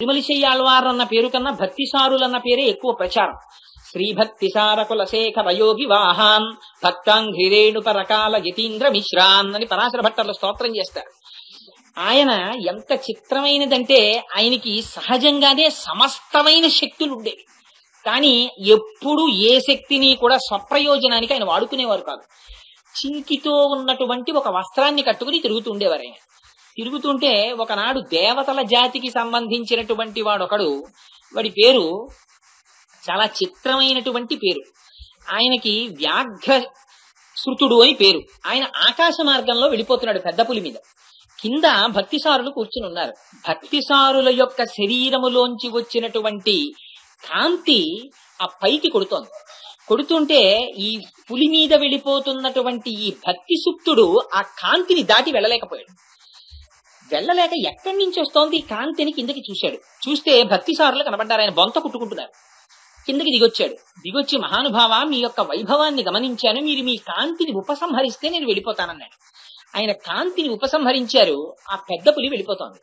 తిరుమలిశయ్యాళ్వార్ అన్న పేరు కన్నా భక్తిసారులన్న పేరే ఎక్కువ ప్రచారం. శ్రీభక్తి సారకుల శేఖర యోగి వాహాన్ భక్తాంఘ్రిరేణు పరకాల యతీంద్ర మిశ్రాన్ అని పరాశర భట్టర్ల స్తోత్రం చేస్తారు. ఆయన ఎంత చిత్రమైనదంటే ఆయనకి సహజంగానే సమస్తమైన శక్తులు ఉండేవి. కానీ ఎప్పుడు ఏ శక్తిని కూడా స్వప్రయోజనానికి ఆయన వాడుకునేవారు కాదు. చింకితో ఉన్నటువంటి ఒక వస్త్రాన్ని కట్టుకుని తిరుగుతుండేవారు. ఆయన తిరుగుతుంటే ఒకనాడు దేవతల జాతికి సంబంధించినటువంటి వాడొకడు, వాడి పేరు చాలా చిత్రమైనటువంటి పేరు. ఆయనకి వ్యాఘ్ర శృతుడు అని పేరు. ఆయన ఆకాశ మార్గంలో వెళ్ళిపోతున్నాడు పెద్ద పులి మీద. కింద భక్తిసారులు కూర్చుని ఉన్నారు. భక్తిసారుల యొక్క శరీరములోంచి వచ్చినటువంటి కాంతి ఆ పైకి కొడుతోంది. కొడుతుంటే ఈ పులి మీద వెళ్ళిపోతున్నటువంటి ఈ భక్తి సుప్తుడు ఆ కాంతిని దాటి వెళ్ళలేకపోయాడు. వెళ్ళలేక ఎక్కడి నుంచి వస్తోంది ఈ కాంతిని కిందకి చూశాడు. చూస్తే భక్తిసారులు కనబడ్డారు. ఆయన బొంత కుట్టుకుంటున్నారు. కిందకి దిగొచ్చాడు. దిగొచ్చి, మహానుభావ, మీ యొక్క వైభవాన్ని గమనించాను, మీరు మీ కాంతిని ఉపసంహరిస్తే నేను వెళ్ళిపోతానన్నాడు. ఆయన కాంతిని ఉపసంహరించారు. ఆ పెద్ద పులి వెళ్ళిపోతోంది.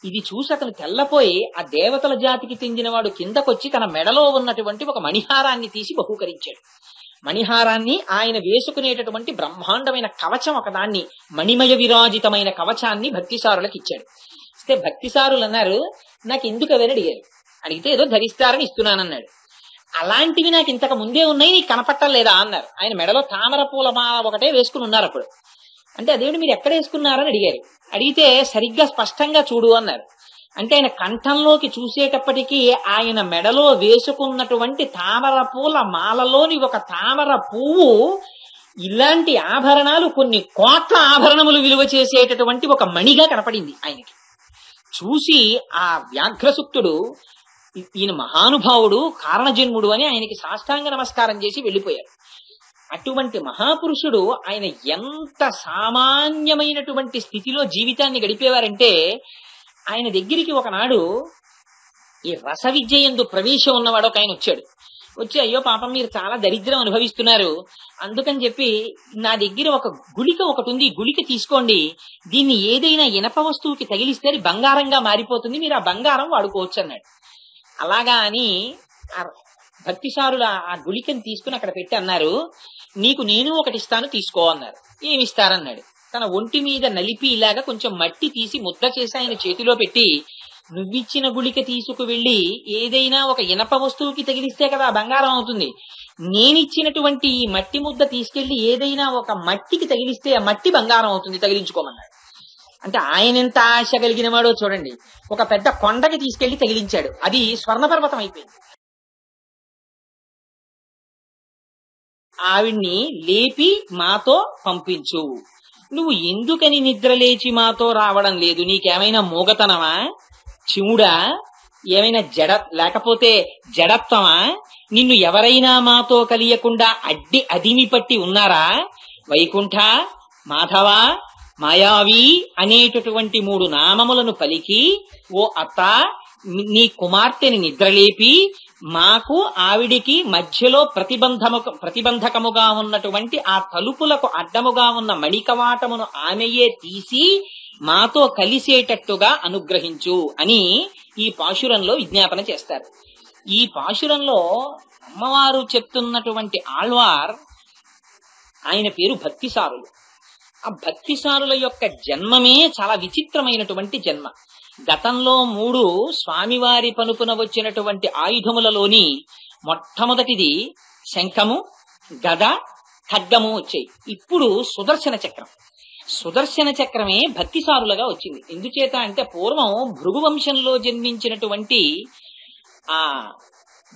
ఇది చూసి అతను తెల్లపోయి ఆ దేవతల జాతికి చెందినవాడు కిందకొచ్చి తన మెడలో ఉన్నటువంటి ఒక మణిహారాన్ని తీసి బహూకరించాడు. మణిహారాన్ని, ఆయన వేసుకునేటటువంటి బ్రహ్మాండమైన కవచం ఒకదాన్ని, మణిమయ విరాజితమైన కవచాన్ని భక్తిసారులకు ఇచ్చాడు. ఇస్తే భక్తిసారులు అన్నారు, నాకు ఎందుకు అవని అడిగారు. అడిగితే ఏదో ధరిస్తారని ఇస్తున్నానన్నాడు. అలాంటివి నాకు ఇంతకు ముందే ఉన్నాయి, నీకు కనపట్టలేదా అన్నారు. ఆయన మెడలో తామర పూల మాల ఒకటే వేసుకుని ఉన్నారు అప్పుడు. అంటే అదేమిటి మీరు ఎక్కడ వేసుకున్నారని అడిగారు. అడిగితే సరిగ్గా స్పష్టంగా చూడు అన్నారు. అంటే ఆయన కంఠంలోకి చూసేటప్పటికీ ఆయన మెడలో వేసుకున్నటువంటి తామర పూల మాలలోని ఒక తామర పువ్వు ఇలాంటి ఆభరణాలు కొన్ని కోట్ల ఆభరణములు విలువ చేసేటటువంటి ఒక మణిగా కనపడింది ఆయనకి. చూసి ఆ వ్యాఘ్రసుక్తుడు, ఈయన మహానుభావుడు, కారణజన్ముడు అని ఆయనకి సాష్టాంగ నమస్కారం చేసి వెళ్ళిపోయారు. అటువంటి మహాపురుషుడు ఆయన ఎంత సామాన్యమైనటువంటి స్థితిలో జీవితాన్ని గడిపేవారంటే, ఆయన దగ్గరికి ఒకనాడు ఈ రస విద్య యందు ప్రవేశం ఉన్నవాడు ఒక ఆయన వచ్చాడు. వచ్చి, అయ్యో పాపం, మీరు చాలా దరిద్రం అనుభవిస్తున్నారు, అందుకని చెప్పి నా దగ్గర ఒక గుళిక ఒకటి ఉంది, గుళిక తీసుకోండి, దీన్ని ఏదైనా ఇనప వస్తువుకి తగిలిస్తే అది బంగారంగా మారిపోతుంది, మీరు ఆ బంగారం వాడుకోవచ్చు అన్నాడు. అలాగా అని ఆ భక్తిసారులు ఆ గుళికని తీసుకుని అక్కడ పెట్టి అన్నారు, నీకు నేను ఒకటి ఇస్తాను, తీసుకో అన్నారు. ఏమిస్తారన్నాడు. తన ఒంటి మీద నలిపి ఇలాగా కొంచెం మట్టి తీసి ముద్ద చేసి ఆయన చేతిలో పెట్టి, నువ్విచ్చిన గుళిక తీసుకువెళ్ళి ఏదైనా ఒక ఇనప వస్తువుకి తగిలిస్తే కదా బంగారం అవుతుంది, నేనిచ్చినటువంటి ఈ మట్టి ముద్ద తీసుకెళ్లి ఏదైనా ఒక మట్టికి తగిలిస్తే ఆ మట్టి బంగారం అవుతుంది, తగిలించుకోమన్నాడు. అంటే ఆయన ఎంత ఆశ కలిగిన వాడో చూడండి. ఒక పెద్ద కొండకి తీసుకెళ్లి తగిలించాడు, అది స్వర్ణపర్వతం అయిపోయింది. ఆవిడ్ని లేపి మాతో పంపించు, నువ్వు ఎందుకని నిద్రలేచి మాతో రావడం లేదు, నీకేమైనా మూగతనమా, చిముడా, ఏమైనా లేకపోతే జడత్వమా, నిన్ను ఎవరైనా మాతో కలియకుండా అదిమి పట్టి ఉన్నారా, వైకుంఠ, మాధవ, మాయావి అనేటటువంటి 3 నామములను పలికి, ఓ అత్త, నీ కుమార్తెని నిద్రలేపి మాకు ఆవిడికి మధ్యలో ప్రతిబంధకముగా ఉన్నటువంటి ఆ తలుపులకు అడ్డముగా ఉన్న మణికవాటమును ఆమెయే తీసి మాతో కలిసేటట్టుగా అనుగ్రహించు అని ఈ పాశురంలో విజ్ఞాపన చేస్తారు. ఈ పాశురంలో అమ్మవారు చెప్తున్నటువంటి ఆళ్వార్, ఆయన పేరు భక్తిసారులు. ఆ భక్తిసారుల యొక్క జన్మమే చాలా విచిత్రమైనటువంటి జన్మ. గతంలో 3 స్వామివారి పనుపున వచ్చినటువంటి ఆయుధములలోని మొట్టమొదటిది శంఖము, గద, ఖడ్గము వచ్చాయి. ఇప్పుడు సుదర్శన చక్రం. సుదర్శన చక్రమే భక్తిసారులుగా వచ్చింది. ఎందుచేత అంటే పూర్వం భృగు వంశంలో జన్మించినటువంటి ఆ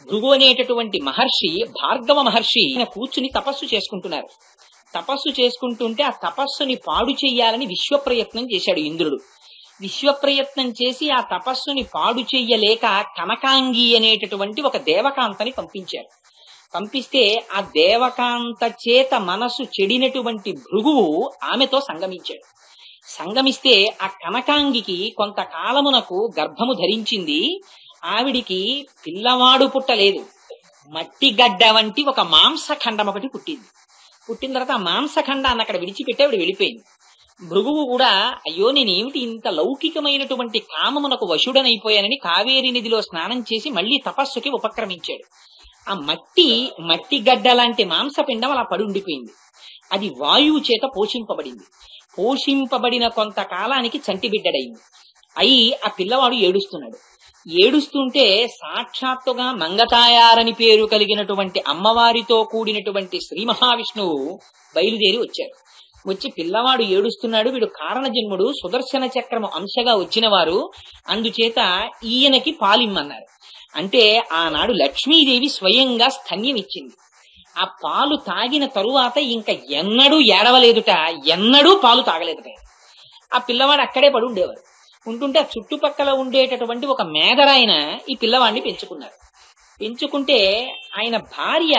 భృగు అనేటటువంటి మహర్షి, భార్గవ మహర్షి, ఆయన కూర్చుని తపస్సు చేసుకుంటున్నారు. తపస్సు చేసుకుంటుంటే ఆ తపస్సుని పాడు చెయ్యాలని విశ్వప్రయత్నం చేశాడు ఇంద్రుడు. విశ్వప్రయత్నం చేసి ఆ తపస్సుని పాడు చెయ్యలేక కనకాంగి అనేటటువంటి ఒక దేవకాంతని పంపించారు. పంపిస్తే ఆ దేవకాంత చేత మనసు చెడినటువంటి భృగువు ఆమెతో సంగమించాడు. సంగమిస్తే ఆ కనకాంగికి కొంతకాలమునకు గర్భము ధరించింది. ఆవిడికి పిల్లవాడు పుట్టలేదు, మట్టి గడ్డ వంటి ఒక మాంసఖండం ఒకటి పుట్టింది. పుట్టిన తర్వాత ఆ మాంసఖండాన్ని అక్కడ విడిచిపెట్టి ఆవిడ వెళ్ళిపోయింది. భృగువు కూడా అయ్యో నేనేమిటి ఇంత లౌకికమైనటువంటి కామమునకు వశుడనైపోయానని కావేరి నదిలో స్నానం చేసి మళ్లీ తపస్సుకి ఉపక్రమించాడు. ఆ మట్టి గడ్డ లాంటి మాంసపిండం అలా పడి ఉండిపోయింది. అది వాయువు చేత పోషింపబడింది. పోషింపబడిన కొంతకాలానికి చంటిబిడ్డడైంది. అయి ఆ పిల్లవాడు ఏడుస్తున్నాడు. ఏడుస్తుంటే సాక్షాత్తుగా మంగతాయారని పేరు కలిగినటువంటి అమ్మవారితో కూడినటువంటి శ్రీ మహావిష్ణువు బయలుదేరి వచ్చారు. వచ్చి పిల్లవాడు ఏడుస్తున్నాడు, వీడు కారణజన్ముడు, సుదర్శన చక్రము అంశగా వచ్చిన వారు, అందుచేత ఈయనకి పాలిమ్మన్నారు. అంటే ఆనాడు లక్ష్మీదేవి స్వయంగా స్తన్యం ఇచ్చింది. ఆ పాలు తాగిన తరువాత ఇంకా ఎన్నడూ ఏడవలేదుట, ఎన్నడూ పాలు తాగలేదుట. ఆ పిల్లవాడు అక్కడే పడి ఉండేవారు. ఉంటుంటే ఆ చుట్టుపక్కల ఉండేటటువంటి ఒక మేదరాయన ఈ పిల్లవాడిని పెంచుకున్నారు. పెంచుకుంటే ఆయన భార్య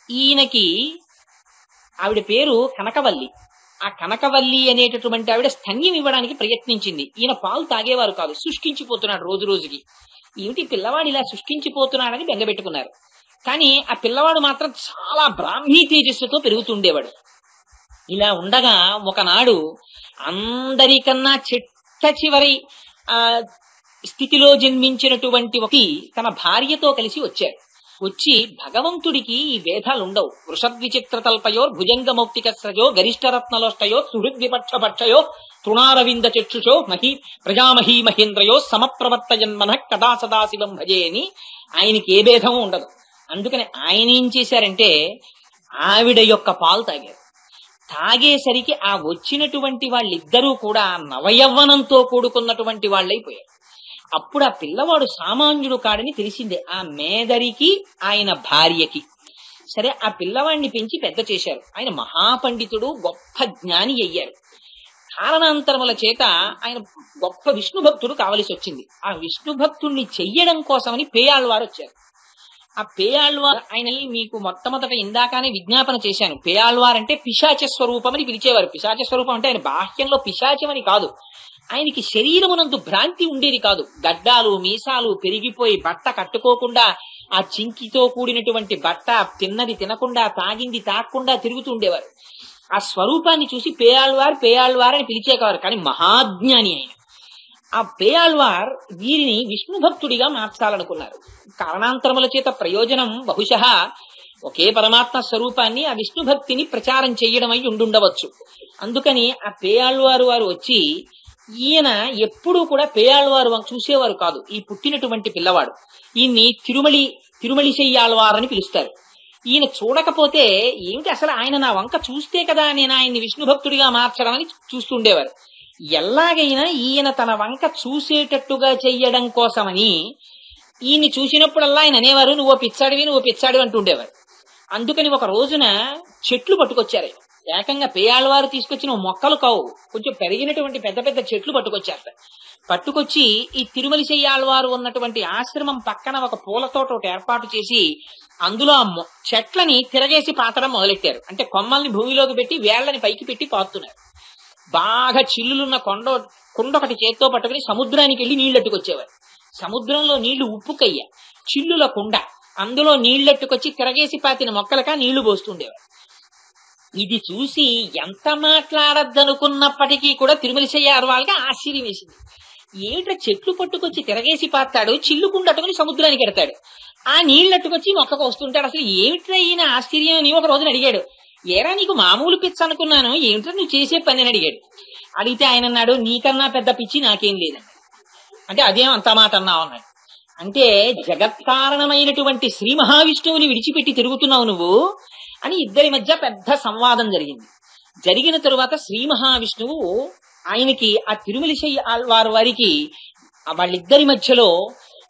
ఈయనకి, ఆవిడ పేరు కనకవల్లి. ఆ కనకవల్లి అనేటటువంటి ఆవిడ స్తన్యం ఇవ్వడానికి ప్రయత్నించింది. ఈయన పాలు తాగేవారు కాదు, శుష్కించిపోతున్నాడు రోజు రోజుకి. ఏమిటి పిల్లవాడు ఇలా శుష్కించిపోతున్నాడని బెంగపెట్టుకున్నారు. కానీ ఆ పిల్లవాడు మాత్రం చాలా బ్రాహ్మీ తేజస్సుతో పెరుగుతుండేవాడు. ఇలా ఉండగా ఒకనాడు అందరికన్నా చిట్ట చివరి స్థితిలో జన్మించినటువంటి ఒక తన భార్యతో కలిసి వచ్చారు. వచ్చి భగవంతుడికి ఈ వేదాలు ఉండవు. వృషద్విచిత్ర తల్పయో భుజంగమౌక్తిక స్రజో గరిష్టరత్నలోష్టయో సుహృద్విపక్షపక్షయో తృణారవింద చక్షుషో ప్రజామహీ మహేంద్రయో సమప్రవర్తయన్మన కదా సదాశివం భజే అని ఆయనకి ఏ భేదము ఉండదు. అందుకని ఆయన ఏం చేశారంటే ఆవిడ యొక్క పాలు తాగారు. తాగేసరికి ఆ వచ్చినటువంటి వాళ్ళిద్దరూ కూడా నవయవ్వనంతో కూడుకున్నటువంటి వాళ్ళైపోయారు. అప్పుడు ఆ పిల్లవాడు సామాన్యుడు కాడని తెలిసిందే ఆ మేదరికి ఆయన భార్యకి. సరే, ఆ పిల్లవాడిని పెంచి పెద్ద చేశారు. ఆయన మహాపండితుడు, గొప్ప జ్ఞాని అయ్యారు. కారణాంతరముల చేత ఆయన గొప్ప విష్ణు భక్తుడు కావలసి వచ్చింది. ఆ విష్ణు భక్తుడిని చెయ్యడం కోసమని పేయాళ్వారు వచ్చారు. ఆ పేయాళ్వార్ ఆయన మీకు మొట్టమొదట ఇందాకనే విజ్ఞాపన చేశాను. పేయాళ్వార్ అంటే పిశాచ స్వరూపం అని పిలిచేవారు. పిశాచ స్వరూపం అంటే ఆయన బాహ్యంలో పిశాచమని కాదు, ఆయనకి శరీరమునందు భ్రాంతి ఉండేది కాదు. గడ్డాలు మీసాలు పెరిగిపోయి బట్ట కట్టుకోకుండా, ఆ చింకితో కూడినటువంటి బట్ట తిన్నది తినకుండా తాగింది తాగకుండా తిరుగుతూ ఉండేవారు. ఆ స్వరూపాన్ని చూసి పేయాళ్వార్ అని పిలిచేవారు. కానీ మహాజ్ఞాని ఆయన. ఆ పేయాళ్వార్ వీరిని విష్ణు భక్తుడిగా మార్చాలనుకున్నారు. కారణాంతరముల చేత ప్రయోజనం బహుశః ఒకే పరమాత్మ స్వరూపాన్ని, ఆ విష్ణు భక్తిని ప్రచారం చేయడం అయి ఉండుండవచ్చు. అందుకని ఆ పేయాళ్వారు వారు వచ్చి, ఈయన ఎప్పుడూ కూడా పేయాళ్వారు చూసేవారు కాదు. ఈ పుట్టినటువంటి పిల్లవాడు ఈయన్ని తిరుమలి చెయ్యాళ్వారని పిలుస్తారు. ఈయన చూడకపోతే ఏమిటి అసలు ఆయన నా వంక చూస్తే కదా నేను ఆయన్ని విష్ణు భక్తుడిగా మార్చడం అని చూస్తుండేవారు. ఎలాగైనా ఈయన తన వంక చూసేటట్టుగా చెయ్యడం కోసమని ఈయన్ని చూసినప్పుడల్లా ఆయన అనేవారు, నువ్వు పిచ్చాడివి అంటుండేవారు. అందుకని ఒక రోజున చెట్లు పట్టుకొచ్చారు. ఏకంగా పేయాళ్వారు తీసుకొచ్చిన మొక్కలు కావు, కొంచెం పెరిగినటువంటి పెద్ద పెద్ద చెట్లు పట్టుకొచ్చారు. పట్టుకొచ్చి ఈ తిరుమలి చెయ్యాళ్వారు ఉన్నటువంటి ఆశ్రమం పక్కన ఒక పూల తోట ఒకటి ఏర్పాటు చేసి అందులో ఆ చెట్లని తిరగేసి పాతడం మొదలెట్టారు. అంటే కొమ్మల్ని భూమిలోకి పెట్టి వేళ్లని పైకి పెట్టి పాతున్నారు. బాగా చిల్లులున్న కుండొకటి చేత్తో పట్టుకుని సముద్రానికి వెళ్లి నీళ్లెట్టుకొచ్చేవారు. సముద్రంలో నీళ్లు ఉప్పుకయ్య, చిల్లుల కుండ, అందులో నీళ్లెట్టుకొచ్చి తిరగేసి పాతిన మొక్కలకా నీళ్లు పోస్తుండేవారు. ఇది చూసి ఎంత మాట్లాడద్దనుకున్నప్పటికీ కూడా తిరుమల చెయ్యాళ్వారుగా ఆశ్చర్యం వేసింది. ఏమిటో చెట్లు పట్టుకొచ్చి తిరగేసి పాతాడు, చిల్లుకుండట్టుకుని సముద్రానికి ఎడతాడు, ఆ నీళ్లట్టుకొచ్చి మొక్కకు వస్తుంటాడు, అసలు ఏమిట్రా ఈయన ఆశ్చర్యం అని ఒక రోజున అడిగాడు. ఏరా నీకు మామూలు పిచ్చి అనుకున్నాను, ఏమిట్రా నువ్వు చేసే పని అని అడిగాడు. అడిగితే ఆయన అన్నాడు, నీకన్నా పెద్ద పిచ్చి నాకేం లేదండి. అంటే అదేం అంత మాట అన్నావు అన్నాడు. అంటే జగత్కారణమైనటువంటి శ్రీ మహావిష్ణువుని విడిచిపెట్టి తిరుగుతున్నావు నువ్వు అని ఇద్దరి మధ్య పెద్ద సంవాదం జరిగింది. జరిగిన తరువాత శ్రీ మహావిష్ణువు ఆయనకి ఆ తిరుమల చెయ్యాళ్వారు వారికి వాళ్ళిద్దరి మధ్యలో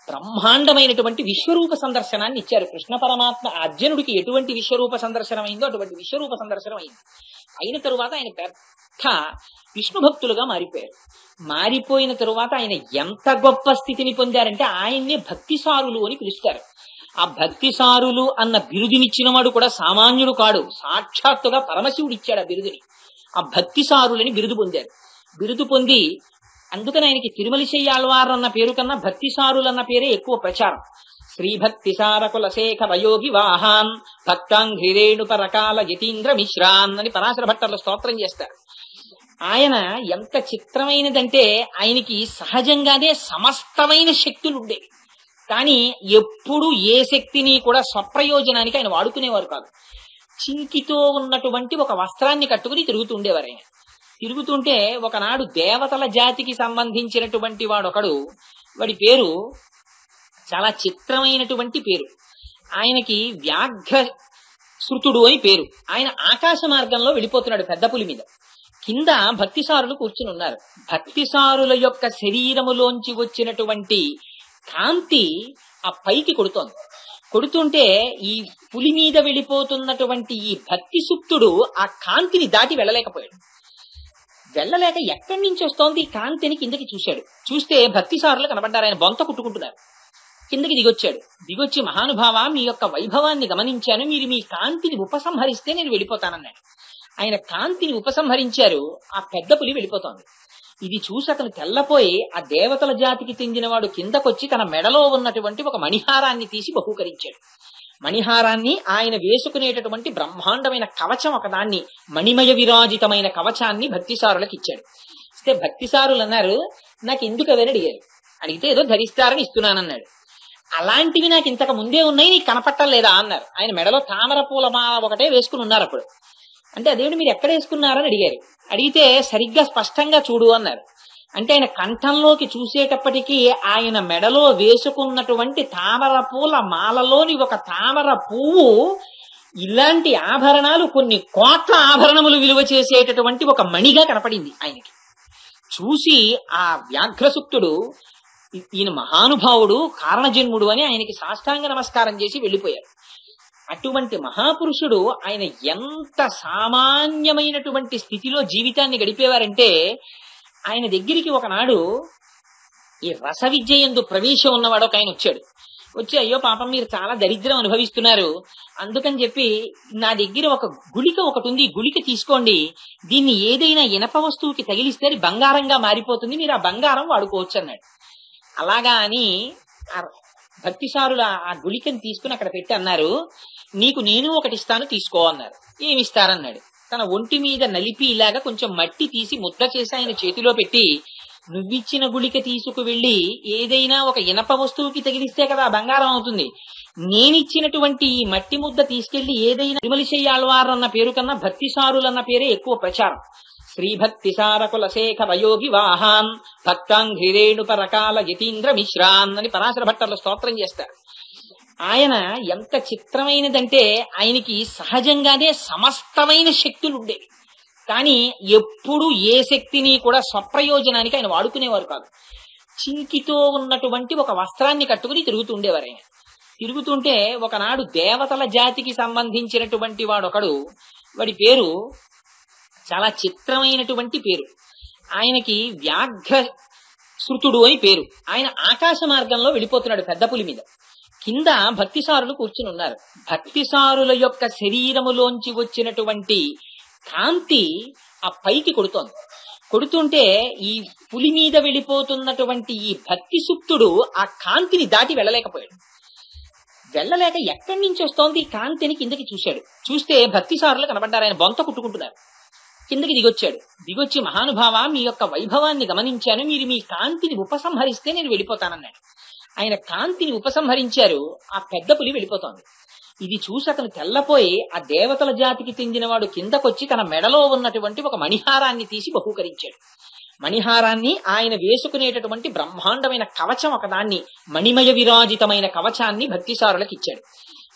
బ్రహ్మాండమైనటువంటి విశ్వరూప సందర్శనాన్ని ఇచ్చారు. కృష్ణ పరమాత్మ అర్జునుడికి ఎటువంటి విశ్వరూప సందర్శనం అయిందో అటువంటి విశ్వరూప సందర్శనం అయింది. అయిన తరువాత ఆయన పెద్ద విష్ణు భక్తులుగా మారిపోయారు. మారిపోయిన తరువాత ఆయన ఎంత గొప్ప స్థితిని పొందారంటే ఆయన్నే భక్తిసారులు అని పిలుస్తారు. ఆ భక్తిసారులు అన్న బిరుదునిచ్చిన వాడు కూడా సామాన్యుడు కాడు, సాక్షాత్తుగా పరమశివుడు ఇచ్చాడు ఆ బిరుదుని. ఆ భక్తిసారులని బిరుదు పొందారు. బిరుదు పొంది అందుకని ఆయనకి తిరుమల చెయ్యాళ్వారు అన్న పేరు కన్నా భక్తిసారులన్న పేరే ఎక్కువ ప్రచారం. శ్రీభక్తి సారకుల శేఖర యోగి వాహాన్ భక్తాంఘ్రిరేణుపరకాల యతీంద్ర మిశ్రాన్ అని పరాశర భట్టర్ల స్తోత్రం చేస్తారు. ఆయన ఎంత చిత్రమైనదంటే ఆయనకి సహజంగానే సమస్తమైన శక్తులు ఉండేవి. కానీ ఎప్పుడు ఏ శక్తిని కూడా స్వప్రయోజనానికి ఆయన వాడుకునేవారు కాదు. చింకితో ఉన్నటువంటి ఒక వస్త్రాన్ని కట్టుకుని తిరుగుతుండేవారు ఆయన. తిరుగుతుంటే ఒకనాడు దేవతల జాతికి సంబంధించినటువంటి వాడొకడు, వాడి పేరు చాలా చిత్రమైనటువంటి పేరు. ఆయనకి వ్యాఘ్ర శృతుడు అని పేరు. ఆయన ఆకాశ మార్గంలో వెళ్ళిపోతున్నాడు పెద్ద పులి మీద. కింద భక్తిసారులు కూర్చుని ఉన్నారు. భక్తిసారుల యొక్క శరీరములోంచి వచ్చినటువంటి కాంతి ఆ పైకి కొడుతోంది. కొడుతుంటే ఈ పులి మీద వెళ్ళిపోతున్నటువంటి ఈ భక్తి సుప్తుడు ఆ కాంతిని దాటి వెళ్ళలేకపోయాడు. వెళ్ళలేక ఎక్కడి నుంచి వస్తోంది ఈ కాంతిని కిందకి చూశాడు. చూస్తే భక్తిసారులు కనబడ్డారు. ఆయన బొంత కుట్టుకుంటున్నారు. కిందకి దిగొచ్చాడు. దిగొచ్చి, మహానుభావ, మీ యొక్క వైభవాన్ని గమనించాను, మీరు మీ కాంతిని ఉపసంహరిస్తే నేను వెళ్ళిపోతానన్నాడు. ఆయన కాంతిని ఉపసంహరించారు. ఆ పెద్ద పులి వెళ్ళిపోతోంది. ఇది చూసి అతను తెల్లపోయి ఆ దేవతల జాతికి చెందినవాడు కిందకొచ్చి తన మెడలో ఉన్నటువంటి ఒక మణిహారాన్ని తీసి బహూకరించాడు. మణిహారాన్ని, ఆయన వేసుకునేటటువంటి బ్రహ్మాండమైన కవచం ఒకదాన్ని, మణిమయ విరాజితమైన కవచాన్ని భక్తిసారులకు ఇచ్చాడు. ఇస్తే భక్తిసారులు అన్నారు, నాకు ఎందుకు అవని అడిగారు. అడిగితే ఏదో ధరిస్తారని ఇస్తున్నానన్నాడు. అలాంటివి నాకు ఇంతకు ముందే ఉన్నాయి, నీకు కనపట్టలేదా అన్నారు. ఆయన మెడలో తామర పూల మాల ఒకటే వేసుకుని ఉన్నారు అప్పుడు. అంటే అదేమిటి మీరు ఎక్కడ వేసుకున్నారని అడిగారు. అడిగితే సరిగ్గా స్పష్టంగా చూడు అన్నారు. అంటే ఆయన కంఠంలోకి చూసేటప్పటికీ ఆయన మెడలో వేసుకున్నటువంటి తామర పూల మాలలోని ఒక తామర పువ్వు, ఇలాంటి ఆభరణాలు కొన్ని కోట్ల ఆభరణములు విలువ చేసేటటువంటి ఒక మణిగా కనపడింది ఆయనకి. చూసి ఆ వ్యాఘ్రసుక్తుడు, ఈయన మహానుభావుడు, కారణజన్ముడు అని ఆయనకి సాష్టాంగ నమస్కారం చేసి వెళ్ళిపోయారు. అటువంటి మహాపురుషుడు ఆయన ఎంత సామాన్యమైనటువంటి స్థితిలో జీవితాన్ని గడిపేవారంటే, ఆయన దగ్గరికి ఒకనాడు ఈ రస విద్య యందు ప్రవేశం ఉన్నవాడు ఒక ఆయన వచ్చాడు. వచ్చి, అయ్యో పాపం, మీరు చాలా దరిద్రం అనుభవిస్తున్నారు, అందుకని చెప్పి నా దగ్గర ఒక గుళిక ఒకటి ఉంది, గుళిక తీసుకోండి, దీన్ని ఏదైనా ఇనప వస్తువుకి తగిలిస్తే అది బంగారంగా మారిపోతుంది, మీరు ఆ బంగారం వాడుకోవచ్చు అన్నాడు. అలాగా అని ఆ భక్తిసారులు ఆ గుళికని తీసుకుని అక్కడ పెట్టి అన్నారు, నీకు నేను ఒకటి ఇస్తాను, తీసుకో అన్నారు. ఏమిస్తారన్నాడు. తన ఒంటి మీద నలిపి ఇలాగా కొంచెం మట్టి తీసి ముద్ద చేసి ఆయన చేతిలో పెట్టి, నువ్విచ్చిన గుళిక తీసుకు వెళ్లి ఏదైనా ఒక ఇనప వస్తువుకి తగిలిస్తే కదా బంగారం అవుతుంది, నేనిచ్చినటువంటి ఈ మట్టి ముద్ద తీసుకెళ్లి ఏదైనా, తిరుమలిశయ్యాళ్వార్ అన్న పేరు కన్నా భక్తిసారులన్న పేరే ఎక్కువ ప్రచారం. శ్రీభక్తిసార కులశేఖ వయోగి వాహాన్ భక్తాంఘ్రిరేణుపరకాల యతీంద్ర మిశ్రాన్ అని పరాశర భట్టర్లు స్తోత్రం చేస్తారు. ఆయన ఎంత చిత్రమైనదంటే ఆయనకి సహజంగానే సమస్తమైన శక్తులు ఉండేవి. కానీ ఎప్పుడు ఏ శక్తిని కూడా స్వప్రయోజనానికి ఆయన వాడుకునేవారు కాదు. చింకితో ఉన్నటువంటి ఒక వస్త్రాన్ని కట్టుకుని తిరుగుతుండేవారు ఆయన. తిరుగుతుంటే ఒకనాడు దేవతల జాతికి సంబంధించినటువంటి వాడొకడు, వాడి పేరు చాలా చిత్రమైనటువంటి పేరు. ఆయనకి వ్యాఘ్ర శృతుడు అని పేరు. ఆయన ఆకాశ మార్గంలో వెళ్ళిపోతున్నాడు పెద్ద పులి మీద. కింద భక్తిసారులు కూర్చుని ఉన్నారు. భక్తిసారుల యొక్క శరీరములోంచి వచ్చినటువంటి కాంతి ఆ పైకి కొడుతోంది. కొడుతుంటే ఈ పులి మీద వెళ్ళిపోతున్నటువంటి ఈ భక్తి సుప్తుడు ఆ కాంతిని దాటి వెళ్ళలేకపోయాడు. వెళ్ళలేక ఎక్కడి నుంచి వస్తోంది ఈ కాంతిని కిందకి చూశాడు. చూస్తే భక్తిసారులు కనబడ్డారు. ఆయన బొంత కుట్టుకుంటున్నారు. కిందకి దిగొచ్చాడు. దిగొచ్చి, మహానుభావ, మీ యొక్క వైభవాన్ని గమనించాను, మీరు మీ కాంతిని ఉపసంహరిస్తే నేను వెళ్ళిపోతానన్నాడు. ఆయన కాంతిని ఉపసంహరించారు. ఆ పెద్ద పులి వెళ్ళిపోతోంది. ఇది చూసి అతను తెల్లపోయి ఆ దేవతల జాతికి చెందినవాడు కిందకొచ్చి తన మెడలో ఉన్నటువంటి ఒక మణిహారాన్ని తీసి బహూకరించాడు. మణిహారాన్ని, ఆయన వేసుకునేటటువంటి బ్రహ్మాండమైన కవచం ఒకదాన్ని, మణిమయ విరాజితమైన కవచాన్ని భక్తిసారులకు ఇచ్చాడు.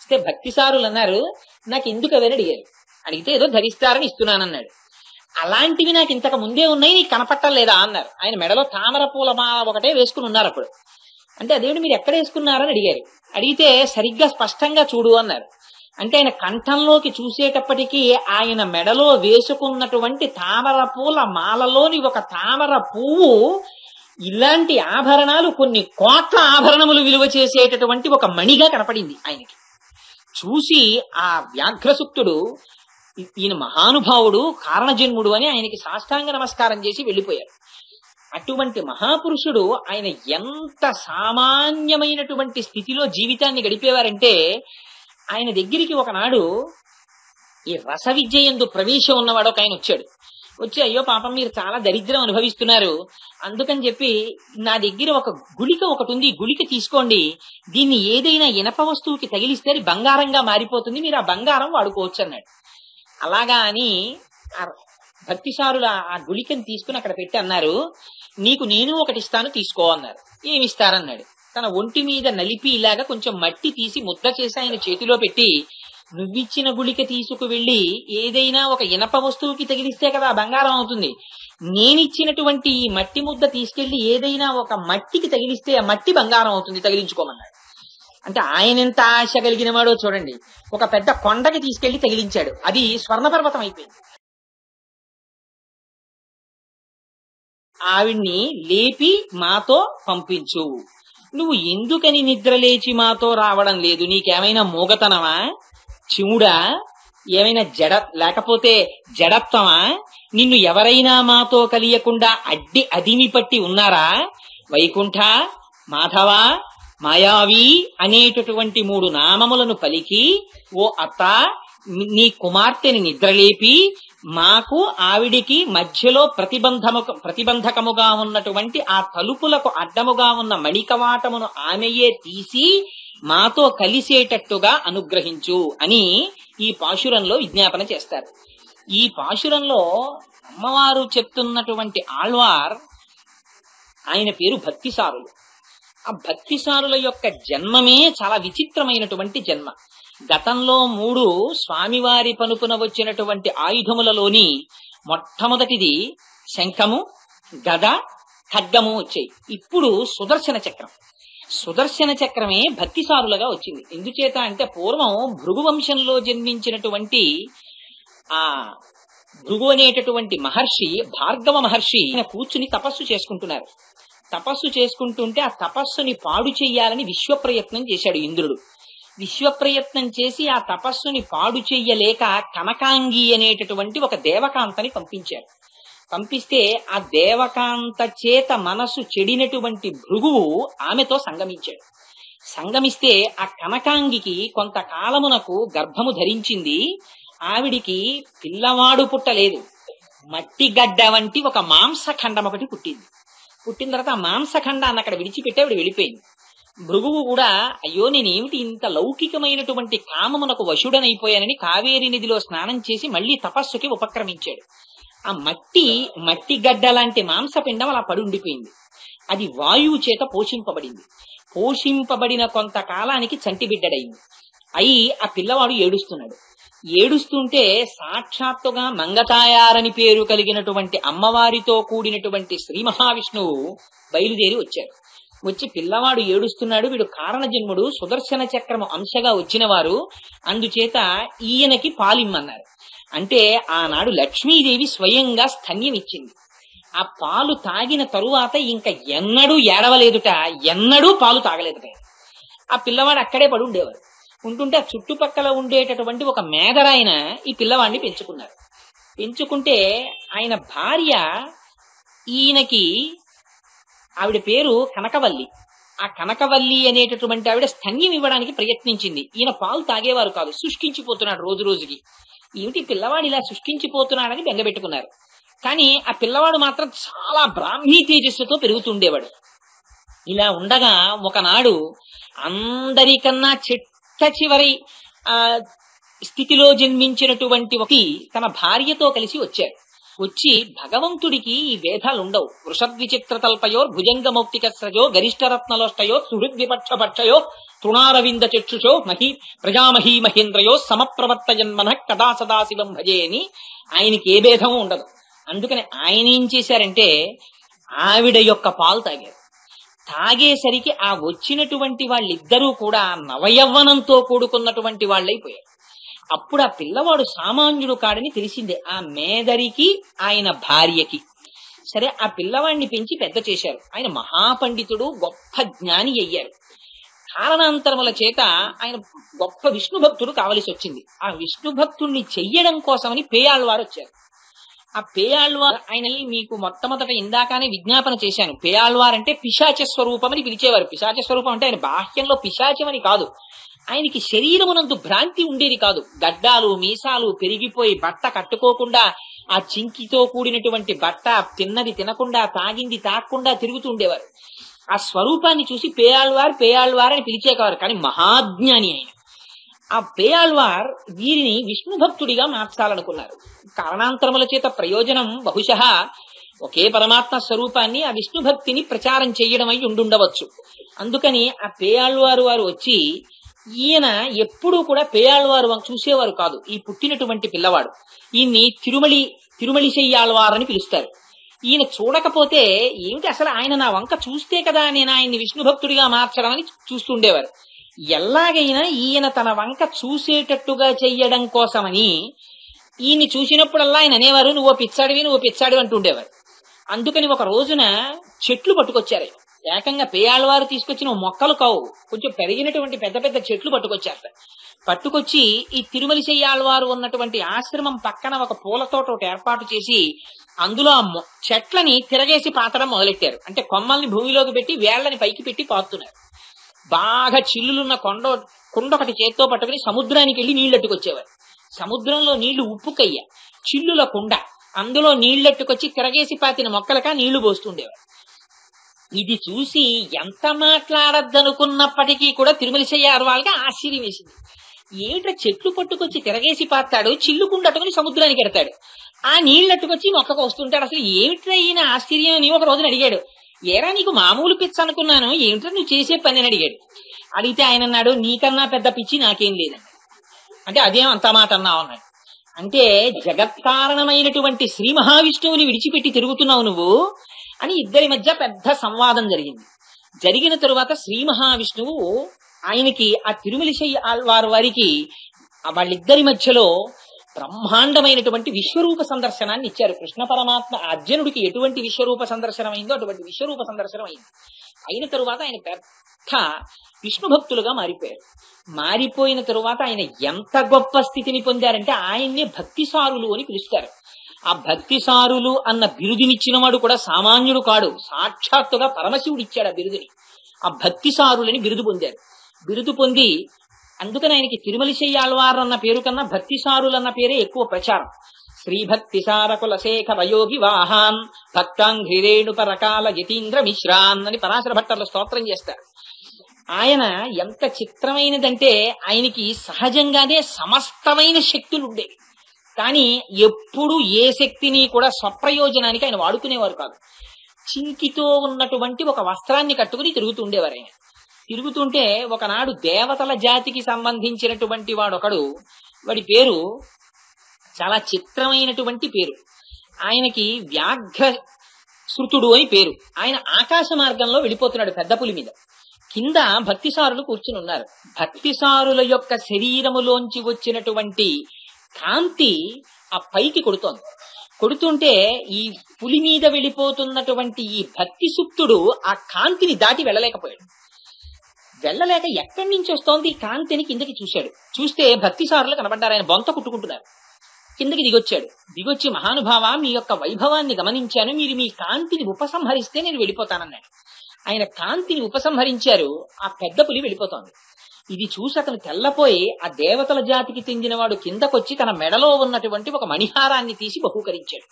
ఇస్తే భక్తిసారులు అన్నారు, నాకు ఎందుకు అవని అడిగారు. అడిగితే ఏదో ధరిస్తారని ఇస్తున్నానన్నాడు. అలాంటివి నాకు ఇంతకు ముందే ఉన్నాయి, నీకు కనపట్టలేదా అన్నారు. ఆయన మెడలో తామర పూల మాల ఒకటే వేసుకుని ఉన్నారు అప్పుడు. అంటే అదేమిటి మీరు ఎక్కడ వేసుకున్నారని అడిగారు. అడిగితే సరిగ్గా స్పష్టంగా చూడు అన్నారు. అంటే ఆయన కంఠంలోకి చూసేటప్పటికీ ఆయన మెడలో వేసుకున్నటువంటి తామర పూల మాలలోని ఒక తామర పువ్వు, ఇలాంటి ఆభరణాలు కొన్ని కోట్ల ఆభరణములు విలువ చేసేటటువంటి ఒక మణిగా కనపడింది ఆయనకి. చూసి ఆ వ్యాఘ్రసుక్తుడు, ఈయన మహానుభావుడు, కారణజన్ముడు అని ఆయనకి సాష్టాంగ నమస్కారం చేసి వెళ్ళిపోయారు. అటువంటి మహాపురుషుడు ఆయన ఎంత సామాన్యమైనటువంటి స్థితిలో జీవితాన్ని గడిపేవారంటే, ఆయన దగ్గరికి ఒకనాడు ఈ రస విద్య యందు ప్రవేశం ఉన్నవాడు ఒక ఆయన వచ్చాడు. వచ్చి అయ్యో పాపం మీరు చాలా దరిద్రం అనుభవిస్తున్నారు, అందుకని చెప్పి నా దగ్గర ఒక గుళిక ఒకటి ఉంది, గుళిక తీసుకోండి, దీన్ని ఏదైనా ఇనప వస్తువుకి తగిలిస్తే అది బంగారంగా మారిపోతుంది, మీరు ఆ బంగారం వాడుకోవచ్చు అన్నాడు. అలాగా అని ఆ భక్తిసారులు ఆ గుళికని తీసుకుని అక్కడ పెట్టి అన్నారు, నీకు నేను ఒకటి ఇస్తాను తీసుకో అన్నారు. ఏమిస్తారన్నాడు. తన ఒంటి మీద నలిపి ఇలాగా కొంచెం మట్టి తీసి ముద్ద చేసి ఆయన చేతిలో పెట్టి, నువ్విచ్చిన గుళిక తీసుకువెళ్ళి ఏదైనా ఒక ఇనప వస్తువుకి తగిలిస్తే కదా బంగారం అవుతుంది, నేనిచ్చినటువంటి ఈ మట్టి ముద్ద తీసుకెళ్లి ఏదైనా ఒక మట్టికి తగిలిస్తే ఆ మట్టి బంగారం అవుతుంది, తగిలించుకోమన్నాడు. అంటే ఆయన ఎంత ఆశ కలిగిన వాడో చూడండి. ఒక పెద్ద కొండకి తీసుకెళ్లి తగిలించాడు, అది స్వర్ణపర్వతం అయిపోయింది. ఆవిడ్ని లేపి మాతో పంపించు, నువ్వు ఎందుకని నిద్రలేచి మాతో రావడం లేదు, నీకేమైనా మూగతనమా, చెవుడా, ఏమైనా లేకపోతే జడత్వమా, నిన్ను ఎవరైనా మాతో కలియకుండా అదిమి పట్టి ఉన్నారా? వైకుంఠ, మాధవ, మాయావి అనేటటువంటి 3 నామములను పలికి, ఓ అత్త, నీ కుమార్తెని నిద్రలేపి మాకు ఆవిడికి మధ్యలో ప్రతిబంధకముగా ఉన్నటువంటి ఆ తలుపులకు అడ్డముగా ఉన్న మణికవాటమును ఆమెయే తీసి మాతో కలిసేటట్టుగా అనుగ్రహించు అని ఈ పాశురంలో విజ్ఞాపన చేస్తారు. ఈ పాశురంలో అమ్మవారు చెప్తున్నటువంటి ఆళ్వార్, ఆయన పేరు భక్తిసారులు. ఆ భక్తిసారుల యొక్క జన్మమే చాలా విచిత్రమైనటువంటి జన్మ. గతంలో 3 స్వామివారి పనుపున వచ్చినటువంటి ఆయుధములలోని మొట్టమొదటిది శంఖము, గద, ఖడ్గము వచ్చాయి. ఇప్పుడు సుదర్శన చక్రం. సుదర్శన చక్రమే భక్తిసారులుగా వచ్చింది. ఎందుచేత అంటే పూర్వం భృగు వంశంలో జన్మించినటువంటి ఆ భృగు అనేటటువంటి మహర్షి, భార్గవ మహర్షి, కూర్చుని తపస్సు చేసుకుంటున్నారు. తపస్సు చేసుకుంటుంటే ఆ తపస్సుని పాడు చెయ్యాలని విశ్వప్రయత్నం చేశాడు ఇంద్రుడు. విశ్వప్రయత్నం చేసి ఆ తపస్సుని పాడు చెయ్యలేక కనకాంగి అనేటటువంటి ఒక దేవకాంతని పంపించారు. పంపిస్తే ఆ దేవకాంత చేత మనసు చెడినటువంటి భృగువు ఆమెతో సంగమించాడు. సంగమిస్తే ఆ కనకాంగికి కొంతకాలమునకు గర్భము ధరించింది. ఆవిడికి పిల్లవాడు పుట్టలేదు, మట్టి గడ్డ వంటి ఒక మాంసఖండం ఒకటి పుట్టింది. పుట్టిన తర్వాత ఆ మాంసఖండాన్ని అక్కడ విడిచిపెట్టి ఆవిడ వెళ్ళిపోయింది. భృగువు కూడా అయ్యో నేనేమిటి ఇంత లౌకికమైనటువంటి కామమునకు వశుడనైపోయానని కావేరీ నదిలో స్నానం చేసి మళ్లీ తపస్సుకి ఉపక్రమించాడు. ఆ మట్టి గడ్డ లాంటి మాంసపిండం అలా పడి ఉండిపోయింది. అది వాయువు చేత పోషింపబడింది. పోషింపబడిన కొంతకాలానికి చంటి బిడ్డడైంది. అయి ఆ పిల్లవాడు ఏడుస్తున్నాడు. ఏడుస్తుంటే సాక్షాత్తుగా మంగతాయారని పేరు కలిగినటువంటి అమ్మవారితో కూడినటువంటి శ్రీ మహావిష్ణువు బయలుదేరి వచ్చారు. వచ్చి పిల్లవాడు ఏడుస్తున్నాడు, వీడు కారణజన్ముడు, సుదర్శన చక్రము అంశగా వచ్చిన వారు, అందుచేత ఈయనకి పాలిమ్మన్నారు. అంటే ఆనాడు లక్ష్మీదేవి స్వయంగా స్తన్యం ఇచ్చింది. ఆ పాలు తాగిన తరువాత ఇంకా ఎన్నడూ ఏడవలేదుట, ఎన్నడూ పాలు తాగలేదుట. ఆ పిల్లవాడు అక్కడే పడి ఉండేవారు. ఉంటుంటే ఆ చుట్టుపక్కల ఉండేటటువంటి ఒక మేదరాయన ఈ పిల్లవాడిని పెంచుకున్నారు. పెంచుకుంటే ఆయన భార్య, ఈయనకి ఆవిడ పేరు కనకవల్లి. ఆ కనకవల్లి అనేటటువంటి ఆవిడ స్తన్యం ఇవ్వడానికి ప్రయత్నించింది. ఈయన పాలు తాగేవారు కాదు, శుష్కించిపోతున్నాడు రోజు రోజుకి. ఏమిటి పిల్లవాడు ఇలా శుష్కించిపోతున్నాడని బెంగపెట్టుకున్నారు. కానీ ఆ పిల్లవాడు మాత్రం చాలా బ్రాహ్మీ తేజస్సుతో పెరుగుతుండేవాడు. ఇలా ఉండగా ఒకనాడు అందరికన్నా చిట్ట చివరి స్థితిలో జన్మించినటువంటి ఒక తన భార్యతో కలిసి వచ్చాడు. వచ్చి భగవంతుడికి ఈ భేదాలు ఉండవు. వృషద్విచిత్రతల్పయో భుజంగమౌక్తికస్రజో గరిష్టరత్నలోష్టయో సుహృద్విపక్షపక్షయో తృణారవింద చక్షుషో ప్రజామహీ మహేంద్రయో సమప్రవర్తయన్మన కదా సదాశివం భజే అని ఆయనకి ఏ భేదము ఉండదు. అందుకని ఆయన ఏం చేశారంటే ఆవిడ యొక్క పాలు తాగారు. తాగేసరికి ఆ వచ్చినటువంటి వాళ్ళిద్దరూ కూడా నవయవ్వనంతో కూడుకున్నటువంటి వాళ్ళైపోయారు. అప్పుడు ఆ పిల్లవాడు సామాన్యుడు కాడని తెలిసిందే ఆ మేదరికి ఆయన భార్యకి. సరే, ఆ పిల్లవాడిని పెంచి పెద్ద చేశారు. ఆయన మహాపండితుడు, గొప్ప జ్ఞాని అయ్యారు. కారణాంతరముల చేత ఆయన గొప్ప విష్ణు భక్తుడు కావలసి వచ్చింది. ఆ విష్ణు భక్తుడిని చెయ్యడం కోసమని పేయాళ్వారు వచ్చారు. ఆ పేయాళ్వార్ ఆయన మీకు మొట్టమొదట ఇందాకనే విజ్ఞాపన చేశాను. పేయాళ్వార్ అంటే పిశాచ స్వరూపం అని పిలిచేవారు. పిశాచ స్వరూపం అంటే ఆయన బాహ్యంలో పిశాచమని కాదు, ఆయనకి శరీరమునందు భ్రాంతి ఉండేది కాదు. గడ్డాలు మీసాలు పెరిగిపోయి బట్ట కట్టుకోకుండా ఆ చింకితో కూడినటువంటి బట్ట తిన్నది తినకుండా తాగింది తాగకుండా తిరుగుతూ ఉండేవారు. ఆ స్వరూపాన్ని చూసి పేయాళ్వార్ అని పిలిచేవారు. కానీ మహాజ్ఞాని ఆయన. ఆ పేయాళ్వార్ వీరిని విష్ణు భక్తుడిగా మార్చాలనుకున్నారు. కారణాంతరముల చేత ప్రయోజనం బహుశః ఒకే పరమాత్మ స్వరూపాన్ని ఆ విష్ణు భక్తిని ప్రచారం చేయడం అయి ఉండుండవచ్చు. అందుకని ఆ పేయాళ్వారు వారు వచ్చి, ఈయన ఎప్పుడూ కూడా పేయాళ్వారు చూసేవారు కాదు. ఈ పుట్టినటువంటి పిల్లవాడు ఈయన్ని తిరుమలి చెయ్యాళ్వారని పిలుస్తారు. ఈయన చూడకపోతే ఏమిటి అసలు ఆయన నా వంక చూస్తే కదా నేను ఆయన్ని విష్ణు భక్తుడిగా మార్చడం అని చూస్తుండేవారు. ఎలాగైనా ఈయన తన వంక చూసేటట్టుగా చెయ్యడం కోసమని ఈయన్ని చూసినప్పుడల్లా ఆయన అనేవారు, నువ్వు పిచ్చాడివి అంటుండేవారు. అందుకని ఒక రోజున చెట్లు పట్టుకొచ్చారు. ఏకంగా పేయాళ్వారు తీసుకొచ్చిన మొక్కలు కావు, కొంచెం పెరిగినటువంటి పెద్ద పెద్ద చెట్లు పట్టుకొచ్చారు. పట్టుకొచ్చి ఈ తిరుమలి చెయ్యాళ్వారు ఉన్నటువంటి ఆశ్రమం పక్కన ఒక పూల తోట ఒకటి ఏర్పాటు చేసి అందులో ఆ చెట్లని తిరగేసి పాతడం మొదలెట్టారు. అంటే కొమ్మల్ని భూమిలోకి పెట్టి వేళ్లని పైకి పెట్టి పాతున్నారు. బాగా చిల్లులున్న కుండొకటి చేత్తో పట్టుకుని సముద్రానికి వెళ్లి నీళ్లెట్టుకొచ్చేవారు. సముద్రంలో నీళ్లు ఉప్పుకయ్య, చిల్లుల కుండ, అందులో నీళ్లెట్టుకొచ్చి తిరగేసి పాతిన మొక్కలకా నీళ్లు పోస్తుండేవారు. ఇది చూసి ఎంత మాట్లాడద్దనుకున్నప్పటికీ కూడా తిరుమలి చెయ్యాళ్వార్కి ఆశ్చర్యం వేసింది. ఏమిట్రా చెట్లు పట్టుకొచ్చి తిరగేసి పాతాడు, చిల్లుకుండట్టుకుని సముద్రానికి ఎడతాడు, ఆ నీళ్లట్టుకొచ్చి మొక్కకు వస్తుంటాడు, అసలు ఏమిట్రా ఈయన ఆశ్చర్యం అని ఒక రోజున అడిగాడు. ఏరా నీకు మామూలు పిచ్చి అనుకున్నాను, ఏమిట్రా నువ్వు చేసే పని అని అడిగాడు. అడిగితే ఆయన అన్నాడు, నీకన్నా పెద్ద పిచ్చి నాకేం లేదండి. అంటే అదేం అంత మాట అన్నావు అన్నాడు. అంటే జగత్కారణమైనటువంటి శ్రీ మహావిష్ణువుని విడిచిపెట్టి తిరుగుతున్నావు నువ్వు అని ఇద్దరి మధ్య పెద్ద సంవాదం జరిగింది. జరిగిన తరువాత శ్రీ మహావిష్ణువు ఆయనకి ఆ తిరుమలి చెయ్యాళ్వారు వారికి వాళ్ళిద్దరి మధ్యలో బ్రహ్మాండమైనటువంటి విశ్వరూప సందర్శనాన్ని ఇచ్చారు. కృష్ణ పరమాత్మ అర్జునుడికి ఎటువంటి విశ్వరూప సందర్శనం అయిందో అటువంటి విశ్వరూప సందర్శనం అయింది. అయిన తరువాత ఆయన పెద్ద విష్ణు భక్తులుగా మారిపోయారు. మారిపోయిన తరువాత ఆయన ఎంత గొప్ప స్థితిని పొందారంటే ఆయన్నే భక్తిసారులు అని పిలుస్తారు. ఆ భక్తిసారులు అన్న బిరుదునిచ్చిన వాడు కూడా సామాన్యుడు కాడు, సాక్షాత్తుగా పరమశివుడు ఇచ్చాడు ఆ బిరుదుని. ఆ భక్తిసారులని బిరుదు పొందారు. బిరుదు పొంది అందుకని ఆయనకి తిరుమలి చెయ్యాళ్వారు అన్న పేరు కన్నా భక్తిసారులు అన్న పేరే ఎక్కువ ప్రచారం. శ్రీ భక్తి సారకుల శేఖర యోగి వాహాన్ భక్తాంఘ్రిరేణు పరకాల యతీంద్ర మిశ్రాన్ అని పరాశర భట్టర్లు స్తోత్రం చేస్తారు. ఆయన ఎంత చిత్రమైనదంటే ఆయనకి సహజంగానే సమస్తమైన శక్తులు ఉండేవి. కానీ ఎప్పుడు ఏ శక్తిని కూడా స్వప్రయోజనానికి ఆయన వాడుకునేవారు కాదు. చింకితో ఉన్నటువంటి ఒక వస్త్రాన్ని కట్టుకుని తిరుగుతుండేవారు. ఆయన తిరుగుతుంటే ఒకనాడు దేవతల జాతికి సంబంధించినటువంటి వాడొకడు, వాడి పేరు చాలా చిత్రమైనటువంటి పేరు. ఆయనకి వ్యాఘ్ర శృతుడు అని పేరు. ఆయన ఆకాశ మార్గంలో వెళ్ళిపోతున్నాడు పెద్ద పులి మీద. కింద భక్తిసారులు కూర్చుని ఉన్నారు. భక్తిసారుల యొక్క శరీరములోంచి వచ్చినటువంటి కాంతి ఆ పైకి కొడుతోంది. కొడుతుంటే ఈ పులి మీద వెళ్ళిపోతున్నటువంటి ఈ భక్తి సుప్తుడు ఆ కాంతిని దాటి వెళ్ళలేకపోయాడు. వెళ్ళలేక ఎక్కడి నుంచి వస్తోంది ఈ కాంతిని కిందకి చూశాడు. చూస్తే భక్తిసారులు కనబడ్డారు. ఆయన బొంత కుట్టుకుంటున్నారు. కిందకి దిగొచ్చాడు. దిగొచ్చి, మహానుభావ మీ యొక్క వైభవాన్ని గమనించాను, మీరు మీ కాంతిని ఉపసంహరిస్తే నేను వెళ్ళిపోతానన్నాడు. ఆయన కాంతిని ఉపసంహరించారు. ఆ పెద్ద పులి వెళ్ళిపోతోంది. ఇది చూసి అతను తెల్లపోయి ఆ దేవతల జాతికి చెందినవాడు కిందకొచ్చి తన మెడలో ఉన్నటువంటి ఒక మణిహారాన్ని తీసి బహూకరించాడు.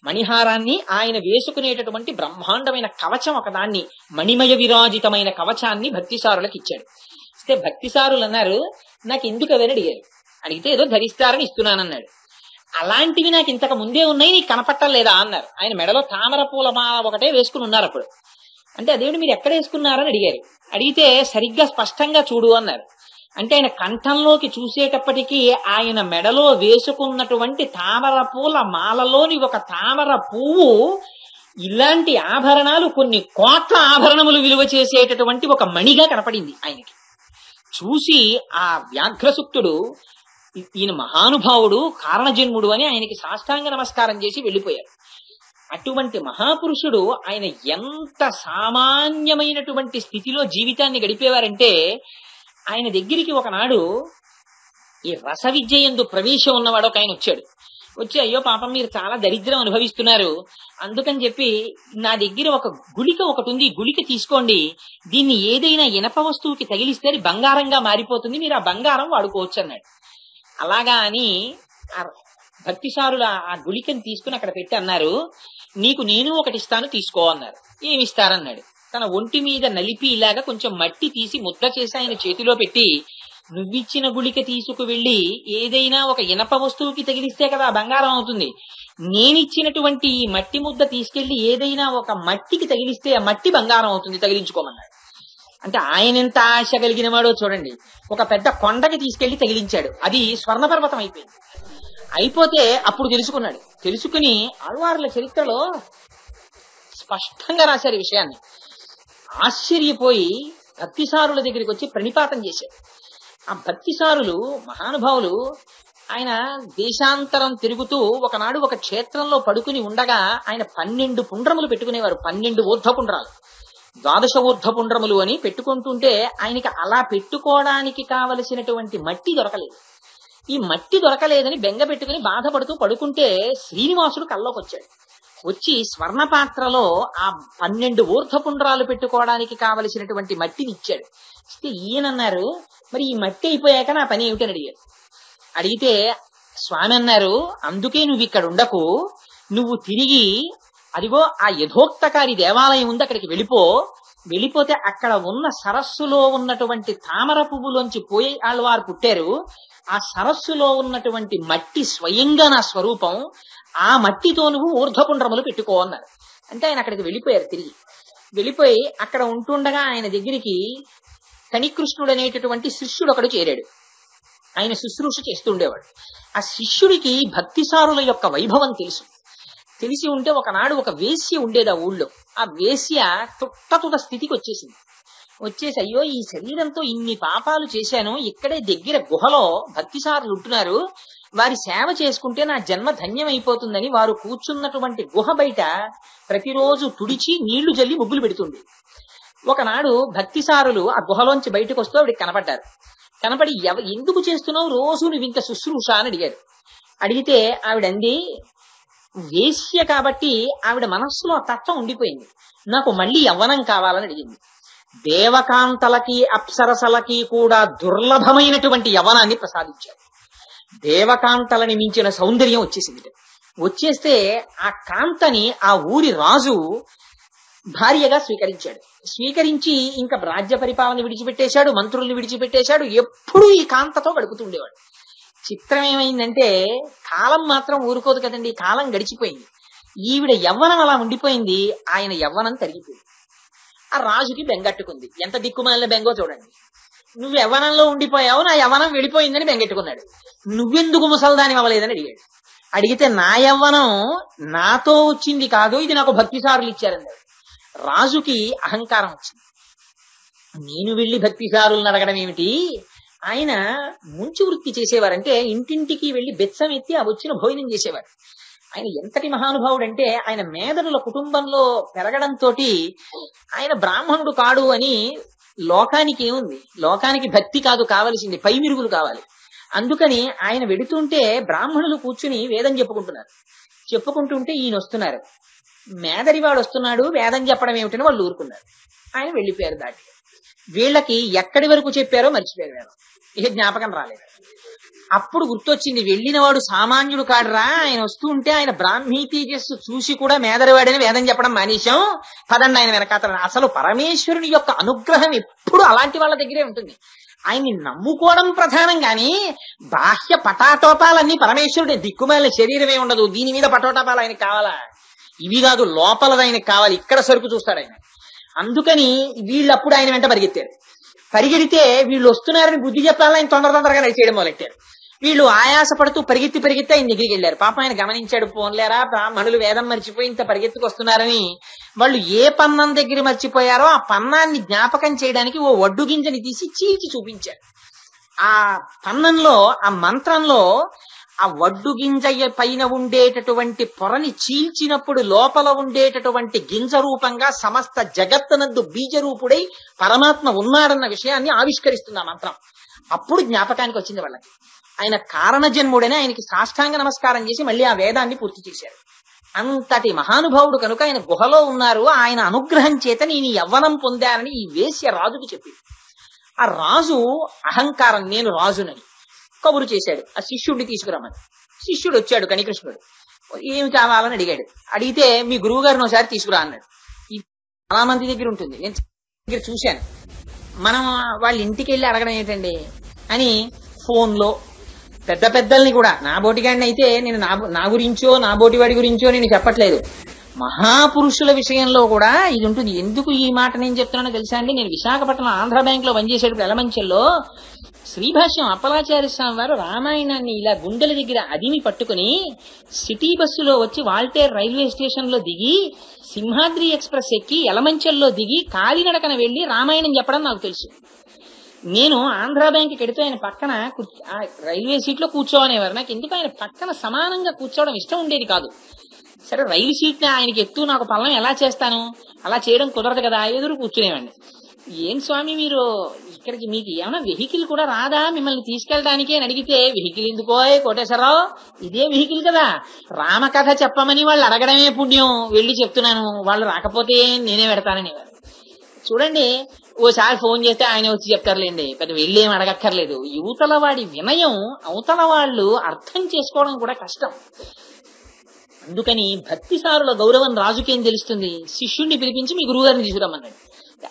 మణిహారాన్ని ఆయన వేసుకునేటటువంటి బ్రహ్మాండమైన కవచం ఒకదాన్ని, మణిమయ విరాజితమైన కవచాన్ని భక్తిసారులకు ఇచ్చాడు. ఇస్తే భక్తిసారులు అన్నారు, నాకు ఎందుకు అవని అడిగారు. అడిగితే ఏదో ధరిస్తారని ఇస్తున్నానన్నాడు. అలాంటివి నాకు ఇంతకు ముందే ఉన్నాయి, నీకు కనపట్టలేదా అన్నారు. ఆయన మెడలో తామర పూల మాల ఒకటే వేసుకుని ఉన్నారు అప్పుడు. అంటే అదేమిటి మీరు ఎక్కడ వేసుకున్నారని అడిగారు. అడిగితే సరిగ్గా స్పష్టంగా చూడు అన్నారు. అంటే ఆయన కంఠంలోకి చూసేటప్పటికీ ఆయన మెడలో వేసుకున్నటువంటి తామర పూల మాలలోని ఒక తామర పువ్వు ఇలాంటి ఆభరణాలు కొన్ని కోట్ల ఆభరణములు విలువ చేసేటటువంటి ఒక మణిగా కనపడింది ఆయనకి. చూసి ఆ వ్యాఘ్రసుక్తుడు, ఈయన మహానుభావుడు కారణజన్ముడు అని ఆయనకి సాష్టాంగ నమస్కారం చేసి వెళ్ళిపోయారు. అటువంటి మహాపురుషుడు ఆయన ఎంత సామాన్యమైనటువంటి స్థితిలో జీవితాన్ని గడిపేవారంటే, ఆయన దగ్గరికి ఒకనాడు ఈ రస విద్య యందు ప్రవేశం ఉన్నవాడు ఒక ఆయన వచ్చాడు. వచ్చి, అయ్యో పాపం మీరు చాలా దరిద్రం అనుభవిస్తున్నారు, అందుకని చెప్పి నా దగ్గర ఒక గుళిక ఒకటి ఉంది, గుళిక తీసుకోండి, దీన్ని ఏదైనా ఇనప వస్తువుకి తగిలిస్తే అది బంగారంగా మారిపోతుంది, మీరు ఆ బంగారం వాడుకోవచ్చు అన్నాడు. అలాగా అని భక్తిసారులు ఆ గుళికని తీసుకుని అక్కడ పెట్టి అన్నారు, నీకు నేను ఒకటి ఇస్తాను తీసుకో అన్నారు. ఏమిస్తారన్నాడు. తన ఒంటి మీద నలిపి ఇలాగా కొంచెం మట్టి తీసి ముద్ద చేసి ఆయన చేతిలో పెట్టి, నువ్విచ్చిన గుళిక తీసుకు వెళ్ళి ఏదైనా ఒక ఇనప వస్తువుకి తగిలిస్తే కదా బంగారం అవుతుంది, నేనిచ్చినటువంటి ఈ మట్టి ముద్ద తీసుకెళ్లి ఏదైనా ఒక మట్టికి తగిలిస్తే ఆ మట్టి బంగారం అవుతుంది, తగిలించుకోమన్నాడు. అంటే ఆయన ఎంత ఆశ కలిగిన వాడో చూడండి. ఒక పెద్ద కొండకి తీసుకెళ్లి తగిలించాడు, అది స్వర్ణపర్వతం అయిపోయింది. అయిపోతే అప్పుడు తెలుసుకున్నాడు. తెలుసుకుని ఆళ్వార్ల చరిత్రలో స్పష్టంగా రాశారు ఈ విషయాన్ని. ఆశ్చర్యపోయి భక్తిసారుల దగ్గరికి వచ్చి ప్రణిపాతం చేశాడు. ఆ భక్తిసారులు మహానుభావులు, ఆయన దేశాంతరం తిరుగుతూ ఒకనాడు ఒక క్షేత్రంలో పడుకుని ఉండగా ఆయన 12 పుండ్రములు పెట్టుకునేవారు. 12 ఊర్ధ్వపుండ్రాలు, 12 ఊర్ధ్వపుండ్రములు అని పెట్టుకుంటుంటే ఆయనకి అలా పెట్టుకోవడానికి కావలసినటువంటి మట్టి దొరకలేదు. ఈ మట్టి దొరకలేదని బెంగ పెట్టుకుని బాధపడుతూ పడుకుంటే శ్రీనివాసుడు కల్లోకి వచ్చాడు. వచ్చి స్వర్ణ పాత్రలో ఆ 12 ఊర్ధ్వపుండ్రాలు పెట్టుకోవడానికి కావలసినటువంటి మట్టిని ఇచ్చాడు. ఇస్తే ఈయనన్నారు, మరి ఈ మట్టి అయిపోయాక నా పని ఏమిటని అడిగారు. అడిగితే స్వామి అన్నారు, అందుకే నువ్వు ఇక్కడ ఉండకు, నువ్వు తిరిగి అదిగో ఆ యథోక్తకారి దేవాలయం ఉంది అక్కడికి వెళ్ళిపోతే అక్కడ ఉన్న సరస్సులో ఉన్నటువంటి తామర పువ్వులోంచి పోయి ఆళ్వారు పుట్టారు. ఆ సరస్సులో ఉన్నటువంటి మట్టి స్వయంగా నా స్వరూపం, ఆ మట్టితో నువ్వు ఊర్ధ్వపుండ్రములు పెట్టుకో అన్నారు. అంటే ఆయన అక్కడికి వెళ్ళిపోయారు. తిరిగి వెళ్ళిపోయి అక్కడ ఉంటుండగా ఆయన దగ్గరికి కణికృష్ణుడు అనేటటువంటి శిష్యుడు ఒకడు చేరాడు. ఆయన శుశ్రూష చేస్తుండేవాడు. ఆ శిష్యుడికి భక్తిసారుల యొక్క వైభవం తెలిసి ఉంటే ఒకనాడు ఒక వేశ్య ఉండేది ఆ ఊళ్ళో. ఆ వేశ్య తుట్ట స్థితికి వచ్చేసింది. వచ్చేసి, అయ్యో ఈ శరీరంతో ఇన్ని పాపాలు చేశాను, ఇక్కడే దగ్గర గుహలో భక్తిసారులు ఉంటున్నారు, వారి సేవ చేసుకుంటే నా జన్మ ధన్యమైపోతుందని వారు కూర్చున్నటువంటి గుహ బయట ప్రతిరోజు తుడిచి నీళ్లు జల్లి ముగ్గులు పెడుతుంది. ఒకనాడు భక్తిసారులు ఆ గుహలోంచి బయటకు వస్తూ ఆవిడికి కనపడ్డారు. కనపడి, ఎందుకు చేస్తున్నావు రోజు నువ్వు ఇంత శుశ్రూష అని అడిగారు. అడిగితే ఆవిడంది, వేశ్య కాబట్టి ఆవిడ మనస్సులో ఆ తత్వం ఉండిపోయింది, నాకు మళ్ళీ యవ్వనం కావాలని అడిగింది. దేవకాంతలకి అప్సరసలకి కూడా దుర్లభమైనటువంటి యవ్వనాన్ని ప్రసాదించారు. దేవకాంతలని మించిన సౌందర్యం వచ్చేసింది. వచ్చేస్తే ఆ కాంతని ఆ ఊరి రాజు భార్యగా స్వీకరించాడు. స్వీకరించి ఇంకా రాజ్య పరిపాలన విడిచిపెట్టేశాడు, మంత్రుల్ని విడిచిపెట్టేశాడు, ఎప్పుడూ ఈ కాంతతో గడుపుతుండేవాడు. చిత్రం ఏమైందంటే కాలం మాత్రం ఊరుకోదు కదండి, కాలం గడిచిపోయింది. ఈవిడ యవ్వనం అలా ఉండిపోయింది, ఆయన యవ్వనం తరిగిపోయింది. ఆ రాజుకి బెంగట్టుకుంది. ఎంత దిక్కుమాలిన బెంగో చూడండి. నువ్వు యవ్వనంలో ఉండిపోయావు, నా యవ్వనం వెళ్ళిపోయిందని బెంగెట్టుకున్నాడు. నువ్వెందుకు ముసల్దాని అవ్వలేదని అడిగాడు. అడిగితే నా యవ్వనం నాతో వచ్చింది కాదు, ఇది నాకు భక్తిసారులు ఇచ్చారన్నాడు. రాజుకి అహంకారం వచ్చింది. నేను వెళ్లి భక్తిసారులను అడగడం ఏమిటి? ఆయన ముంచు వృత్తి చేసేవారంటే ఇంటింటికి వెళ్లి బెచ్చం ఎత్తి ఆ వచ్చిన భోజనం చేసేవారు. ఆయన ఎంతటి మహానుభావుడు అంటే ఆయన మేదరుల కుటుంబంలో పెరగడంతో ఆయన బ్రాహ్మణుడు కాడు అని లోకానికి ఏముంది, లోకానికి భక్తి కాదు కావలసింది, పై మిరుగులు కావాలి. అందుకని ఆయన వెడుతుంటే బ్రాహ్మణులు కూర్చుని వేదం చెప్పుకుంటుంటే ఈయన వస్తున్నారు. మేదరివాడు వస్తున్నాడు, వేదం చెప్పడం ఏమిటని వాళ్ళు ఊరుకున్నారు. ఆయన వెళ్ళిపోయారు దాటి. వీళ్ళకి ఎక్కడి వరకు చెప్పారో మర్చిపోయారు, వేదం ఇక జ్ఞాపకం రాలేదు. అప్పుడు గుర్తొచ్చింది, వెళ్ళినవాడు సామాన్యుడు కాడరా, ఆయన వస్తూ ఉంటే ఆయన బ్రాహ్మీ తేజస్సు చూసి కూడా మేదరివాడని వేదం చెప్పడం మానేశాం, పదండి ఆయన వెనకాతల. అసలు పరమేశ్వరుని యొక్క అనుగ్రహం ఎప్పుడు అలాంటి వాళ్ళ దగ్గరే ఉంటుంది. ఆయన్ని నమ్ముకోవడం ప్రధానం గాని బాహ్య పటాటోపాలన్నీ పరమేశ్వరుడే. దిక్కుమాలిన శరీరమే ఉండదు, దీని మీద పటోటాపాలు ఆయనకి కావాలా? ఇవి కాదు, లోపలది ఆయనకి కావాలి. ఇక్కడ సరుకు చూస్తాడు ఆయన. అందుకని వీళ్ళప్పుడు ఆయన వెంట పరిగెడితే వీళ్ళు వస్తున్నారని బుద్ధి చెప్పాలని ఆయన తొందరగా నడిచేయడం మొదలెట్టారు. వీళ్ళు ఆయాసపడుతూ పరిగెత్తి ఆయన దగ్గరికి వెళ్ళారు. పాపం ఆయన గమనించాడు, పోన్లేరా బ్రాహ్మణులు వేదం మర్చిపోయి ఇంత పరిగెత్తుకు వస్తున్నారని. వాళ్ళు ఏ పన్నం దగ్గర మర్చిపోయారో ఆ పన్నాన్ని జ్ఞాపకం చేయడానికి ఓ వడ్డు గింజని తీసి చీల్చి చూపించారు. ఆ పన్నంలో, ఆ మంత్రంలో ఆ వడ్డు గింజ పైన ఉండేటటువంటి పొరని చీల్చినప్పుడు లోపల ఉండేటటువంటి గింజ రూపంగా సమస్త జగత్తునందు బీజరూపుడై పరమాత్మ ఉన్నాడన్న విషయాన్ని ఆవిష్కరిస్తుంది ఆ మంత్రం. అప్పుడు జ్ఞాపకానికి వచ్చింది వాళ్ళకి. ఆయన కారణ జన్ముడని ఆయనకి సాష్టాంగ నమస్కారం చేసి మళ్ళీ ఆ వేదాన్ని పూర్తి చేశారు. అంతటి మహానుభావుడు కనుక ఆయన గుహలో ఉన్నారు. ఆయన అనుగ్రహం చేత నేను యవ్వనం పొందానని ఈ వేశ్య రాజుకు చెప్పింది. ఆ రాజు అహంకారం, నేను రాజునని కబురు చేశాడు ఆ శిష్యుడిని తీసుకురమ్మని. శిష్యుడు వచ్చాడు కణికృష్ణుడు, ఏమి కావాలని అడిగాడు. అడిగితే మీ గురువు గారిని ఒకసారి తీసుకురా అన్నాడు. ఈ చాలా మంది దగ్గర ఉంటుంది, నేను దగ్గర చూశాను. మనం వాళ్ళ ఇంటికి వెళ్ళి అడగడం ఏంటండి అని ఫోన్లో పెద్ద పెద్దల్ని కూడా, నా బోటిగాడిని అయితే నేను నా గురించో నా బోటివాడి గురించో నేను చెప్పట్లేదు, మహాపురుషుల విషయంలో కూడా ఇది ఉంటుంది. ఎందుకు ఈ మాట నేను చెప్తున్నానో తెలుసా అండి? నేను విశాఖపట్నం ఆంధ్ర బ్యాంక్ లో పనిచేసేటప్పుడు ఎలమంచెల్లో శ్రీభాష్యం అప్పలాచార్య స్వామి వారు రామాయణాన్ని ఇలా గుండెల దగ్గర అదిమి పట్టుకుని సిటీ బస్సులో వచ్చి వాల్టేర్ రైల్వే స్టేషన్ లో దిగి సింహాద్రి ఎక్స్ప్రెస్ ఎక్కి ఎలమంచెల్లో దిగి కాలినడకన వెళ్లి రామాయణం చెప్పడం నాకు తెలుసు. నేను ఆంధ్ర బ్యాంక్ కెడితే ఆయన పక్కన రైల్వే సీట్ లో కూర్చోనేవారు. నాకు ఎందుకు ఆయన పక్కన సమానంగా కూర్చోవడం ఇష్టం ఉండేది కాదు. సరే రైలు సీట్ ని ఆయనకి ఎత్తు నాకు పల్లం ఎలా చేస్తాను, అలా చేయడం కుదరదు కదా, ఎదురు కూర్చునేవాడిని. ఏం స్వామి మీరు ఇక్కడికి మీకు ఏమైనా వెహికల్ కూడా రాదా మిమ్మల్ని తీసుకెళ్ళడానికి అని అడిగితే, వెహికల్ ఎందుకో కోటేశ్వరరావు, ఇదే వెహికల్ కదా, రామకథ చెప్పమని వాళ్ళు అడగడమే పుణ్యం, వెళ్ళి చెప్తున్నాను, వాళ్ళు రాకపోతే నేనే పెడతానని. చూడండి, ఓసారి ఫోన్ చేస్తే ఆయన వచ్చి చెప్తారులేండి, పెద్ద వెళ్ళి ఏం అడగక్కర్లేదు. యువతల వాడి వినయం అవతల వాళ్ళు అర్థం చేసుకోవడం కూడా కష్టం. అందుకని భక్తిసారుల గౌరవం రాజుకేం తెలుస్తుంది? శిష్యుణ్ణి పిలిపించి మీ గురువుగారిని తీసుకురమ్మన్నాడు.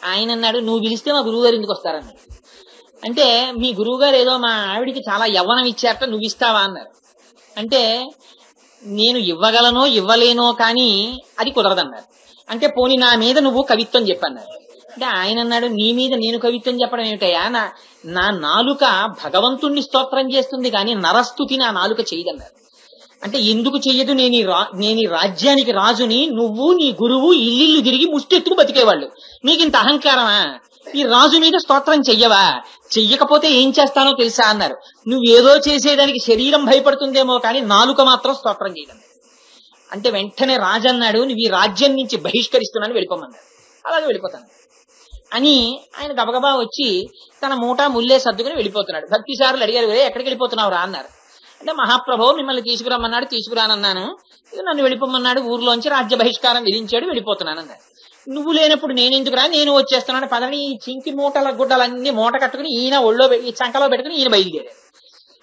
ఆయన అన్నాడు, నువ్వు పిలిస్తే మా గురువుగారు ఎందుకు వస్తారన్నాడు. అంటే మీ గురువుగారు ఏదో మా ఆవిడికి చాలా యవ్వనం ఇచ్చారట, నువ్వు ఇస్తావా అన్నారు. అంటే నేను ఇవ్వగలనో ఇవ్వలేనో కానీ అది కుదరదన్నారు. అంటే పోనీ నా మీద నువ్వు కవిత్వం చెప్పన్నారు. అంటే ఆయన అన్నాడు, నీ మీద నేను కవిత్వం చెప్పడం ఏమిటయ్యా, నా నాలుక భగవంతుణ్ణి స్తోత్రం చేస్తుంది కానీ నరస్తుతి నా నాలుక చేయదన్నారు. అంటే ఎందుకు చెయ్యదు, నేను ఈ రాజ్యానికి రాజుని, నువ్వు నీ గురువు ఇల్లు తిరిగి ముష్టెత్తుకు బతికేవాళ్ళు, మీకింత అహంకారమా, ఈ రాజు మీద స్తోత్రం చెయ్యవా, చెయ్యకపోతే ఏం చేస్తానో తెలుసా అన్నారు. నువ్వేదో చేసేదానికి శరీరం భయపడుతుందేమో కానీ నాలుక మాత్రం స్తోత్రం చేయడం. అంటే వెంటనే రాజు అన్నాడు, నువ్వు ఈ రాజ్యం నుంచి బహిష్కరిస్తున్నాను, వెళ్ళిపోమన్నాడు. అలాగే వెళ్ళిపోతాను అని ఆయన గబగబా వచ్చి తన మూట ముల్లే సర్దుకుని వెళ్ళిపోతున్నాడు. భక్తిసారులు అడిగారు, ఎక్కడికి వెళ్ళిపోతున్నావు రా అన్నారు. అంటే మహాప్రభు మిమ్మల్ని తీసుకురమ్మన్నాడు, తీసుకురానన్నాను, నన్ను వెళ్ళిపోమన్నాడు, ఊర్లోంచి రాజ్య బహిష్కారం విధించాడు, వెళ్ళిపోతున్నాను అన్నాడు. నువ్వు లేనప్పుడు నేనెందుకురా, నేను వచ్చేస్తున్నాను పదని ఈ చింకి మూటల గుడ్డలన్నీ మూట కట్టుకుని ఈయన ఒళ్ళో ఈ చంకలో పెట్టుకుని ఈయన బయలుదేరారు.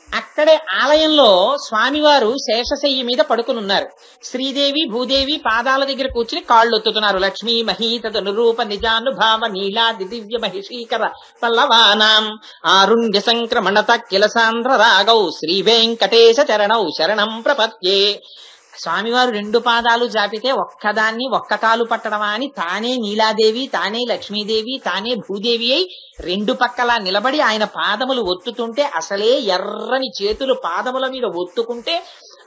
అక్కడే ఆలయంలో స్వామివారు శేషశయ్య మీద పడుకుని ఉన్నారు. శ్రీదేవి భూదేవి పాదాల దగ్గర కూర్చుని కాళ్ళు ఒత్తుతున్నారు. లక్ష్మీ మహీతద నిరూప నిజానుభావ నీలాది దివ్య మహిషీకర పల్లవానాం ఆరుణ్య సంక్రమణత కిలసాంధ్ర రాగౌ శ్రీ వెంకటేశ చరణౌ శరణం ప్రపద్యే. స్వామివారు రెండు పాదాలు జాపితే ఒక్కదాన్ని ఒక్క కాలు పట్టడమా అని తానే నీలాదేవి, తానే లక్ష్మీదేవి, తానే భూదేవి అయి రెండు పక్కల నిలబడి ఆయన పాదములు ఒత్తుతుంటే, అసలే ఎర్రని చేతులు పాదముల మీద ఒత్తుకుంటే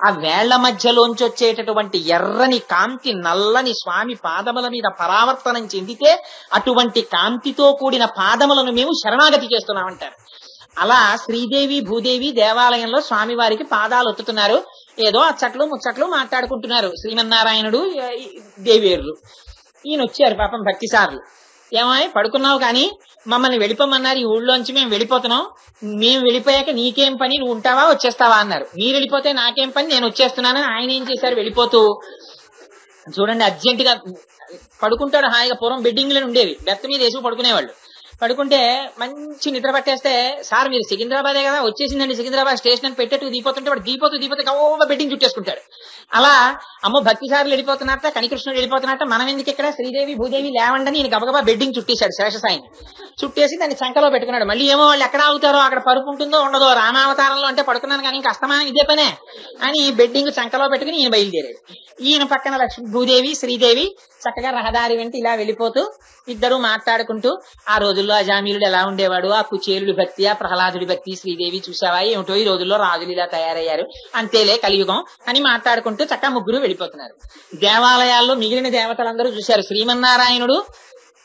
ఆ వేళ్ల మధ్యలోంచి వచ్చేటటువంటి ఎర్రని కాంతి నల్లని స్వామి పాదముల మీద పరావర్తనం చెందితే అటువంటి కాంతితో కూడిన పాదములను మేము శరణాగతి చేస్తున్నామంటారు. అలా శ్రీదేవి భూదేవి దేవాలయంలో స్వామివారికి పాదాలు ఒత్తుతున్నారు. ఏదో అచ్చట్లు ముచ్చట్లు మాట్లాడుకుంటున్నారు శ్రీమన్నారాయణుడు దేవేరులు. ఈయన వచ్చారు పాపం భక్తిసారులు. ఏమాయి పడుకున్నావు కానీ మమ్మల్ని వెళ్ళిపోమన్నారు, ఈ ఊళ్ళోంచి మేము వెళ్ళిపోతున్నాం, మేము వెళ్ళిపోయాక నీకేం పని, నువ్వు ఉంటావా వచ్చేస్తావా అన్నారు. మీరు వెళ్ళిపోతే నాకేం పని, నేను వచ్చేస్తున్నానని ఆయన ఏం చేశారు, వెళ్ళిపోతూ చూడండి అర్జెంట్ గా పడుకుంటాడు హాయిగా. పూర్వం బెడ్డింగ్లను ఉండేవి, బెత్త మీద వేసుకు పడుకునేవాళ్ళు. పడుకుంటే మంచి నిద్ర పట్టేస్తే, సార్ మీరు సికింద్రాబాదే కదా, వచ్చేసిందండి సికింద్రాబాద్ స్టేషన్ అని పెట్టేట్టు దీపోతుంటే వాడు దీపోతూ గవ్వ బెడ్డింగ్ చుట్టేసుకుంటాడు. అలా అమ్మో భక్తిసారులు వెళ్ళిపోతున్నట్ట, కణికృష్ణుడు వెళ్ళిపోతున్నట్ట, మనం ఎందుకు ఇక్కడ, శ్రీదేవి భూదేవి లేవండని ఈయన గబగబా బెడ్డింగ్ చుట్టేశాడు. శేషసాయిని చుట్టేసి దాన్ని సంకలో పెట్టుకున్నాడు. మళ్ళీ ఏమో వాళ్ళు ఎక్కడ ఆగుతారో, అక్కడ పరుపు ఉంటుందో ఉండదో, రామావతారంలో అంటే పడుకున్నాను కానీ ఇంకా అస్తమానం ఇదే పనే అని బెడ్డింగ్ సంకలో పెట్టుకుని ఈయన బయలుదేరాడు. ఈయన పక్కన లక్ష్మీ భూదేవి శ్రీదేవి చక్కగా రహదారి వెంట ఇలా వెళ్ళిపోతూ ఇద్దరు మాట్లాడుకుంటూ, ఆ రోజుల్లో అజామీలుడు ఎలా ఉండేవాడు, ఆ కుచేలుడి భక్తి, ఆ ప్రహ్లాదుడి భక్తి, శ్రీదేవి చూసావా ఏమిటో ఈ రోజుల్లో రాజులు ఇలా తయారయ్యారు, అంతేలే కలియుగం అని మాట్లాడుకుంటూ చక్కగా ముగ్గురు వెళ్ళిపోతున్నారు. దేవాలయాల్లో మిగిలిన దేవతలందరూ చూశారు. శ్రీమన్నారాయణుడు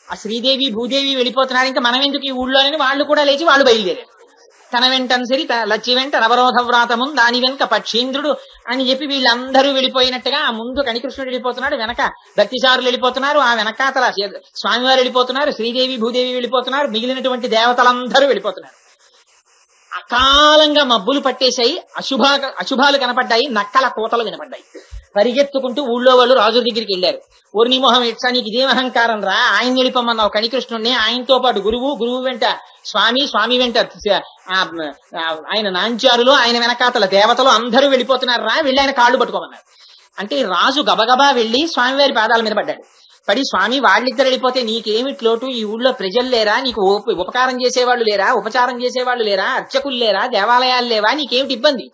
ఆ శ్రీదేవి భూదేవి వెళ్ళిపోతున్నారు, ఇంకా మనం ఎందుకు ఈ ఊళ్ళోనని వాళ్ళు కూడా లేచి వాళ్ళు బయలుదేరారు. తన వెంటన్సరి లచ్చి వెంట నవరోధ వ్రాతము దాని వెనుక పక్షీంద్రుడు అని చెప్పి వీళ్ళందరూ వెళ్ళిపోయినట్టుగా ఆ ముందు కణికృష్ణుడు వెళ్ళిపోతున్నాడు, వెనక భక్తిసారులు వెళ్ళిపోతున్నారు, ఆ వెనకాతల స్వామివారు వెళ్ళిపోతున్నారు, శ్రీదేవి భూదేవి వెళ్ళిపోతున్నారు, మిగిలినటువంటి దేవతలందరూ వెళ్ళిపోతున్నారు. అకాలంగా మబ్బులు పట్టేశాయి, అశుభాలు కనపడ్డాయి, నక్కల కోతలు వినపడ్డాయి. పరిగెత్తుకుంటూ ఊళ్ళో వాళ్ళు రాజు దగ్గరికి వెళ్ళారు. ఓర్ని మొహం ఇట్సా, నీకు ఇదేం అహంకారం రా, ఆయన నిలిపమన్నావు కణికృష్ణుడిని, ఆయనతో పాటు గురువు వెంట స్వామి వెంట ఆయన నాంచారులు, ఆయన వెనకాతల దేవతలు అందరూ వెళ్ళిపోతున్నారు రా, వెళ్ళి ఆయన కాళ్ళు పట్టుకోమన్నారు. అంటే రాజు గబగబా వెళ్లి స్వామివారి పాదాల మీద పడ్డాడు. పడి, స్వామి వాళ్ళిద్దరు వెళ్ళిపోతే నీకేమిటి లోటు, ఈ ఊళ్ళో ప్రజలు లేరా, నీకు ఉపకారం చేసేవాళ్ళు లేరా, ఉపచారం చేసేవాళ్ళు లేరా, అర్చకులు లేరా, దేవాలయాలు లేవా, నీకేమిటి ఇబ్బంది,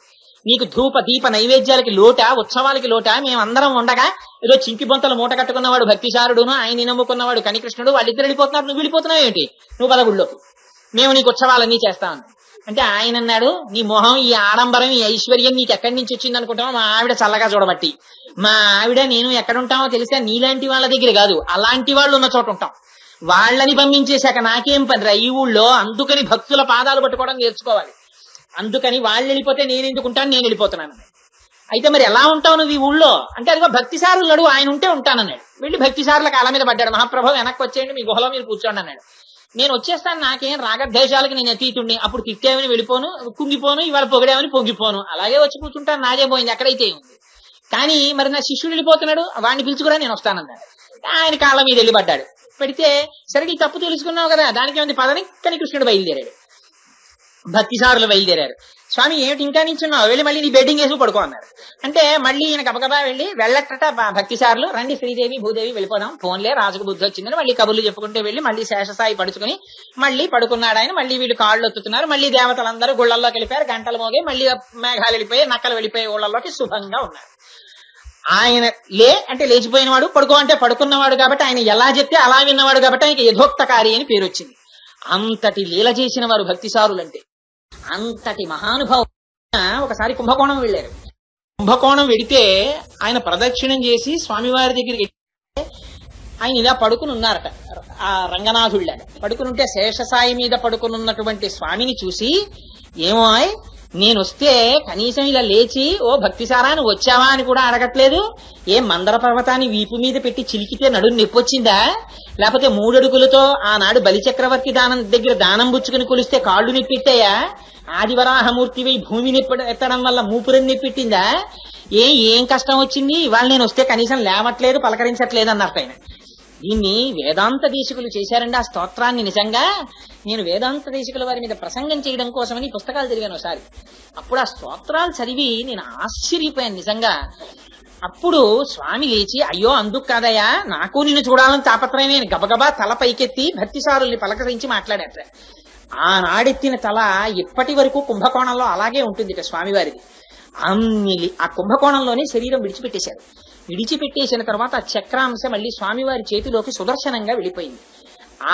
నీకు ధూప దీప నైవేద్యాలకి లోటా, ఉత్సవాలకి లోటా, మేమందరం ఉండగా ఏదో చింకి బొంతలు మూట కట్టుకున్నవాడు భక్తిసారుడును, ఆయన నమ్ముకున్నవాడు కనికృష్ణుడు, వాళ్ళిద్దరు వెళ్ళిపోతున్నారు, నువ్వు వెళ్ళిపోతున్నావు ఏంటి, నువ్వు పదగుళ్ళోకి, మేము నీకు ఉత్సవాలన్నీ చేస్తామని. అంటే ఆయన అన్నాడు, నీ మొహం, ఈ ఆడంబరం, ఈ ఐశ్వర్యం నీకు ఎక్కడి నుంచి వచ్చింది అనుకుంటామో, మా ఆవిడ చల్లగా చూడబట్టి, మా ఆవిడ నేను ఎక్కడుంటామో తెలిసా, నీలాంటి వాళ్ళ దగ్గర కాదు, అలాంటి వాళ్ళు ఉన్న చోట ఉంటాం, వాళ్ళని పంపించేశాక నాకేం పనిరా ఈ ఊళ్ళో, అందుకని భక్తుల పాదాలు పట్టుకోవడం నేర్చుకోవాలి, అందుకని వాళ్ళు వెళ్ళిపోతే నేను ఎందుకుంటాను, నేను వెళ్ళిపోతున్నాను. అయితే మరి ఎలా ఉంటావు నువ్వు ఈ ఊళ్ళో అంటే, అదిగో భక్తిసారులు నడు, ఆయన ఉంటే ఉంటానన్నాడు. వెళ్ళి భక్తిసారుల కాళ్ళ మీద పడ్డాడు. మహాప్రభు వెనక్కి వచ్చేయండి, మీ గుహలో మీరు కూర్చోండి అన్నాడు. నేను వచ్చేస్తాను, నాకేం రాగద్వేషాలకి నేను అతీతుణ్ణి, అప్పుడు తిట్టామని వెళ్ళిపోను, కుంగిపోను, ఇవాళ పొగిడామని పొంగిపోను, అలాగే వచ్చి కూర్చుంటాను, నాదే పోయింది, ఎక్కడైతే ఉంది. కానీ మరి నా శిష్యుడు వెళ్ళిపోతున్నాడు, వాడిని పిలుచుకురా, నేను వస్తానన్నాడు. ఆయన కాళ్ళ మీద వెళ్ళి పడ్డాడు. పెడితే సరే నీ తప్పు తెలుసుకున్నావు కదా, దానికి ఏమైంది పదని కృష్ణుడు బయలుదేరాడు. భక్తిసారులు బయలుదేరారు. స్వామి ఏమిటి ఇంకా నించున్నావు, వెళ్ళి మళ్ళీ నీ బెడ్డింగ్ వేసి పడుకో అన్నారు. అంటే మళ్ళీ ఈయన గబగబా వెళ్ళి వెళ్ళట్టట భక్తిసారులు, రండి శ్రీదేవి భూదేవి వెళ్ళిపోదాం, ఫోన్లే రాజుకు బుద్ధి వచ్చిందని మళ్ళీ కబుర్లు చెప్పుకుంటే వెళ్ళి మళ్ళీ శేషసాయి పడుచుకుని మళ్ళీ పడుకున్నాడు ఆయన. మళ్ళీ వీళ్ళు కాళ్ళు ఒత్తుతున్నారు, మళ్ళీ దేవతలందరూ గుళ్ళల్లోకి వెళ్ళిపోయారు, గంటలు మోగే, మళ్ళీ మేఘాలు వెళ్ళిపోయి, నక్కలు వెళ్ళిపోయి ఊళ్ళల్లోకి శుభంగా ఉన్నారు. ఆయన అంటే లేచిపోయిన వాడు, పడుకో అంటే పడుకున్నవాడు కాబట్టి, ఆయన ఎలా చెప్తే అలా విన్నవాడు కాబట్టి ఆయనకి యథోక్తకారి అని పేరు వచ్చింది. అంతటి లీల చేసిన వారు భక్తిసారులంటే, అంతటి మహానుభావం. ఒకసారి కుంభకోణం వెళ్ళారు. కుంభకోణం వెడితే ఆయన ప్రదక్షిణం చేసి స్వామివారి దగ్గరికి ఆయన ఇలా పడుకుని ఉన్నారట. ఆ రంగనాథుళ్ళగా పడుకుని ఉంటే శేషసాయి మీద పడుకునున్నటువంటి స్వామిని చూసి, ఏమో నేను వస్తే కనీసం ఇలా లేచి ఓ భక్తిసారా నువ్వు వచ్చావా అని కూడా అడగట్లేదు, ఏం మందర పర్వతాన్ని వీపు మీద పెట్టి చిలికితే నడుము నొప్పొచ్చిందా, లేకపోతే 3 అడుగులతో ఆనాడు బలిచక్రవర్తి దగ్గర దానం పుచ్చుకుని కొలిస్తే కాళ్ళు నొప్పెట్టాయా, ఆదివరాహమూర్తివై భూమిని ఎత్తడం వల్ల మూపురం నొప్పెట్టిందా, ఏం కష్టం వచ్చింది, ఇవాళ నేను వస్తే కనీసం లేవట్లేదు పలకరించట్లేదు అన్నారు ఆయన. దీన్ని వేదాంత దేశికులు చేశారండి ఆ స్తోత్రాన్ని. నిజంగా నేను వేదాంత దేశికుల వారి మీద ప్రసంగం చేయడం కోసమని పుస్తకాలు చదివాను ఒకసారి. అప్పుడు ఆ స్తోత్రాలు చదివి నేను ఆశ్చర్యపోయాను నిజంగా. అప్పుడు స్వామి లేచి, అయ్యో అందుకు కాదయ్యా, నాకు నిన్ను చూడాలని తాపత్రయమే, గబగబా తల పైకెత్తి భక్తిసారుల్ని పలకరించి మాట్లాడాట. ఆనాడెత్తిన తల ఇప్పటి వరకు కుంభకోణంలో అలాగే ఉంటుంది స్వామివారిది. ఆ కుంభకోణంలోనే శరీరం విడిచిపెట్టేశారు. విడిచిపెట్టేసిన తర్వాత ఆ చక్రాంశ మళ్ళీ స్వామివారి చేతిలోకి సుదర్శనంగా వెళ్ళిపోయింది.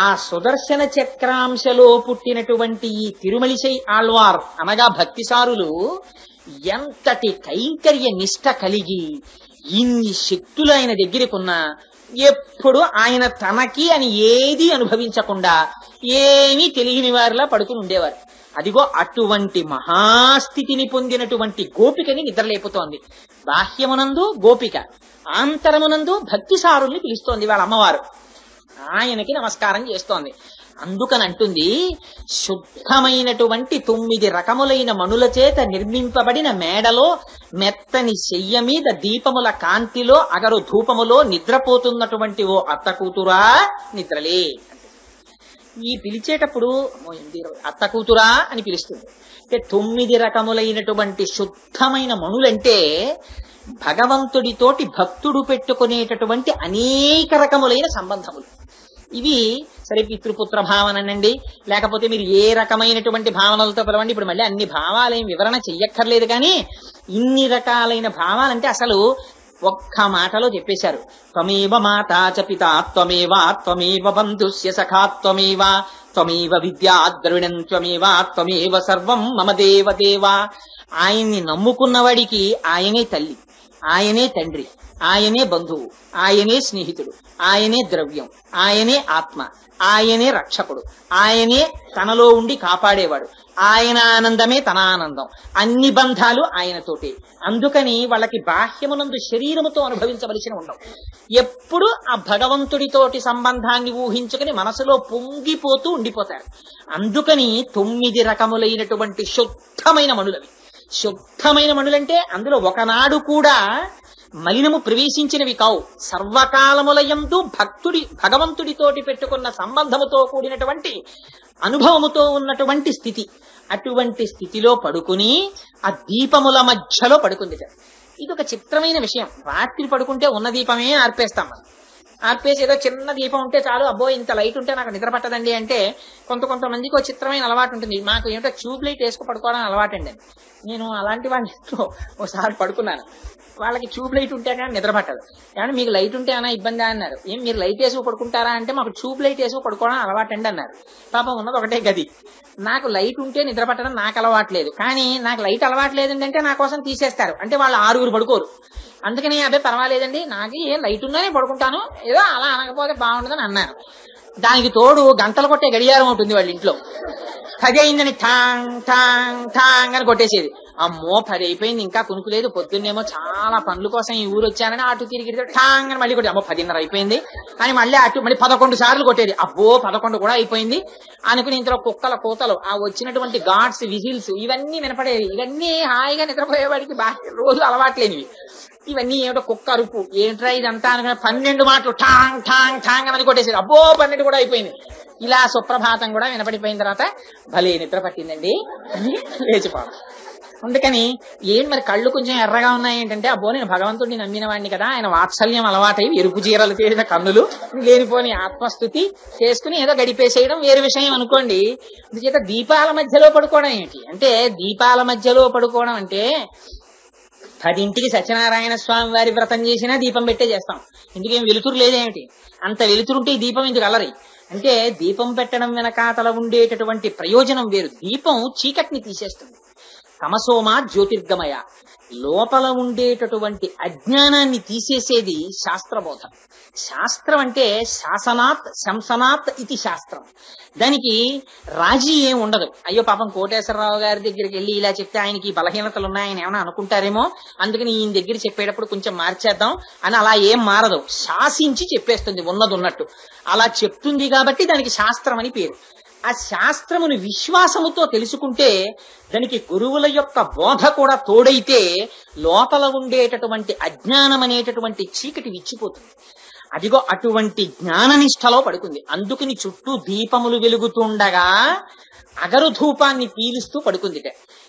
ఆ సుదర్శన చక్రాంశలో పుట్టినటువంటి ఈ తిరుమలిసై ఆళ్వార్ అనగా భక్తిసారులు ఎంతటి కైంకర్య నిష్ట కలిగి ఇన్ని శక్తులు ఆయన దగ్గరకున్నా ఎప్పుడు ఆయన తనకి అని ఏది అనుభవించకుండా ఏమీ తెలియని వారిలా పడుకుని ఉండేవారు. అదిగో అటువంటి మహాస్థితిని పొందినటువంటి గోపికని నిద్రలేపుతోంది. బాహ్యమునందు గోపిక, ఆంతరమునందు భక్తిసారుల్ని పిలుస్తోంది వాళ్ళ అమ్మవారు. ఆయనకి నమస్కారం చేస్తోంది. అందుకని అంటుంది, శుద్ధమైనటువంటి 9 రకములైన మణుల చేత నిర్మింపబడిన మేడలో మెత్తని శయ్య మీద దీపముల కాంతిలో అగరు ధూపములో నిద్రపోతున్నటువంటి ఓ అత్త కూతురా నిద్రలే. ఈ పిలిచేటప్పుడు అత్త కూతురా అని పిలుస్తుంది. అంటే 9 రకములైనటువంటి శుద్ధమైన మణులంటే భగవంతుడితోటి భక్తుడు పెట్టుకునేటటువంటి అనేక రకములైన సంబంధములు. ఇవి సరే పితృపుత్ర భావనండి, లేకపోతే మీరు ఏ రకమైనటువంటి భావనలతో పిలవండి. ఇప్పుడు మళ్ళీ అన్ని భావాలేం వివరణ చెయ్యక్కర్లేదు, కానీ ఇన్ని రకాలైన భావాలంటే అసలు ఒక్క మాటలో చెప్పేశారు. త్వమేవ మాతా చ పితా త్వమేవ త్వమేవ బంధుస్య సఖా త్వమేవ త్వమేవ విద్యా ద్రవిణం త్వమేవ త్వమేవ సర్వం మమ దేవదేవ. ఆయన్ని నమ్ముకున్నవాడికి ఆయనే తల్లి, ఆయనే తండ్రి, ఆయనే బంధువు, ఆయనే స్నేహితుడు, ఆయనే ద్రవ్యం, ఆయనే ఆత్మ, ఆయనే రక్షకుడు, ఆయనే తనలో ఉండి కాపాడేవాడు, ఆయన ఆనందమే తన ఆనందం, అన్ని బంధాలు ఆయనతోటి. అందుకని వాళ్ళకి బాహ్యమునందు శరీరముతో అనుభవించవలసిన ఉండవు. ఎప్పుడు ఆ భగవంతుడితోటి సంబంధాన్ని ఊహించుకుని మనసులో పొంగిపోతూ ఉండిపోతారు. అందుకని 9 రకములైనటువంటి శుద్ధమైన మణులవి. శుద్ధమైన మణులంటే అందులో ఒకనాడు కూడా మలినము ప్రవేశించినవి కావు. సర్వకాలములయందు భగవంతుడితోటి పెట్టుకున్న సంబంధముతో కూడినటువంటి అనుభవముతో ఉన్నటువంటి స్థితి. అటువంటి స్థితిలో పడుకుని ఆ దీపముల మధ్యలో పడుకుంది. ఇది ఒక చిత్రమైన విషయం. రాత్రి పడుకుంటే ఉన్న దీపమే ఆర్పేస్తాం మనం. ఆర్పేసి ఏదో చిన్న దీపం ఉంటే చాలు, అబ్బో ఇంత లైట్ ఉంటే నాకు నిద్ర పట్టదండి అంటే కొంతమందికి ఒక చిత్రమైన అలవాటు ఉంటుంది. మాకు ఏమిటో ట్యూబ్ లైట్ వేసుకు పడుకోవడం అలవాటు అండి. నేను అలాంటి వాళ్ళతో ఒకసారి పడుకున్నాను. వాళ్ళకి ట్యూబ్ లైట్ ఉంటే కానీ నిద్ర పట్టదు. కానీ మీకు లైట్ ఉంటే ఏమైనా ఇబ్బంది అన్నారు. ఏం మీరు లైట్ వేసుకు పడుకుంటారా అంటే మాకు ట్యూబ్ లైట్ వేసుకు పడుకోవడం అలవాటు అండి అన్నారు. పాపం ఉన్నది ఒకటే గది. నాకు లైట్ ఉంటే నిద్ర పట్టడం నాకు అలవాట్లేదు. కానీ నాకు లైట్ అలవాట్లేదండి అంటే నా కోసం తీసేస్తారు. అంటే వాళ్ళు 6 పడుకోరు. అందుకని అదే పర్వాలేదండి, నాకు ఏం లైట్ ఉందని పడుకుంటాను, ఏదో అలా అనకపోతే బాగుంటుందని అన్నాను. దానికి తోడు గంటలు కొట్టే గడియారం ఉంటుంది వాళ్ళ ఇంట్లో. 10 అయిందని ఠాంగ్ ఠాంగ్ ఠాంగ్ అని కొట్టేసేది. అమ్మో 10 అయిపోయింది ఇంకా కునుకులేదు, పొద్దున్నేమో చాలా పనుల కోసం ఈ ఊరు వచ్చానని అటు తిరిగి ఠాంగ్ అని మళ్ళీ కొట్టి అమ్మో 10:30 అయిపోయింది అని మళ్ళీ అటు మళ్ళీ 11 సార్లు కొట్టేది. అబ్బో 11 కూడా అయిపోయింది అనుకుని ఇంతలో కుక్కల కూతలు, ఆ వచ్చినటువంటి గాడ్స్ విజిల్స్ ఇవన్నీ వినపడేవి. ఇవన్నీ హాయిగా నిద్రపోయేవాడికి రోజు అలవాట్లేనివి. ఇవన్నీ ఏమిటో కుక్క అరుపు, ఏంట్రా ఇదంతా అనుకున్న 12 మాటలు ఠాంగ్ ఠాంగ్ ఠాంగ్ అని కొట్టేసేది. అబ్బో 12 కూడా అయిపోయింది. ఇలా సుప్రభాతం కూడా వినపడిపోయిన తర్వాత భలే నిద్ర పట్టిందండి అని లేచిపోవడం. అందుకని ఏంటి మరి కళ్ళు కొంచెం ఎర్రగా ఉన్నాయి ఏంటంటే, అబ్బో నేను భగవంతుడిని నమ్మిన వాడిని కదా, ఆయన వాత్సల్యం అలవాటై ఎరుపు చీరలు తీరిన కన్నులు లేనిపోని ఆత్మస్థుతి చేసుకుని ఏదో గడిపేసేయడం వేరు విషయం అనుకోండి. అందుచేత దీపాల మధ్యలో పడుకోవడం ఏంటి అంటే, దీపాల మధ్యలో పడుకోవడం అంటే 10ంటికి సత్యనారాయణ స్వామి వారి వ్రతం చేసినా దీపం పెట్టే చేస్తాం. ఎందుకేం వెలుతురు లేదేమిటి? అంత వెలుతురుంటే ఈ దీపం ఎందుకు అలరి అంటే, దీపం పెట్టడం వెనకాతల ఉండేటటువంటి ప్రయోజనం వేరు. దీపం చీకటిని తీసేస్తుంది. తమసోమా జ్యోతిర్గమయ, లోపల ఉండేటటువంటి అజ్ఞానాన్ని తీసేసేది శాస్త్రబోధ. శాస్త్రం అంటే శాసనాత్ శంసనాత్ ఇది శాస్త్రం. దానికి రాజీ ఏం ఉండదు. అయ్యో పాపం కోటేశ్వరరావు గారి దగ్గరికి వెళ్ళి ఇలా చెప్తే ఆయనకి బలహీనతలు ఉన్నాయని ఏమైనా అనుకుంటారేమో, అందుకని ఈయన దగ్గర చెప్పేటప్పుడు కొంచెం మార్చేద్దాం అని అలా ఏం మారదు. శాసించి చెప్పేస్తుంది ఉన్నది ఉన్నట్టు. అలా చెప్తుంది కాబట్టి దానికి శాస్త్రం అని పేరు. ఆ శాస్త్రమును విశ్వాసముతో తెలుసుకుంటే, దానికి గురువుల యొక్క బోధ కూడా తోడైతే లోపల ఉండేటటువంటి అజ్ఞానం అనేటటువంటి చీకటి విచ్చిపోతుంది. అదిగో అటువంటి జ్ఞాననిష్టలో పడుకుంది. అందుకని చుట్టూ దీపములు వెలుగుతుండగా అగరు ధూపాన్ని పీలుస్తూ పడుకుందిట.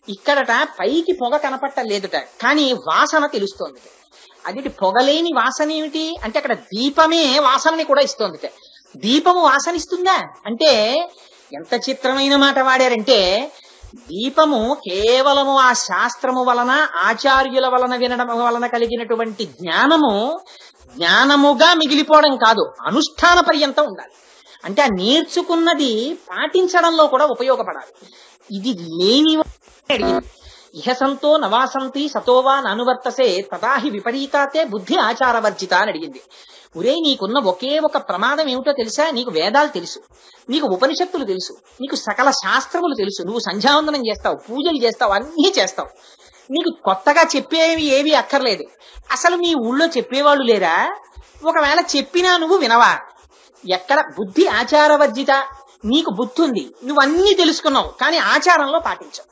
ఇక్కడట పైకి పొగ కనపట్టలేదుట, కానీ వాసన తెలుస్తోందిట. అది పొగలేని వాసన ఏమిటి అంటే, అక్కడ దీపమే వాసనని కూడా ఇస్తోందిట. దీపము వాసనిస్తుందా అంటే ఎంత చిత్రమైన మాట వాడారంటే, దీపము కేవలము ఆ శాస్త్రము వలన ఆచార్యుల వలన వినడం వలన కలిగినటువంటి జ్ఞానముగా మిగిలిపోవడం కాదు, అనుష్ఠాన పర్యంతం ఉండాలి. అంటే ఆ నేర్చుకున్నది పాటించడంలో కూడా ఉపయోగపడాలి. ఇది లేని ఇహసంతో నవాసంతి సతోవా నానువర్తసే తదాహి విపరీతాతే బుద్ధి ఆచారవర్జిత అని అడిగింది. ఒరే, నీకున్న ఒకే ఒక ప్రమాదం ఏమిటో తెలుసా? నీకు వేదాలు తెలుసు, నీకు ఉపనిషత్తులు తెలుసు, నీకు సకల శాస్త్రములు తెలుసు, నువ్వు సంధ్యావందనం చేస్తావు, పూజలు చేస్తావు, అన్నీ చేస్తావు. నీకు కొత్తగా చెప్పేవి ఏవి అక్కర్లేదు. అసలు మీ ఊళ్ళో చెప్పేవాళ్ళు లేరా? ఒకవేళ చెప్పినా నువ్వు వినవా? ఎక్కడ బుద్ధి ఆచారవర్జిత. నీకు బుద్ధి ఉంది, నువ్వు అన్నీ తెలుసుకున్నావు, కానీ ఆచారంలో పాటించవు.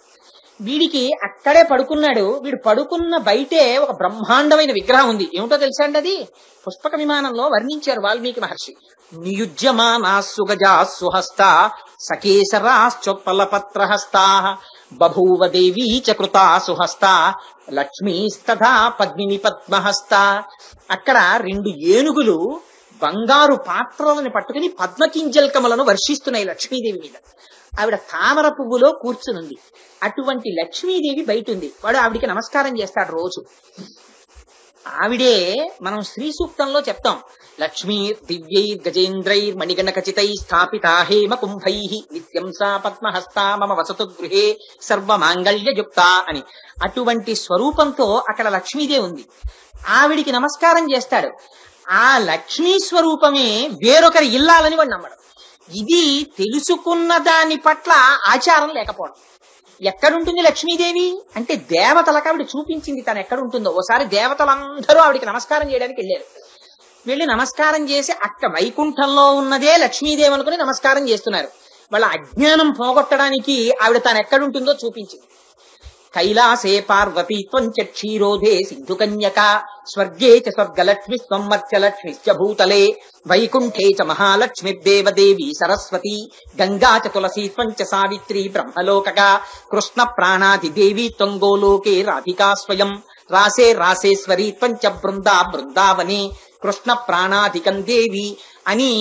వీడికి అక్కడే పడుకున్నాడు. వీడు పడుకున్న బయటే ఒక బ్రహ్మాండమైన విగ్రహం ఉంది. ఏమిటో తెలుసా అండి? అది పుష్పక విమానంలో వర్ణించారు వాల్మీకి మహర్షి. నియుజ్యమానా సుగజా సుహస్త సకేశరాశ్చోత్పలపత్రహస్తా బభూవ దేవీ చ కృతా సుహస్త లక్ష్మీస్తథా పద్మిని పద్మహస్త. అక్కడ 2 ఏనుగులు బంగారు పాత్రలను పట్టుకుని పద్మకింజల్కములను వర్షిస్తున్నాయి లక్ష్మీదేవి మీద. ఆవిడ తామర పువ్వులో కూర్చునుంది. అటువంటి లక్ష్మీదేవి బయట ఉంది. వాడు ఆవిడికి నమస్కారం చేస్తాడు రోజు. ఆవిడే మనం శ్రీ సూక్తంలో చెప్తాం, లక్ష్మీ దివ్యైర్ గజేంద్రైర్ మణిగణ ఖచితై స్థాపితా హేమ కుంభై నిత్యం సా పద్మహస్తా మమ వసతు గృహే సర్వమాంగళ్యయుక్త అని. అటువంటి స్వరూపంతో అక్కడ లక్ష్మీదేవి ఉంది. ఆవిడికి నమస్కారం చేస్తాడు. ఆ లక్ష్మీ స్వరూపమే వేరొకరి ఇల్లాలని వాడు నమ్మడం. ఇది తెలుసుకున్న దాని పట్ల ఆచారం లేకపోవడం. ఎక్కడుంటుంది లక్ష్మీదేవి అంటే, దేవతలకు ఆవిడ చూపించింది తను ఎక్కడుంటుందో. ఓసారి దేవతలందరూ ఆవిడికి నమస్కారం చేయడానికి వెళ్ళారు. వెళ్ళి నమస్కారం చేసి అక్క వైకుంఠంలో ఉన్నదే లక్ష్మీదేవి అనుకుని నమస్కారం చేస్తున్నారు. వాళ్ళ అజ్ఞానం పోగొట్టడానికి ఆవిడ తాను ఎక్కడుంటుందో చూపించింది. కైలాసే పార్వతీ త్వంచ క్షీరోధే సింధుకన్యక స్వర్గే చ స్వర్గలక్ష్మి స్వం మత్స్యలక్ష్మిశ్చ భూతలే వైకుంఠే చ మహాలక్ష్మిర్దేవదేవి సరస్వతి గంగా చ తులసీ త్వంచ సావిత్రి బ్రహ్మలోకగా కృష్ణ ప్రాణాదిదేవి త్వం గోలోకే రాధికా స్వయం రాసే రాసేశ్వరి త్వంచ బృందావనే కృష్ణ ప్రాణాధికం దేవి అని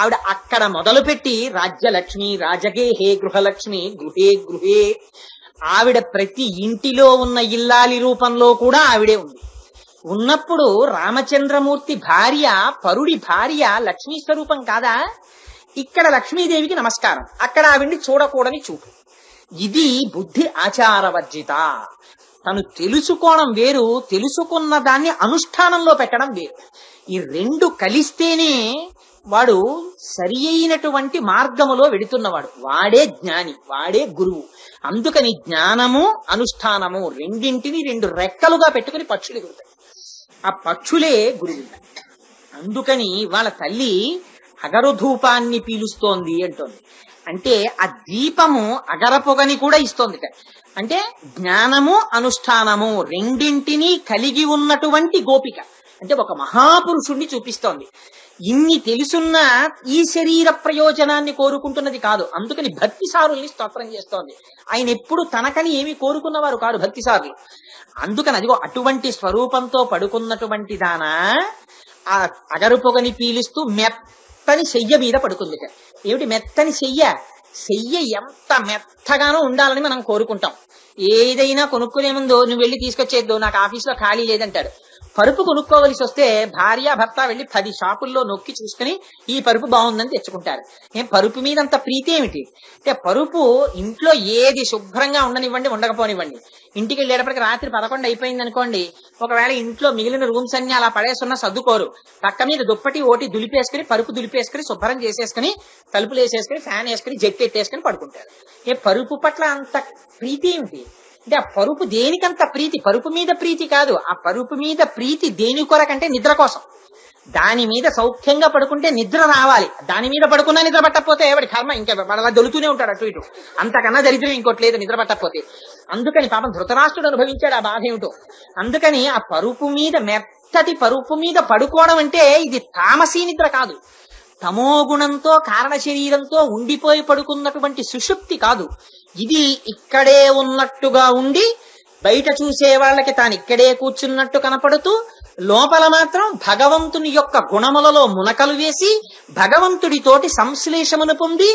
ఆవిడ అక్కడ మొదలుపెట్టి రాజ్యలక్ష్మి రాజగేహే గృహలక్ష్మి గృహే గృహే ఆవిడ ప్రతి ఇంటిలో ఉన్న ఇల్లాలి రూపంలో కూడా ఆవిడే ఉంది. ఉన్నప్పుడు రామచంద్రమూర్తి భార్య పరుడి భార్య లక్ష్మీ స్వరూపం కాదా? ఇక్కడ లక్ష్మీదేవికి నమస్కారం, అక్కడ ఆవిడ్ని చూడకూడని చూపు. ఇది బుద్ధి ఆచారవర్జిత. తను తెలుసుకోవడం వేరు, తెలుసుకున్న దాన్ని అనుష్ఠానంలో పెట్టడం వేరు. ఈ రెండు కలిస్తేనే వాడు సరి అయినటువంటి మార్గములో వెడుతున్నవాడు. వాడే జ్ఞాని, వాడే గురువు. అందుకని జ్ఞానము అనుష్ఠానము రెండింటిని రెండు రెక్కలుగా పెట్టుకుని పక్షులు ఎగురుతాయి. ఆ పక్షులే గురువు. అందుకని వాళ్ళ తల్లి అగరధూపాన్ని పీలుస్తోంది అంటోంది. అంటే ఆ దీపము అగరపొగని కూడా ఇస్తోంది. అంటే జ్ఞానము అనుష్ఠానము రెండింటినీ కలిగి ఉన్నటువంటి గోపిక. అంటే ఒక మహాపురుషుణ్ణి చూపిస్తోంది. ఇన్ని తెలుసున్నా ఈ శరీర ప్రయోజనాన్ని కోరుకుంటున్నది కాదు. అందుకని భక్తిసారుల్ని స్తోత్రం చేస్తోంది. ఆయన ఎప్పుడు తనకని ఏమి కోరుకున్నవారు కాదు భక్తిసారులు. అందుకని అదిగో అటువంటి స్వరూపంతో పడుకున్నటువంటి దానా ఆ అగరు పొగని పీలుస్తూ మెత్తని శయ్య మీద పడుకుంది. ఏమిటి మెత్తని శయ్య? శయ్య ఎంత మెత్తగానో ఉండాలని మనం కోరుకుంటాం. ఏదైనా కొనుక్కునే ముందు నువ్వు వెళ్ళి తీసుకొచ్చేద్దు, నాకు ఆఫీస్లో ఖాళీ లేదంటాడు. పరుపు కొనుక్కోవలసి వస్తే భార్య భర్త వెళ్ళి 10 షాపుల్లో నొక్కి చూసుకుని ఈ పరుపు బాగుందని తెచ్చుకుంటారు. పరుపు మీద అంత ప్రీతి ఏమిటి? అంటే పరుపు ఇంట్లో ఏది శుభ్రంగా ఉండనివ్వండి, ఉండకపోనివ్వండి, ఇంటికి వెళ్ళేటప్పటికి రాత్రి 11 అయిపోయింది అనుకోండి, ఒకవేళ ఇంట్లో మిగిలిన రూమ్స్ అన్ని అలా పడేస్తున్నా సర్దుకోరు. పక్క మీద దుప్పటి ఓటి దులిపేసుకుని పరుపు దులిపేసుకుని శుభ్రం చేసేసుకుని తలుపులు వేసేసుకుని ఫ్యాన్ వేసుకుని జెట్ ఎట్టేసుకుని పడుకుంటారు. పరుపు పట్ల అంత ప్రీతి ఏమిటి? అంటే ఆ పరుపు దేనికంత ప్రీతి? పరుపు మీద ప్రీతి కాదు. ఆ పరుపు మీద ప్రీతి దేని కొరకంటే నిద్ర కోసం. దాని మీద సౌఖ్యంగా పడుకుంటే నిద్ర రావాలి. దాని మీద పడుకున్నా నిద్ర పట్టకపోతే ఎవడి కర్మ, ఇంకా అలా దొలుతూనే ఉంటాడు అటు ఇటు. అంతకన్నా దరిద్రం ఇంకోటి లేదు నిద్ర పట్టకపోతే. అందుకని పాపం ధృతరాష్ట్రుడు అనుభవించాడు ఆ బాధ ఏమిటో. అందుకని ఆ పరుపు మీద మెత్తటి పరుపు మీద పడుకోవడం అంటే ఇది తామసీ నిద్ర కాదు. తమోగుణంతో కారణ శరీరంతో ఉండిపోయి పడుకున్నటువంటి సుషుప్తి కాదు. ఇది ఇక్కడే ఉన్నట్టుగా ఉండి బయట చూసే వాళ్ళకి తాను ఇక్కడే కూర్చున్నట్టు కనపడుతూ లోపల మాత్రం భగవంతుని యొక్క గుణములలో మునకలు వేసి భగవంతుడితోటి సంశ్లేషమును పొంది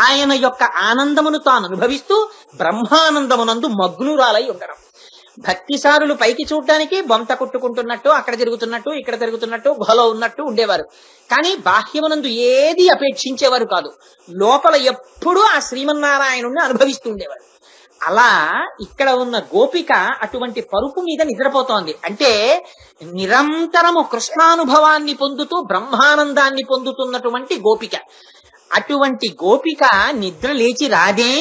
ఆయన యొక్క ఆనందమును తాను అనుభవిస్తూ బ్రహ్మానందమునందు మగ్నురాలై ఉండడం. భక్తిసారులు పైకి చూడటానికి బొంత కుట్టుకుంటున్నట్టు, అక్కడ తిరుగుతున్నట్టు, ఇక్కడ తిరుగుతున్నట్టు, గుహలో ఉన్నట్టు ఉండేవారు. కానీ బాహ్యమునందు ఏది అపేక్షించేవారు కాదు. లోపల ఎప్పుడూ ఆ శ్రీమన్నారాయణుణ్ణి అనుభవిస్తూ ఉండేవారు. అలా ఇక్కడ ఉన్న గోపిక అటువంటి పరుపు మీద నిద్రపోతోంది. అంటే నిరంతరము కృష్ణానుభవాన్ని పొందుతూ బ్రహ్మానందాన్ని పొందుతున్నటువంటి గోపిక. అటువంటి గోపిక నిద్ర లేచి రాదే?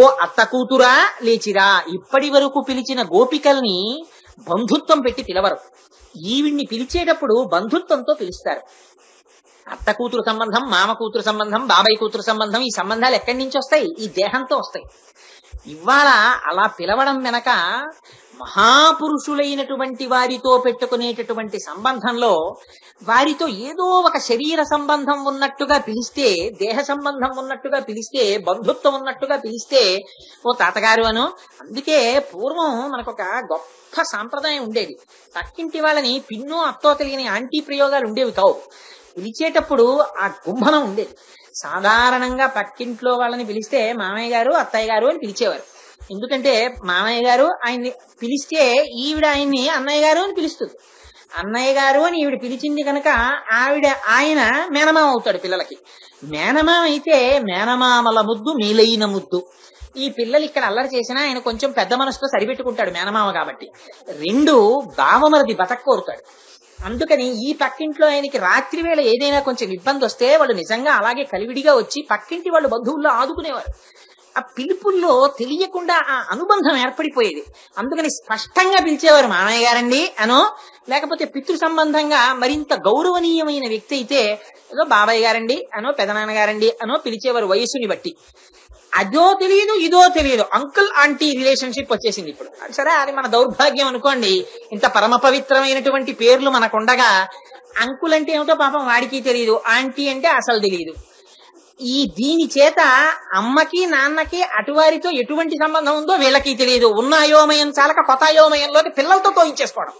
ఓ అత్త కూతురా లేచిరా. ఇప్పటి వరకు పిలిచిన గోపికల్ని బంధుత్వం పెట్టి పిలవరు. ఈవిడ్ని పిలిచేటప్పుడు బంధుత్వంతో పిలుస్తారు. అత్త కూతురు సంబంధం, మామ కూతురు సంబంధం, బాబాయ్ కూతురు సంబంధం, ఈ సంబంధాలు ఎక్కడి నుంచి వస్తాయి? ఈ దేహంతో వస్తాయి. ఇవాళ అలా పిలవడం వెనక మహాపురుషులైనటువంటి వారితో పెట్టుకునేటటువంటి సంబంధంలో వారితో ఏదో ఒక శరీర సంబంధం ఉన్నట్టుగా పిలిస్తే, దేహ సంబంధం ఉన్నట్టుగా పిలిస్తే, బంధుత్వం ఉన్నట్టుగా పిలిస్తే ఓ తాతగారు అను. అందుకే పూర్వం మనకొక గొప్ప సాంప్రదాయం ఉండేది. పక్కింటి వాళ్ళని పిన్నో అత్తో తెలియని ఆంటీ ప్రయోగాలు ఉండేవి కావు. పిలిచేటప్పుడు ఆ గుంభనం ఉండేది. సాధారణంగా పక్కింట్లో వాళ్ళని పిలిస్తే మామయ్య గారు, అత్తయ్య గారు అని పిలిచేవారు. ఎందుకంటే మామయ్య గారు ఆయన్ని పిలిస్తే ఈవిడ ఆయన్ని అన్నయ్య గారు అని పిలుస్తుంది. అన్నయ్య గారు అని ఈవిడ పిలిచింది కనుక ఆయన మేనమామ అవుతాడు పిల్లలకి. మేనమామ అయితే మేనమామల ముద్దు మేలైన ముద్దు. ఈ పిల్లలు ఇక్కడ అల్లరి చేసినా ఆయన కొంచెం పెద్ద మనసుతో సరిపెట్టుకుంటాడు మేనమామ కాబట్టి. రెండు బావమరది బతక కోరుతాడు. అందుకని ఈ పక్కింట్లో ఆయనకి రాత్రి వేళ ఏదైనా కొంచెం ఇబ్బంది వస్తే వాళ్ళు నిజంగా అలాగే కలివిడిగా వచ్చి పక్కింటి వాళ్ళు బంధువుల్లో ఆదుకునేవారు. ఆ పిలుపుల్లో తెలియకుండా ఆ అనుబంధం ఏర్పడిపోయేది. అందుకని స్పష్టంగా పిలిచేవారు మామయ్య గారండి అనో, లేకపోతే పితృ సంబంధంగా మరింత గౌరవనీయమైన వ్యక్తి అయితే ఏదో బాబాయ్ గారండి అనో, పెదనాన్న గారండి అనో పిలిచేవారు వయస్సుని బట్టి. అదో తెలియదు ఇదో తెలియదు, అంకుల్ ఆంటీ రిలేషన్షిప్ వచ్చేసింది ఇప్పుడు. సరే అది మన దౌర్భాగ్యం అనుకోండి. ఇంత పరమ పవిత్రమైనటువంటి పేర్లు మనకుండగా అంకుల్ అంటే ఏమిటో పాపం వాడికి తెలియదు, ఆంటీ అంటే అసలు తెలియదు. దీని చేత అమ్మకి నాన్నకి అటువారితో ఎటువంటి సంబంధం ఉందో వీళ్ళకి తెలియదు. ఉన్న అయోమయం చాలక కొత్త అయోమయంలోకి పిల్లలతో తోయించేసుకోవడం,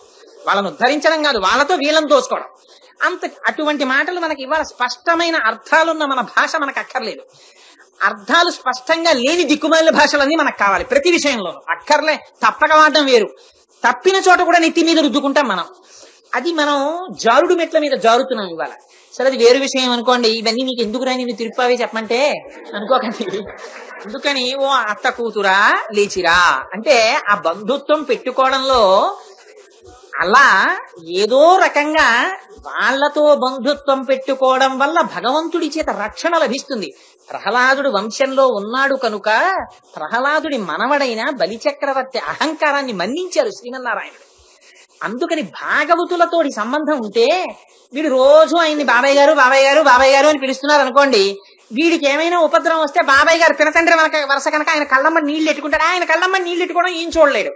వాళ్ళను ఉద్ధరించడం కాదు, వాళ్ళతో వీళ్ళని తోసుకోవడం. అటువంటి మాటలు మనకి ఇవాళ స్పష్టమైన అర్థాలున్న మన భాష మనకు అక్కర్లేదు. అర్థాలు స్పష్టంగా లేని దిక్కుమాలిన భాషలన్నీ మనకు కావాలి ప్రతి విషయంలోనూ. అక్కర్లే, తప్పక వాడడం వేరు, తప్పిన చోట కూడా నెత్తి మీద రుద్దుకుంటాం మనం. అది మనం జారుడు మెట్ల మీద జారుతున్నాం ఇవాళ. సరే అది వేరు విషయం అనుకోండి. ఇవన్నీ నీకు ఎందుకు రాని నువ్వు తిరుపావి చెప్పమంటే అనుకోకండి. అందుకని ఓ అత్త కూతురా లేచిరా అంటే ఆ బంధుత్వం పెట్టుకోవడంలో అలా ఏదో రకంగా వాళ్లతో బంధుత్వం పెట్టుకోవడం వల్ల భగవంతుడి చేత రక్షణ లభిస్తుంది. ప్రహ్లాదుడు వంశంలో ఉన్నాడు కనుక ప్రహ్లాదుడి మనవడైన బలిచక్రవర్తి అహంకారాన్ని మన్నించారు శ్రీమన్నారాయణుడు. అందుకని భాగవతులతోటి సంబంధం ఉంటే వీడు రోజు ఆయన్ని బాబాయ్ గారు బాబాయ్ గారు బాబాయ్ గారు అని పిలుస్తున్నారు అనుకోండి, వీడికి ఏమైనా ఉపద్రవం వస్తే బాబాయ్ గారు పినతండ్రి వరస కనుక ఆయన కళ్ళమ్మ నీళ్లు ఎట్టుకుంటాడు. ఆయన కళ్ళమ్మ నీళ్లు ఎట్టుకోవడం ఏం చూడలేడు,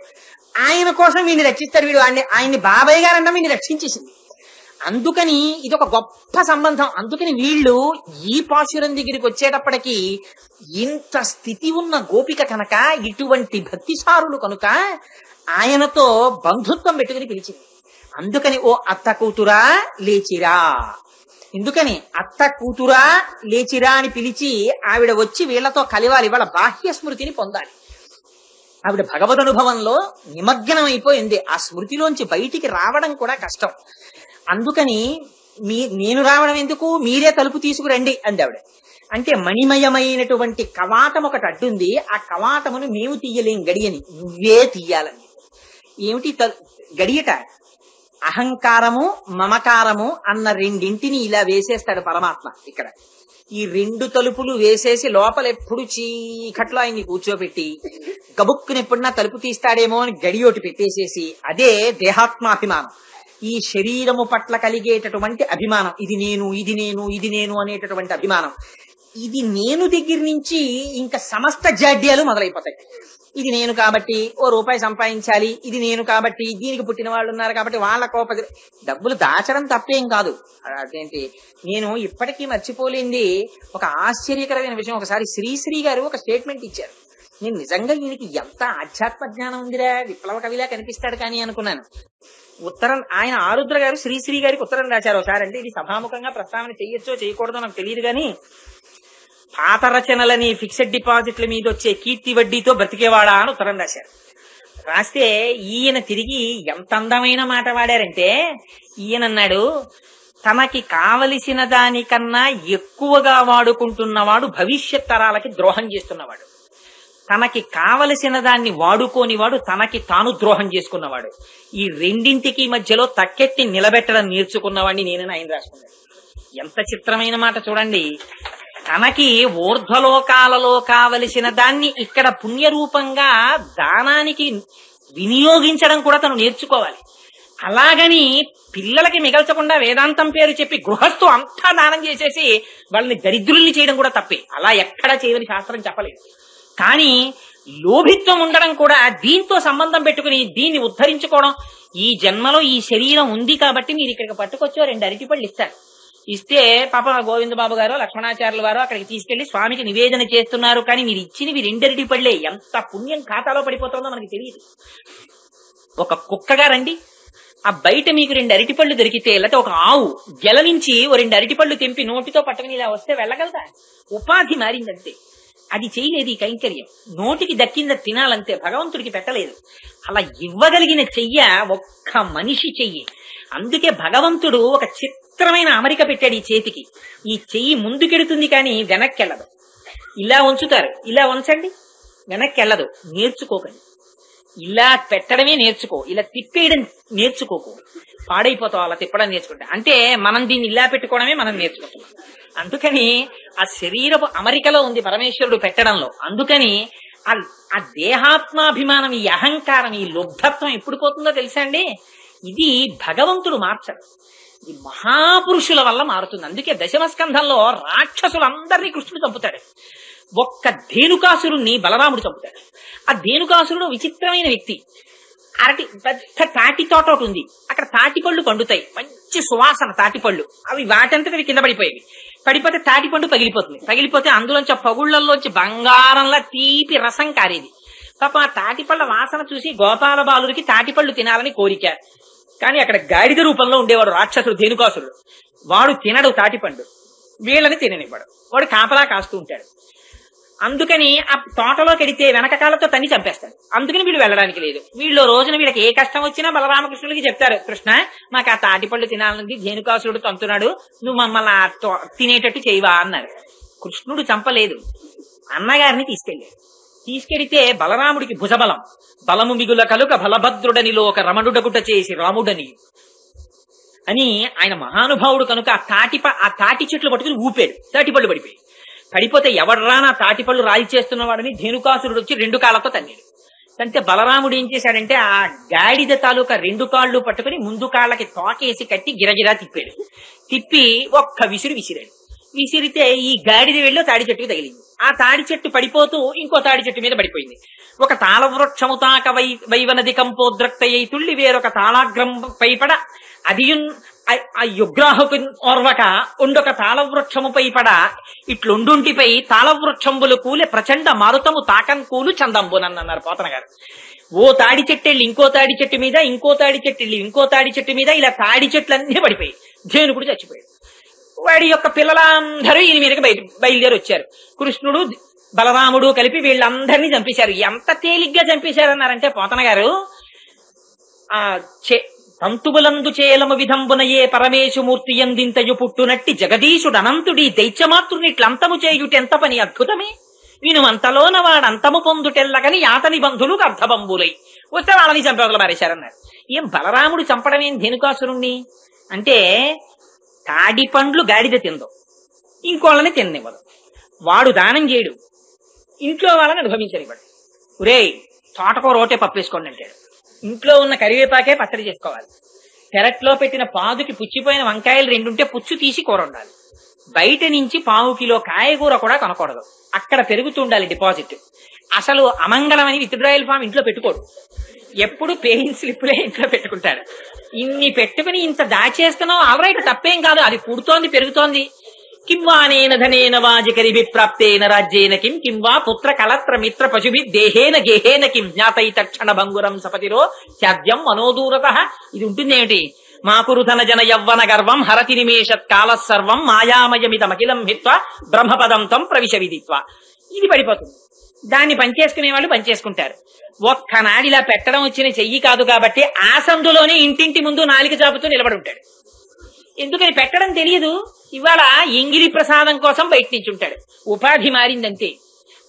ఆయన కోసం వీడిని రక్షిస్తారు. వీడు ఆయన్ని బాబాయ్ గారు అంటే వీడిని రక్షించేసింది. అందుకని ఇది ఒక గొప్ప సంబంధం. అందుకని వీళ్ళు ఈ పాశురం దగ్గరికి వచ్చేటప్పటికి ఇంత స్థితి ఉన్న గోపిక కనుక, ఇటువంటి భక్తిసారులు కనుక ఆయనతో బంధుత్వం పెట్టుకుని పిలిచింది. అందుకని ఓ అత్త కూతురా లేచిరా, ఎందుకని అత్త కూతురా లేచిరా అని పిలిచి ఆవిడ వచ్చి వీళ్లతో కలివాలి, వాళ్ళ బాహ్య స్మృతిని పొందాలి. ఆవిడ భగవద్ అనుభవంలో నిమగ్నం అయిపోయింది. ఆ స్మృతిలోంచి బయటికి రావడం కూడా కష్టం. అందుకని నేను రావడం ఎందుకు, మీరే తలుపు తీసుకురండి అంది ఆవిడ. అంటే మణిమయమైనటువంటి కవాటం ఒకటి అడ్డుంది, ఆ కవాటమును మేము తీయలేం గడియని, నువ్వే తీయాలని. ఏమిటి గడియట? అహంకారము మమకారము అన్న రెండింటిని ఇలా వేసేస్తాడు పరమాత్మ ఇక్కడ. ఈ రెండు తలుపులు వేసేసి లోపల ఎప్పుడు చీకట్లో ఆయన్ని కూర్చోబెట్టి గబుక్కుని ఎప్పుడన్నా తలుపు తీస్తాడేమో అని గడియోటి పెట్టేసేసి, అదే దేహాత్మాభిమానం, ఈ శరీరము పట్ల కలిగేటటువంటి అభిమానం. ఇది నేను ఇది నేను ఇది నేను అనేటటువంటి అభిమానం. ఇది నేను దగ్గర నుంచి ఇంకా సమస్త జాడ్యాలు మొదలైపోతాయి. ఇది నేను కాబట్టి ఓ రూపాయి సంపాదించాలి, ఇది నేను కాబట్టి దీనికి పుట్టిన వాళ్ళు ఉన్నారు కాబట్టి వాళ్ళ కోప డబ్బులు దాచడం తప్పేం కాదు. అదేంటి, నేను ఇప్పటికీ మర్చిపోలేంది ఒక ఆశ్చర్యకరమైన విషయం. ఒకసారి శ్రీశ్రీ గారు ఒక స్టేట్మెంట్ ఇచ్చారు. నేను నిజంగా ఈయనకి ఎంత ఆధ్యాత్మ జ్ఞానం ఉందిరా, విప్లవ కవిలా కనిపిస్తాడు కానీ అనుకున్నాను. ఉత్తరం ఆయన ఆరుద్ర గారు శ్రీశ్రీ గారికి ఉత్తరం రాశారు ఒకసారి. అంటే ఇది సభాముఖంగా ప్రస్తావన చేయొచ్చో చేయకూడదో నాకు తెలియదు కానీ, పాత రచనలని ఫిక్స్డ్ డిపాజిట్ల మీద వచ్చే కీర్తి వడ్డీతో బ్రతికేవాడా అని ఉత్తరం రాశారు. రాస్తే ఈయన తిరిగి ఎంత అందమైన మాట వాడారంటే, ఈయన అన్నాడు, తనకి కావలసిన దానికన్నా ఎక్కువగా వాడుకుంటున్నవాడు భవిష్యత్ తరాలకి ద్రోహం చేస్తున్నవాడు, తనకి కావలసిన దాన్ని వాడుకోనివాడు తనకి తాను ద్రోహం చేసుకున్నవాడు, ఈ రెండింటికి మధ్యలో తక్కెట్టి నిలబెట్టడం నేర్చుకున్నవాడిని నేనని ఆయన రాసుకున్నాడు. ఎంత చిత్రమైన మాట చూడండి. తనకి ఊర్ధ్వలోకాలలో కావలసిన దాన్ని ఇక్కడ పుణ్యరూపంగా దానానికి వినియోగించడం కూడా తను నేర్చుకోవాలి. అలాగని పిల్లలకి మిగల్చకుండా వేదాంతం పేరు చెప్పి గృహస్థు అంతా దానం చేసేసి వాళ్ళని దరిద్రుల్ని చేయడం కూడా తప్పే. అలా ఎక్కడా చేయని శాస్త్రం చెప్పలేదు. కానీ లోభిత్వం ఉండడం కూడా దీంతో సంబంధం పెట్టుకుని దీన్ని ఉద్ధరించుకోవడం. ఈ జన్మలో ఈ శరీరం ఉంది కాబట్టి మీరు ఇక్కడికి పట్టుకొచ్చో 2 అరటిపళ్ళు ఇస్తారు. ఇస్తే పాప గోవింద బాబు గారు లక్ష్మణాచార్యుల వారు అక్కడికి తీసుకెళ్లి స్వామికి నివేదన చేస్తున్నారు, కానీ మీరు ఇచ్చినవి 2 అరటిపళ్ళే. ఎంత పుణ్యం ఖాతాలో పడిపోతుందో మనకి తెలియదు. ఒక కుక్కగా రండి, ఆ బయట మీకు 2 అరటిపళ్ళు దొరికితే, లేకపోతే ఒక ఆవు గెల నుంచి 2 అరటిపళ్ళు తెంపి నోటితో పట్టుకుని ఇలా వస్తే వెళ్ళగలదా? ఉపాధి మారిందంతే. అది చేయలేదు ఈ కైంకర్యం. నోటికి దక్కింది తినాలంతే, భగవంతుడికి పెట్టలేదు. అలా ఇవ్వగలిగిన చెయ్య ఒక్క మనిషి చెయ్యి. అందుకే భగవంతుడు ఒక చిత్రమైన అమరిక పెట్టాడు ఈ చేతికి. ఈ చెయ్యి ముందుకెడుతుంది కానీ వెనక్కి వెళ్ళదు. ఇలా ఉంచుతారు, ఇలా ఉంచండి, వెనక్కి వెళ్ళదు. నేర్చుకోకండి. ఇలా పెట్టడమే నేర్చుకో, ఇలా తిప్పేయడం నేర్చుకోకు, పాడైపోతావు అలా తిప్పడం నేర్చుకుంటా. అంటే మనం దీన్ని ఇలా పెట్టుకోవడమే మనం నేర్చుకుంటున్నాం. అందుకని ఆ శరీరపు అమరికలో ఉంది పరమేశ్వరుడు పెట్టడంలో. అందుకని ఆ దేహాత్మాభిమానం, ఈ అహంకారం, ఈ లుబ్ధత్వం ఎప్పుడు పోతుందో తెలుసా అండి? ఇది భగవంతుడు మార్చడు, ఇది మహాపురుషుల వల్ల మారుతుంది. అందుకే దశమస్కంధంలో రాక్షసులందరినీ కృష్ణుడు చంపుతాడు. ఒక్క ధేనుకాసురుణ్ణి బలరాముడు చంపుతాడు. ఆ ధేనుకాసురుడు విచిత్రమైన వ్యక్తి. పెద్ద తాటి తోట ఒకటి ఉంది, అక్కడ తాటిపళ్ళు పండుతాయి, మంచి సువాసన తాటిపళ్ళు. అవి వాటంతటి కింద పడిపోతే తాటిపండు పగిలిపోతే అందులోంచి పగుళ్లలోంచి బంగారంలా తీపి రసం కారేది. పాప ఆ తాటిపళ్ళ వాసన చూసి గోపాల బాలుడికి తాటిపళ్ళు తినాలని కోరిక. కానీ అక్కడ గాడిద రూపంలో ఉండేవాడు రాక్షసుడు ధేనుకాసురుడు. వాడు తినడు తాటిపండు, వీళ్ళని తిననివ్వడు. వాడు కాపలా కాస్తూ ఉంటాడు. అందుకని ఆ తోటలోకి వెడితే వెనకకాలతో తన్ని చంపేస్తాడు. అందుకని వీళ్ళు వెళ్ళడానికి లేదు. వీళ్ళు రోజున వీళ్ళకి ఏ కష్టం వచ్చినా బలరామకృష్ణుడికి చెప్తారు, కృష్ణ మాకు ఆ తాటిపళ్ళు తినాలని ధేనుకాసురుడు తంతున్నాడు, నువ్వు మమ్మల్ని తినేటట్టు చేయవా అన్నారు. కృష్ణుడు చంపలేదు, అన్నగారిని తీసుకెడితే బలరాముడికి భుజబలం, బలము మిగుల కలుక బలభద్రుడనిలో ఒక రమణుడగుట చేసి రాముడని అని ఆయన మహానుభావుడు కనుక ఆ తాటి చెట్లు పట్టుకుని ఊపాడు. తాటిపళ్ళు పడిపోతే ఎవడ్రా నా తాటిపళ్ళు రాయి చేస్తున్నవాడని ధేనుకాసురుడు వచ్చి 2 కాళ్ళతో తన్నాడు. అంటే బలరాముడు ఏం చేశాడంటే ఆ గాడిద తాలూకా 2 కాళ్ళు పట్టుకుని ముందు కాళ్ళకి తోకేసి కట్టి గిరగిరా తిప్పి ఒక్క విసిరాడు. విసిరితే ఈ గాడిద వెళ్ళి తాడి చెట్టుకు తగిలింది. ఆ తాడి చెట్టు పడిపోతూ ఇంకో తాడి చెట్టు మీద పడిపోయింది. ఒక తాళవృక్షము తాక వైవనది కంపోద్రక్తయ్యి తుళ్ళి వేరొక తాళాగ్రం పైపడ అదియున్ ఆ యుగ్రాహకు ఓర్వక ఉండొక తాళవృక్షముపై పడ ఇట్లుండుంటిపై తాళవృక్షంబులు కూలే ప్రచండ మారుతము తాకం కూలు చందంబునన్నారు పోతన గారు. ఓ తాడి చెట్టు వెళ్ళి ఇంకో తాడి చెట్టు మీద, ఇంకో తాడి చెట్టు వెళ్ళి ఇంకో తాడి చెట్టు మీద, ఇలా తాడి చెట్లన్నీ పడిపోయి ధేనుకుడు చచ్చిపోయాడు. వాడి యొక్క పిల్లలందరూ ఈయన మీదకి బయలుదేరి వచ్చారు. కృష్ణుడు బలరాముడు కలిపి వీళ్ళందరినీ చంపేశారు. ఎంత తేలిగ్గా చంపేశారన్నారంటే పోతన గారు, తంతుబులందు చేలము విధంబునయే పరమేశుమూర్తి ఎందింతయు పుట్టునట్టి జగదీశుడు అనంతుడి దైత్యమాతృనిట్లంతము చేయుటెంత పని అద్భుతమే, వినుమంతలోన వాడంతము పొందుటెల్లగని యాతని బంధులు అర్ధబంబులై వస్తే వాళ్ళని చంపేవగల మారేశారన్నారు. ఏం బలరాముడు చంపడమేం ధేనుకాసురుణ్ణి అంటే, తాడి పండ్లు గాడిద తిందో, ఇంకోళ్ళని తిననివ్వదు, వాడు దానం చేయడు, ఇంట్లో వాళ్ళని అనుభవించనివ్వడు. ఒరేయ్ తోటకూర రోటే పప్పేసుకోండి అంటాడు. ఇంట్లో ఉన్న కరివేపాకే పచ్చడి చేసుకోవాలి. పెరట్లో పెట్టిన పాదుకి పుచ్చిపోయిన వంకాయలు 2 ఉంటే పుచ్చు తీసి కూర ఉండాలి. బయట నుంచి 1/4 కిలో కాయగూర కూడా కొనకూడదు, అక్కడ పెరుగుతుండాలి డిపాజిట్. అసలు అమంగళమని విత్డ్రాయల్ ఫామ్ ఇంట్లో పెట్టుకోడు, ఎప్పుడు పేయింగ్ స్లిప్లే ఇంట్లో పెట్టుకుంటాడు. ఇన్ని పెట్టుకుని ఇంత దాచేస్తున్నావు ఆల్రైట్, తప్పేం కాదు, అది పుడుతోంది పెరుగుతోంది. కింవానేన ధనేన వాజికరిభి ప్రాప్తేన రాజ్యేన కిం వా పుత్ర కలత్ర మిత్ర పశుభి దేహేన గేహేన కిం జ్ఞాతై తక్షణ భంగురం సపతిరో త్యాజ్యం మనోదూరత. ఇది ఉంటుందేమిటి? మాకురుధన జన యవ్వన గర్వం హరతి నిమేషత్ కాల సర్వం మాయామయమితమఖిలం హిత్వ బ్రహ్మపదం తం ప్రవిశ విదిత్వ. ఇది పడిపోతుంది. దాన్ని పనిచేసుకునే వాళ్ళు పనిచేసుకుంటారు. ఒక్కనాడు ఇలా పెట్టడం వచ్చిన చెయ్యి కాదు కాబట్టి ఆ సందులోనే ఇంటింటి ముందు నాలిక చాపుతూ నిలబడి ఉంటాడు. ఎందుకని పెట్టడం తెలియదు. ఇవాళ ఎంగిలి ప్రసాదం కోసం బయట నుంచి ఉంటాడు. ఉపాధి మారిందంతే.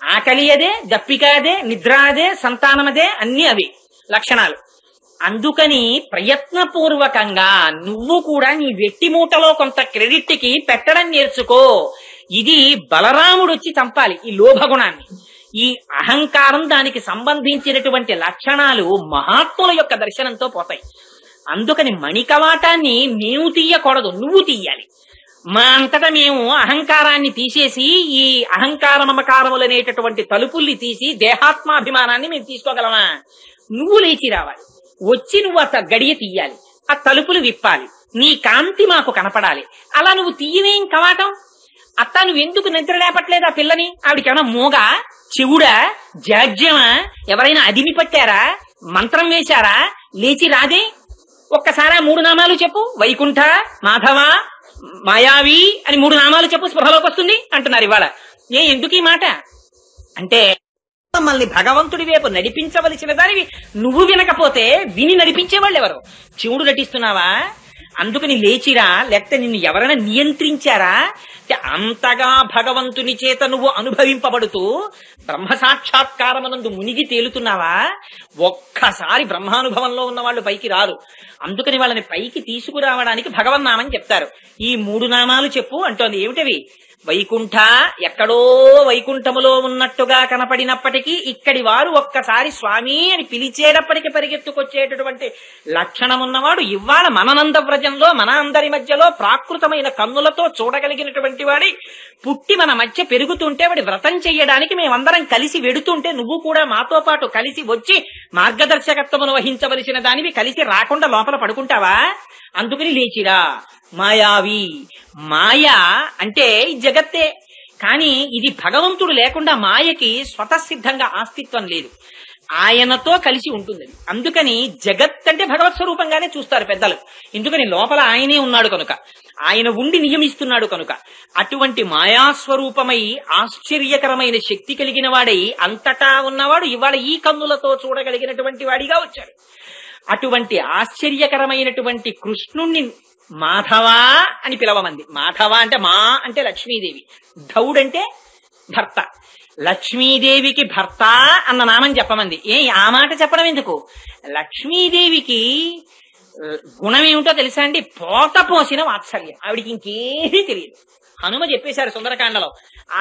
ఆకలి అదే, దప్పిక అదే, నిద్ర అదే, సంతానమదే, అన్ని అవి లక్షణాలు. అందుకని ప్రయత్నపూర్వకంగా నువ్వు కూడా నీ వెట్టి మూటలో కొంత క్రెడిట్ కి పెట్టడం నేర్చుకో. ఇది బలరాముడు వచ్చి చంపాలి ఈ లోభగుణాన్ని. ఈ అహంకారం, దానికి సంబంధించినటువంటి లక్షణాలు మహాత్ముల యొక్క దర్శనంతో పోతాయి. అందుకని మణికవాటాన్ని మేము తీయకూడదు, నువ్వు తీయాలి. మా అంతటా మేము అహంకారాన్ని తీసేసి ఈ అహంకార మమకారములనేటటువంటి తలుపుల్ని తీసి దేహాత్మాభిమానాన్ని మేము తీసుకోగలమా? నువ్వు లేచి రావాలి, వచ్చి నువ్వు ఆ గడియ తీయాలి, ఆ తలుపులు విప్పాలి, నీ కాంతి మాకు కనపడాలి. అలా నువ్వు తీయవేం కవాటం? అత్త నువ్వెందుకు నిద్ర లేపట్లేదు ఆ పిల్లని? ఆవిడికేమన్నా మూగ, చెవుడా, జాడ్యమా? ఎవరైనా అదిమి పట్టారా? మంత్రం వేశారా? లేచి రాదే? ఒక్కసారి 3 నామాలు చెప్పు, వైకుంఠ, మాధవ, మాయావి అని 3 నామాలు చెప్పు, స్పృహలోకి వస్తుంది అంటున్నారు ఇవాళ. ఎందుకు ఈ మాట అంటే, మమ్మల్ని భగవంతుడి వైపు నడిపించవలసిన దానివి నువ్వు వినకపోతే విని నడిపించేవాళ్ళు ఎవరు? శివుడు నటిస్తున్నావా? అందుకని లేచిరా, లేకపోతే నిన్ను ఎవరైనా నియంత్రించారా? అంతగా భగవంతుని చేత నువ్వు అనుభవింపబడుతూ బ్రహ్మ సాక్షాత్కారమునందు మునిగి తేలుతున్నావా? ఒక్కసారి బ్రహ్మానుభవంలో ఉన్న వాళ్ళు పైకి రారు. అందుకని వాళ్ళని పైకి తీసుకురావడానికి భగవన్నామని చెప్తారు. ఈ 3 నామాలు చెప్పు అంటోంది. ఏమిటవి? వైకుంఠ ఎక్కడో వైకుంఠములో ఉన్నట్టుగా కనపడినప్పటికీ ఇక్కడి వారు ఒక్కసారి స్వామి అని పిలిచేటప్పటికి పరిగెత్తుకొచ్చేటటువంటి లక్షణం ఉన్నవాడు ఇవాళ మనంద వ్రజంలో మన అందరి మధ్యలో ప్రాకృతమైన కన్నులతో చూడగలిగినటువంటి వాడి పుట్టి మన మధ్య పెరుగుతుంటే వాడి వ్రతం చెయ్యడానికి మేమందరం కలిసి వెడుతుంటే నువ్వు కూడా మాతో పాటు కలిసి వచ్చి మార్గదర్శకత్వమును వహించవలసిన దానివి కలిసి రాకుండా లోపల పడుకుంటావా? అందుకని లేచిరా. మాయావి, మాయ అంటే జగత్తే. కానీ ఇది భగవంతుడు లేకుండా మాయకి స్వతసిద్ధంగా అస్తిత్వం లేదు, ఆయనతో కలిసి ఉంటుంది. అందుకని జగత్ అంటే భగవత్ స్వరూపంగానే చూస్తారు పెద్దలు. ఎందుకని లోపల ఆయనే ఉన్నాడు కనుక, ఆయన ఉండి నియమిస్తున్నాడు కనుక. అటువంటి మాయాస్వరూపమై ఆశ్చర్యకరమైన శక్తి కలిగిన వాడై అంతటా ఉన్నవాడు ఇవాళ ఈ కన్నులతో చూడగలిగినటువంటి వాడిగా వచ్చాడు. అటువంటి ఆశ్చర్యకరమైనటువంటి కృష్ణుణ్ణి మాధవ అని పిలవమంది. మాధవ అంటే మా అంటే లక్ష్మీదేవి, ధౌడంటే భర్త. లక్ష్మీదేవికి భర్త అన్న నామం చెప్పమంది. ఆ మాట చెప్పడం ఎందుకు? లక్ష్మీదేవికి గుణం ఏమిటో తెలుసా అండి? పోత పోసిన వాత్సల్యం. ఆవిడికి ఇంకేమీ తెలియదు. హనుమ చెప్పేశారు సుందరకాండలో,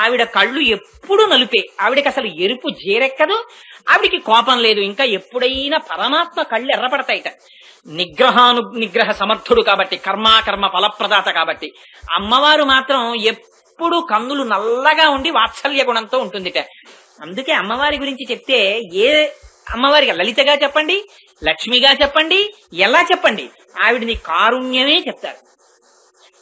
ఆవిడ కళ్ళు ఎప్పుడు నలుపే, ఆవిడకి అసలు ఎరుపు జేరెక్కదు, ఆవిడికి కోపం లేదు. ఇంకా ఎప్పుడైనా పరమాత్మ కళ్ళు ఎర్రపడతాయిట. నిగ్రహ సమర్థుడు కాబట్టి, కర్మ ఫలప్రదాత కాబట్టి. అమ్మవారు మాత్రం ఎప్పుడు కన్నులు నల్లగా ఉండి వాత్సల్య గుణంతో ఉంటుందిట. అందుకే అమ్మవారి గురించి చెప్తే ఏ అమ్మవారికి లలితగా చెప్పండి, లక్ష్మిగా చెప్పండి, ఎలా చెప్పండి, ఆవిడిని కారుణ్యమే చెప్తారు.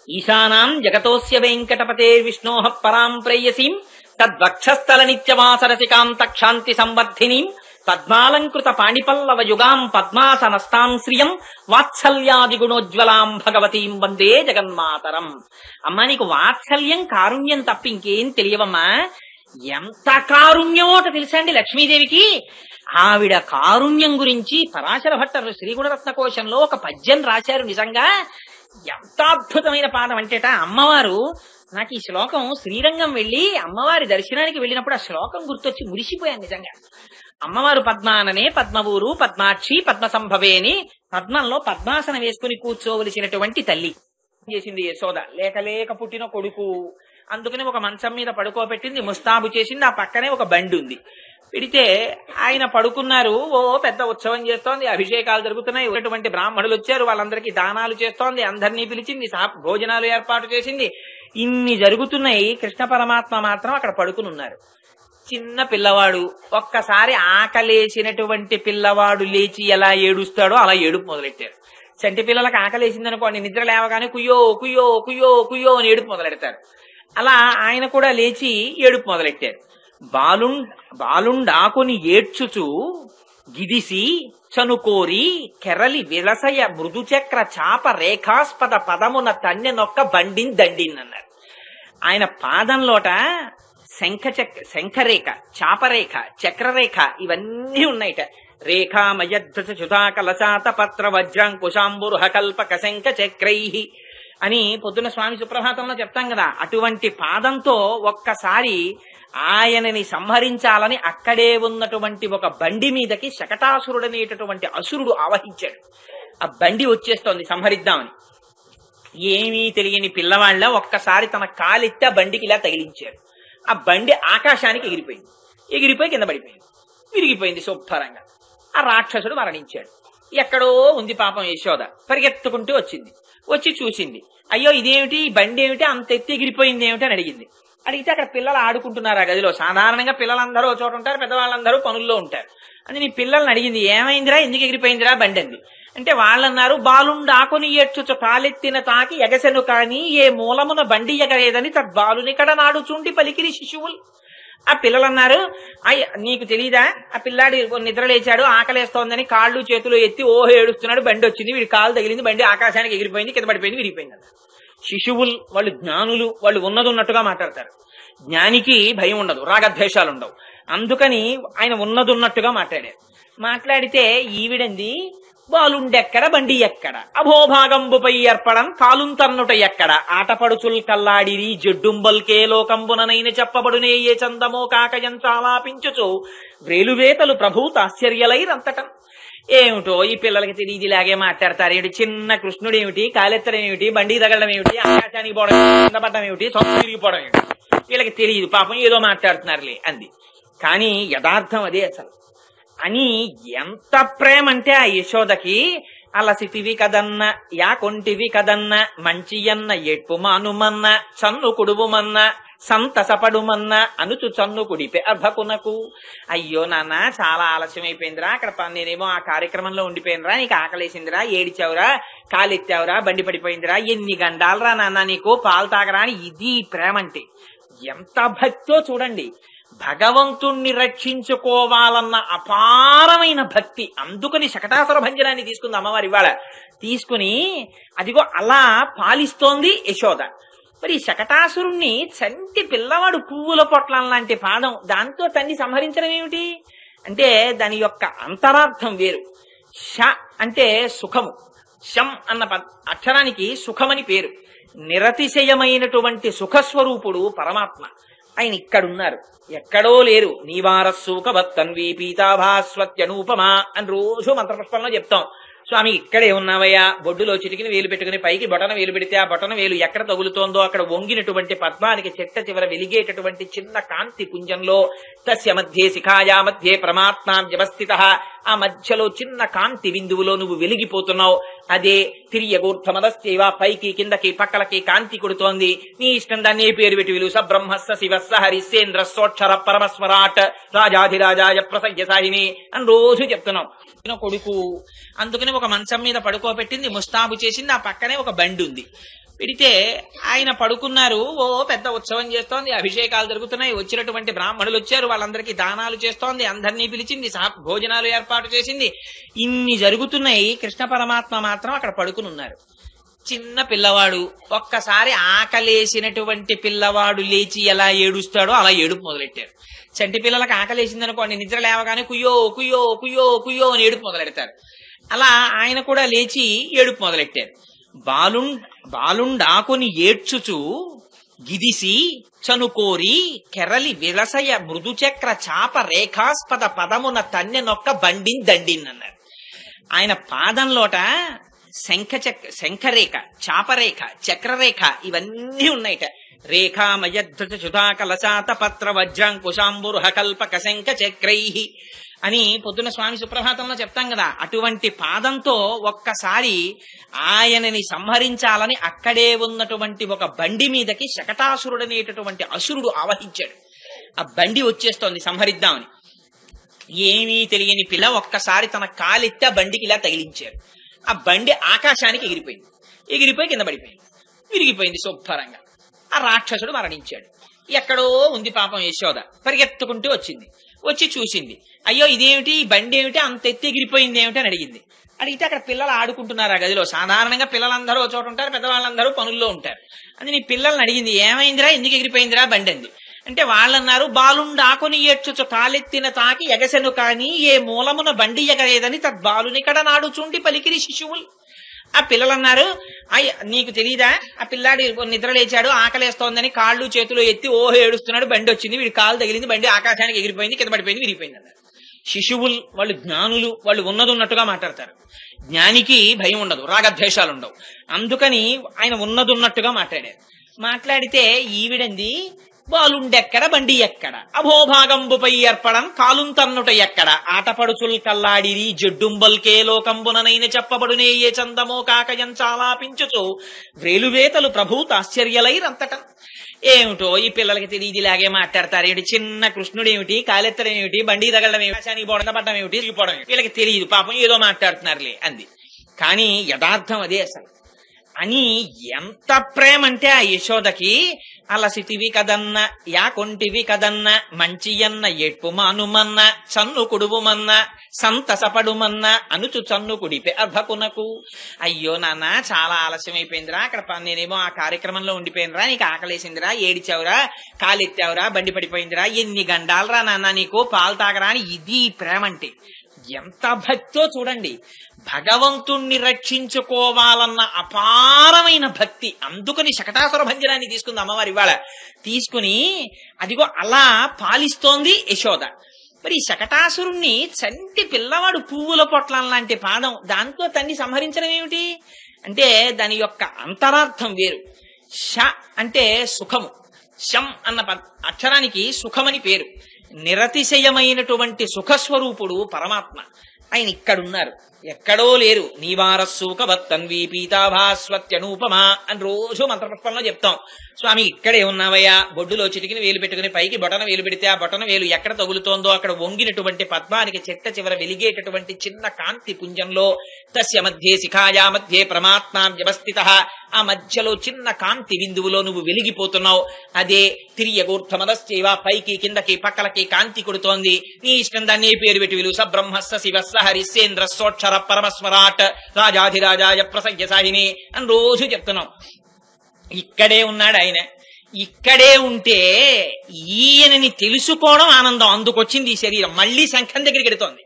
ఈశానాం జగతోస్య వెంకటపతే విష్ణోః పరాం ప్రేయసీం తద్వక్షస్థల నిత్యవాసరసికాం తక్షాంతి సంవర్ధినీం పద్మాలంకృత పాణిపల్లవ యుగాం పద్మాసనస్తాం శ్రియం వాత్సల్యాది గుణోజ్వలాం భగవతీం వందే జగన్మాతరం. అమ్మా, నీకు వాత్సల్యం కారుణ్యం తప్ప ఇంకేం తెలియవమ్మా. ఎంత కారుణ్యమో తెలుసా అండి లక్ష్మీదేవికి. ఆవిడ కారుణ్యం గురించి పరాశర భట్టరు శ్రీగుణరత్న కోశంలో ఒక పద్యం రాశారు. నిజంగా ఎంత అద్భుతమైన పాదం అంటేట, అమ్మవారు నాకు ఈ శ్లోకం శ్రీరంగం వెళ్లి అమ్మవారి దర్శనానికి వెళ్ళినప్పుడు ఆ శ్లోకం గుర్తొచ్చి మురిసిపోయాను నిజంగా. అమ్మవారు పద్మాననే పద్మవూరు పద్మాక్షి పద్మ సంభవే అని పద్మంలో పద్మాసనం వేసుకుని కూర్చోవలసినటువంటి తల్లి చేసింది యశోద. లేక పుట్టిన కొడుకు, అందుకని ఒక మంచం మీద పడుకోబెట్టింది, ముస్తాబు చేసింది. ఆ పక్కనే ఒక బండి ఉంది. పెడితే ఆయన పడుకున్నారు. ఓ పెద్ద ఉత్సవం చేస్తోంది, అభిషేకాలు జరుగుతున్నాయి, ఉన్నటువంటి బ్రాహ్మణులు వచ్చారు, వాళ్ళందరికీ దానాలు చేస్తోంది, అందరినీ పిలిచింది, భోజనాలు ఏర్పాటు చేసింది. ఇన్ని జరుగుతున్నాయి. కృష్ణ పరమాత్మ మాత్రం అక్కడ పడుకుని ఉన్నారు. చిన్న పిల్లవాడు, ఒక్కసారి ఆకలేసినటువంటి పిల్లవాడు లేచి ఎలా ఏడుస్తాడో అలా ఏడుపు మొదలెట్టారు. చంటి పిల్లలకు ఆకలేసిందనుకోండి, నిద్ర లేవగానే కుయ్యో కుయ్యో కుయ్యో కుయ్యో అని ఏడుపు మొదలెడతారు. అలా ఆయన కూడా లేచి ఏడుపు మొదలెట్టారు. బాలుండాకుని ఏడ్చుచు గిదిసి చనుకోరి కెరలి విలసయ మృదుచక్ర చాప రేఖాస్పద పదమున తన్నెనొక్క బండిన్ దండిన్ అన్నారు. ఆయన పాదంలోట శంఖరేఖ, చాపరేఖ, చక్రరేఖ ఇవన్నీ ఉన్నాయిట. రేఖామయధ్వజ చుతాకలచాత పత్ర వజ్రాంకుశాంబురుహ కల్పక శంఖ చక్రై అని పొద్దున స్వామి సుప్రభాతంలో చెప్తాం కదా. అటువంటి పాదంతో ఒక్కసారి ఆయనని సంహరించాలని అక్కడే ఉన్నటువంటి ఒక బండి మీదకి శకటాసురుడనేటటువంటి అసురుడు ఆవహించాడు. ఆ బండి వచ్చేస్తోంది సంహరిద్దామని. ఏమీ తెలియని పిల్లవాళ్ళ ఒక్కసారి తన కాలెత్తి ఆ బండికి ఇలా తగిలించాడు. ఆ బండి ఆకాశానికి ఎగిరిపోయి కింద పడిపోయింది, విరిగిపోయింది శుభ్రంగా. ఆ రాక్షసుడు మరణించాడు. ఎక్కడో ఉంది పాపం యశోద. పరిగెత్తుకుంటూ వచ్చింది. వచ్చి చూసింది, అయ్యో ఇదేమిటి, ఈ బండి ఏమిటి అంత ఎత్తి ఎగిరిపోయింది ఏమిటి అని అడిగింది. అడిగితే అక్కడ పిల్లలు ఆడుకుంటున్నారు ఆ గదిలో. సాధారణంగా పిల్లలందరూ ఒక చోట ఉంటారు, పెద్దవాళ్ళందరూ పనుల్లో ఉంటారు. అని నీ పిల్లల్ని అడిగింది, ఏమైందిరా, ఎందుకు ఎగిరిపోయిందిరా బండి అంది. అంటే వాళ్ళన్నారు, బాలుండాకుని ఏడ్చుచు కాలెత్తిన తాకి ఎగసెను కాని ఏ మూలమున బండి ఎగరేదని తద్బాలునికడ నాడుచుండి పలికిరి శిశువులు. ఆ పిల్లలన్నారు, నీకు తెలీదా, ఆ పిల్లాడి నిద్ర లేచాడు, ఆకలేస్తోందని కాళ్ళు చేతులు ఎత్తి ఓహో ఏడుస్తున్నాడు, బండి వచ్చింది, వీడి కాలు తగిలింది, బండి ఆకాశానికి ఎగిరిపోయింది, కింద పడిపోయింది, విరిగిపోయింది అన్నారు. శిశువులు వాళ్ళు జ్ఞానులు, వాళ్ళు ఉన్నదున్నట్టుగా మాట్లాడతారు. జ్ఞానికి భయం ఉండదు, రాగద్వేషాలు ఉండవు. అందుకని ఆయన ఉన్నదున్నట్టుగా మాట్లాడారు. మాట్లాడితే ఈవిడంది, బాలుండెక్కడ బండి ఎక్కడ, అభోభాగంబుపై ఏర్పడం కాలుంతన్నుట ఎక్కడ, ఆటపడుచుల్ కల్లాడిరి జడ్డుంబల్కే లోకంబుననైన చెప్పబడునే ఏ చందమో కాకయంచాలాపించుచు వ్రేలువేతలు ప్రభూతాశ్చర్యలైరంతటం. ఏమిటో ఈ పిల్లలకి తెలియదు, ఇలాగే మాట్లాడతారు. ఏమిటి చిన్న కృష్ణుడు ఏమిటి, కాలెత్తడం ఏమిటి, బండి తగలడం ఏమిటి, ఆకాశానికి పోవడం, కింద పడడం ఏమిటి, సొంత తిరిగిపోవడం ఏమిటి. వీళ్ళకి తెలియదు పాపం ఏదో మాట్లాడుతున్నారులే అంది. కానీ యథార్థం అదే అసలు. అని ఎంత ప్రేమ అంటే ఆ యశోదకి, అలసితివి కదన్న యాకొంటివి కదన్న మంచియన్న ఎట్పు మానుమన్న చన్ను కుడువుమన్న సంతసపడుమన్న అనుచు చన్ను కుడిపే అర్భకునకు. అయ్యో నాన్న చాలా ఆలస్యమైపోయిందిరా, అక్కడ నేనేమో ఆ కార్యక్రమంలో ఉండిపోయినరా, నీకు ఆకలేసిందిరా, ఏడిచావురా, కాలెత్తావురా, బండి పడిపోయిందిరా, ఎన్ని గండాలరా నాన్న నీకు, పాలు తాగరా అని. ఇది ప్రేమ అంటే ఎంత భక్తో చూడండి. భగవంతుణ్ణి రక్షించుకోవాలన్న అపారమైన భక్తి. అందుకని శకటాసుర భంజనాన్ని తీసుకుంది అమ్మవారి ఇవాళ. తీసుకుని అదిగో అలా పాలిస్తోంది యశోద. మరి శకటాసురుణ్ణి చంటి పిల్లవాడు పువ్వుల పొట్లం లాంటి పాదం దాంతో తన్ని సంహరించడం ఏమిటి అంటే దాని యొక్క అంతరార్థం వేరు. ష అంటే సుఖము, శం అన్న అక్షరానికి సుఖమని పేరు. నిరతిశయమైనటువంటి సుఖస్వరూపుడు పరమాత్మ. ఆయన ఇక్కడున్నారు, ఎక్కడో లేరు. నీవారస్సూకవత్తన్వీ పీతాభాస్వత్యనూపమా అని రోజు మంత్రపుష్పంలో చెప్తాం. స్వామి ఇక్కడే ఉన్నావయ్యా. బొడ్డులో చిటికిన వేలు పెట్టుకుని పైకి బొటన వేలు పెడితే ఆ బొటన వేలు ఎక్కడ తగులుతోందో అక్కడ వంగినటువంటి పద్మానికి చెట్ట చివర వెలిగేటటువంటి చిన్న కాంతి పుంజంలో తస్య మధ్యే శిఖాయా మధ్యే పరమాత్మ వ్యవస్థిత. ఆ మధ్యలో చిన్న కాంతి బిందువులో నువ్వు వెలిగిపోతున్నావు. అదే తిరియగూర్ధమదస్యవ, పైకి కిందకి పక్కలకి కాంతి కొడుతోంది. నీ ఇష్టం దాన్ని ఏ పేరు పెట్టి విలువ. బ్రహ్మస్స శివస్స హరిసేంద్ర సోక్షర పరమస్వరాట్ రాజాధిరాజాయ ప్రసజ్య సాహిని అని రోజు చెప్తున్నాం. కొడుకు అందుకని ఒక మంచం మీద పడుకోబెట్టింది, ముస్తాబు చేసింది. ఆ పక్కనే ఒక బండి ఉంది. పెడితే ఆయన పడుకున్నారు. ఓ పెద్ద ఉత్సవం చేస్తోంది, అభిషేకాలు జరుగుతున్నాయి, వచ్చినటువంటి బ్రాహ్మణులు వచ్చారు, వాళ్ళందరికీ దానాలు చేస్తోంది, అందరినీ పిలిచింది, భోజనాలు ఏర్పాటు చేసింది. ఇన్ని జరుగుతున్నాయి. కృష్ణ పరమాత్మ మాత్రం అక్కడ పడుకుని ఉన్నారు. చిన్న పిల్లవాడు. ఒక్కసారి ఆకలేసినటువంటి పిల్లవాడు లేచి ఎలా ఏడుస్తాడో అలా ఏడుపు మొదలెట్టారు. చంటి పిల్లలకు ఆకలేసిందనుకోండి, నిద్ర లేవగానే కుయ్యో కుయ్యో కుయ్యో కుయ్యో అని ఏడుపు మొదలెడతారు. అలా ఆయన కూడా లేచి ఏడుపు మొదలెట్టారు. బాలుండాకుని ఏడ్చుచు గిదిసి చనుకోరి కెరలి విలసయ మృదుచక్ర చాప రేఖాస్పద పదమున తన్నెనొక్క బండిన్ దండిన్ అన్నారు. ఆయన పాదంలోట శంఖరేఖ, చాపరేఖ, చక్రరేఖ ఇవన్నీ ఉన్నాయిట. రేఖామయధృత సుధాకలశాత పత్ర వజ్రాంకుశాంబురుహ కల్పక శంఖ చక్రై అని పొద్దున స్వామి సుప్రభాతంలో చెప్తాం కదా. అటువంటి పాదంతో ఒక్కసారి ఆయనని సంహరించాలని అక్కడే ఉన్నటువంటి ఒక బండి మీదకి శకటాసురుడనేటటువంటి అసురుడు ఆవహించాడు. ఆ బండి వచ్చేస్తోంది సంహరిద్దామని. ఏమీ తెలియని పిల్ల ఒక్కసారి తన కాలెత్తి ఆ బండికి ఇలా తగిలించారు. ఆ బండి ఆకాశానికి ఎగిరిపోయింది. ఎగిరిపోయి కింద పడిపోయింది, విరిగిపోయింది శుభ్రంగా. ఆ రాక్షసుడు మరణించాడు. ఎక్కడో ఉంది పాపం యశోద. పరిగెత్తుకుంటూ వచ్చింది. వచ్చి చూసింది. అయ్యో ఇదేమిటి, ఈ బండి ఏమిటి అంత ఎత్తి ఎగిరిపోయింది ఏమిటి అని అడిగింది. అడిగితే అక్కడ పిల్లలు ఆడుకుంటున్నారు ఆ గదిలో. సాధారణంగా పిల్లలందరూ ఒక చోట ఉంటారు, పెద్దవాళ్ళందరూ పనుల్లో ఉంటారు. అది నీ పిల్లల్ని అడిగింది, ఏమైందిరా, ఎందుకు ఎగిరిపోయిందిరా బండి అంది. అంటే వాళ్ళన్నారు, బాలుండాకుని ఏడ్చుచు కాలెత్తిన తాకి ఎగసెను కాని ఏ మూలమున బండి ఎగరేదని తద్బాలునికడ నాడుచుండి పలికిరి శిశువులు. ఆ పిల్లలన్నారు, నీకు తెలీదా, ఆ పిల్లాడి నిద్ర లేచాడు, ఆకలేస్తోందని కాళ్ళు చేతులు ఎత్తి ఓహో ఏడుస్తున్నాడు, బండి వచ్చింది, వీడి కాలు తగిలింది, బండి ఆకాశానికి ఎగిరిపోయింది, కింద పడిపోయింది, విరిగిపోయింది అన్నారు. శిశువులు వాళ్ళు జ్ఞానులు, వాళ్ళు ఉన్నదున్నట్టుగా మాట్లాడతారు. జ్ఞానికి భయం ఉండదు, రాగద్వేషాలు ఉండవు. అందుకని ఆయన ఉన్నదున్నట్టుగా మాట్లాడారు. మాట్లాడితే ఈవిడంది, బాలుండెక్కడ బండి ఎక్కడ, అభోభాగంబుపై ఏర్పడం కాలుం తన్నుట ఎక్కడ, ఆటపడుచుల్ కల్లాడిరి జడ్డుంబల్కే లోకంబుననైన చెప్పబడునే ఏ చందమో కాకయం చాలాపించుచు వ్రేలువేతలు ప్రభూతాశ్చర్యలైరంతటం. ఏమిటో ఈ పిల్లలకి తెలియదు, ఇలాగే మాట్లాడతారు. ఏమిటి చిన్న కృష్ణుడు ఏమిటి, కాలెత్తడం ఏమిటి, బండి తగలడం ఏమిటి, ఆకాశానికి బొడదపడడం ఏమిటి, తిరిగిపోవడం ఏమిటి, వీళ్ళకి తెలియదు పాపం ఏదో మాట్లాడుతున్నారులే అంది. కానీ యథార్థం అదే అసలు. అని ఎంత ప్రేమ అంటే ఆ యశోదకి, అలసితివి కదన్న యాకొంటివి కదన్న మంచియన్న ఎట్పు మానుమన్న చన్ను కుడువుమన్న సంతసపడుమన్న అనుచు చన్ను కుడిపే అర్భకునకు. అయ్యో నాన్న చాలా ఆలస్యమైపోయిందిరా, అక్కడ నేనేమో ఆ కార్యక్రమంలో ఉండిపోయినరా, నీకు ఆకలేసిందిరా, ఏడిచావురా, కాలెత్తావురా, బండి పడిపోయిందిరా, ఎన్ని గండాలరా నాన్న నీకు, పాలు తాగరా అని. ఇది ప్రేమ అంటే ఎంత భక్తో చూడండి. భగవంతుణ్ణి రక్షించుకోవాలన్న అపారమైన భక్తి. అందుకని శకటాసుర భంజనాన్ని తీసుకుంది అమ్మవారి ఇవాళ. తీసుకుని అదిగో అలా పాలిస్తోంది యశోద. మరి శకటాసురుణ్ణి చంటి పిల్లవాడు పువ్వుల పొట్లం లాంటి పాదం దాంతో తన్ని సంహరించడం ఏమిటి అంటే దాని యొక్క అంతరార్థం వేరు. ష అంటే సుఖము, శం అన్న అక్షరానికి సుఖమని పేరు. నిరతిశయమైనటువంటి సుఖస్వరూపుడు పరమాత్మ. ఆయన ఇక్కడున్నారు, ఎక్కడో లేరు. నీవారస్సూకవత్తన్వి పీతాభాస్వత్యనూపమా అని రోజు మంత్రపుష్పంలో చెప్తాం. స్వామి ఇక్కడే ఉన్నావయ్యా. బొడ్డులో చిటికిన వేలు పెట్టుకుని పైకి బొటన వేలు పెడితే ఆ బొటన వేలు ఎక్కడ తగులుతోందో అక్కడ వంగినటువంటి పద్మానికి చెట్ట చివర వెలిగేటటువంటి చిన్న కాంతి పుంజంలో తస్య మధ్యే శిఖాయా మధ్యే పరమాత్మ వ్యవస్థిత. ఆ మధ్యలో చిన్న కాంతి బిందువులో నువ్వు వెలిగిపోతున్నావు. అదే తిరియగూర్ధమదశ్చైవ, పైకి కిందకి పక్కలకి కాంతి కొడుతోంది. నీ ఇష్టం దాన్ని ఏ పేరు పెట్టి విలు. సబ్రహ్మస్స శివస్స హరిశ్చేంద్ర సోక్షర పరమస్వరాట్ రాజాధిరాజాయ ప్రసజ్ఞ సాహిని అని రోజు చెప్తున్నాం. ఇక్కడే ఉన్నాడు ఆయన. ఇక్కడే ఉంటే ఈయనని తెలుసుకోవడం ఆనందం. అందుకొచ్చింది ఈ శరీరం. మళ్ళీ శంఖం దగ్గరికి వెడుతోంది.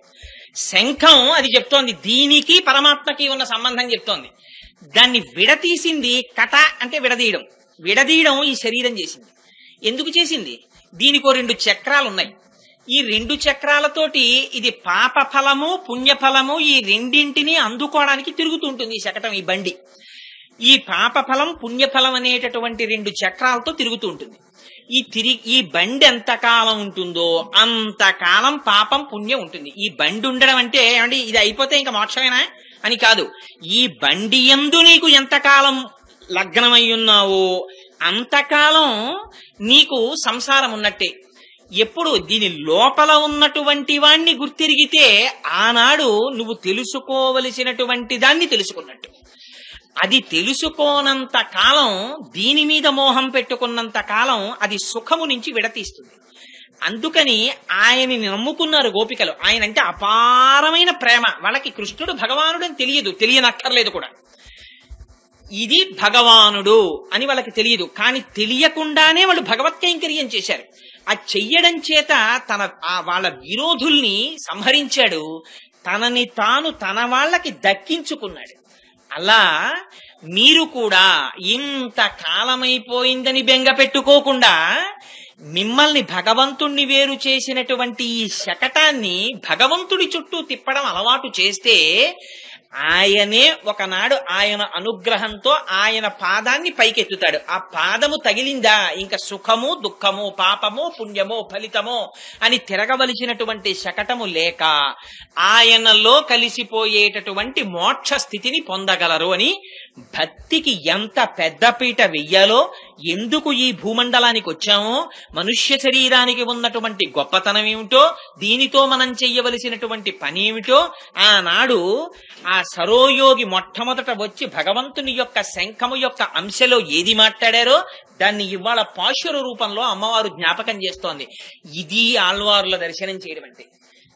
శంఖం అది చెప్తోంది, దీనికి పరమాత్మకి ఉన్న సంబంధం చెప్తోంది. దాన్ని విడతీసింది కట అంటే విడదీయడం. విడదీయడం ఈ శరీరం చేసింది. ఎందుకు చేసింది? దీనికో 2 చక్రాలు ఉన్నాయి. ఈ 2 చక్రాలతోటి ఇది పాప ఫలము పుణ్యఫలము ఈ రెండింటినీ అందుకోవడానికి తిరుగుతూ ఉంటుంది ఈ శకటం, ఈ బండి. ఈ పాపఫలం పుణ్యఫలం అనేటటువంటి 2 చక్రాలతో తిరుగుతూ ఉంటుంది. ఈ బండి ఎంతకాలం ఉంటుందో అంతకాలం పాపం పుణ్యం ఉంటుంది. ఈ బండి ఉండడం అంటే ఏమండి ఇది అయిపోతే ఇంకా మోక్షమేనా అని కాదు. ఈ బండి యందు నీకు ఎంతకాలం లగ్నమై ఉన్నావో అంతకాలం నీకు సంసారం ఉన్నట్టే. ఎప్పుడు దీని లోపల ఉన్నటువంటి వాణ్ణి గుర్తిరిగితే ఆనాడు నువ్వు తెలుసుకోవలసినటువంటి దాన్ని తెలుసుకున్నట్టు. అది తెలుసుకోనంత కాలం, దీని మీద మోహం పెట్టుకున్నంత కాలం అది సుఖము నుంచి విడతీస్తుంది. అందుకని ఆయన్ని నమ్ముకున్నారు గోపికలు. ఆయన అంటే అపారమైన ప్రేమ. వాళ్ళకి కృష్ణుడు భగవానుడు అని తెలియనక్కర్లేదు కూడా. ఇది భగవానుడు అని వాళ్ళకి తెలియదు. కానీ తెలియకుండానే వాళ్ళు భగవత్ కైంకర్యం చేశారు. ఆ చెయ్యడం చేత వాళ్ళ విరోధుల్ని సంహరించాడు. తనని తాను తన వాళ్ళకి దక్కించుకున్నాడు. అలా మీరు కూడా ఇంత కాలమైపోయిందని బెంగ పెట్టుకోకుండా మిమ్మల్ని భగవంతుణ్ణి వేరు చేసినటువంటి ఈ శకటాన్ని భగవంతుడి చుట్టూ తిప్పడం అలవాటు చేస్తే ఆయనే ఒకనాడు ఆయన అనుగ్రహంతో ఆయన పాదాన్ని పైకెత్తుతాడు. ఆ పాదము తగిలిందా ఇంకా సుఖము దుఃఖము పాపము పుణ్యమో ఫలితమో అని తిరగవలసినటువంటి శకటము లేక ఆయనలో కలిసిపోయేటటువంటి మోక్ష స్థితిని పొందగలరు అని భక్తికి ఎంత పెద్దపీట వెయ్యాలో, ఎందుకు ఈ భూమండలానికి వచ్చామో, మనుష్య శరీరానికి ఉన్నటువంటి గొప్పతనం ఏమిటో, దీనితో మనం చెయ్యవలసినటువంటి పని ఏమిటో ఆనాడు ఆ సరోయోగి మొట్టమొదట వచ్చి భగవంతుని యొక్క శంఖము యొక్క అంశలో ఏది మాట్లాడారో దాన్ని ఇవాళ పాశుర రూపంలో అమ్మవారు జ్ఞాపకం చేస్తోంది. ఇది ఆళ్వారుల దర్శనం చేయడం అంటే.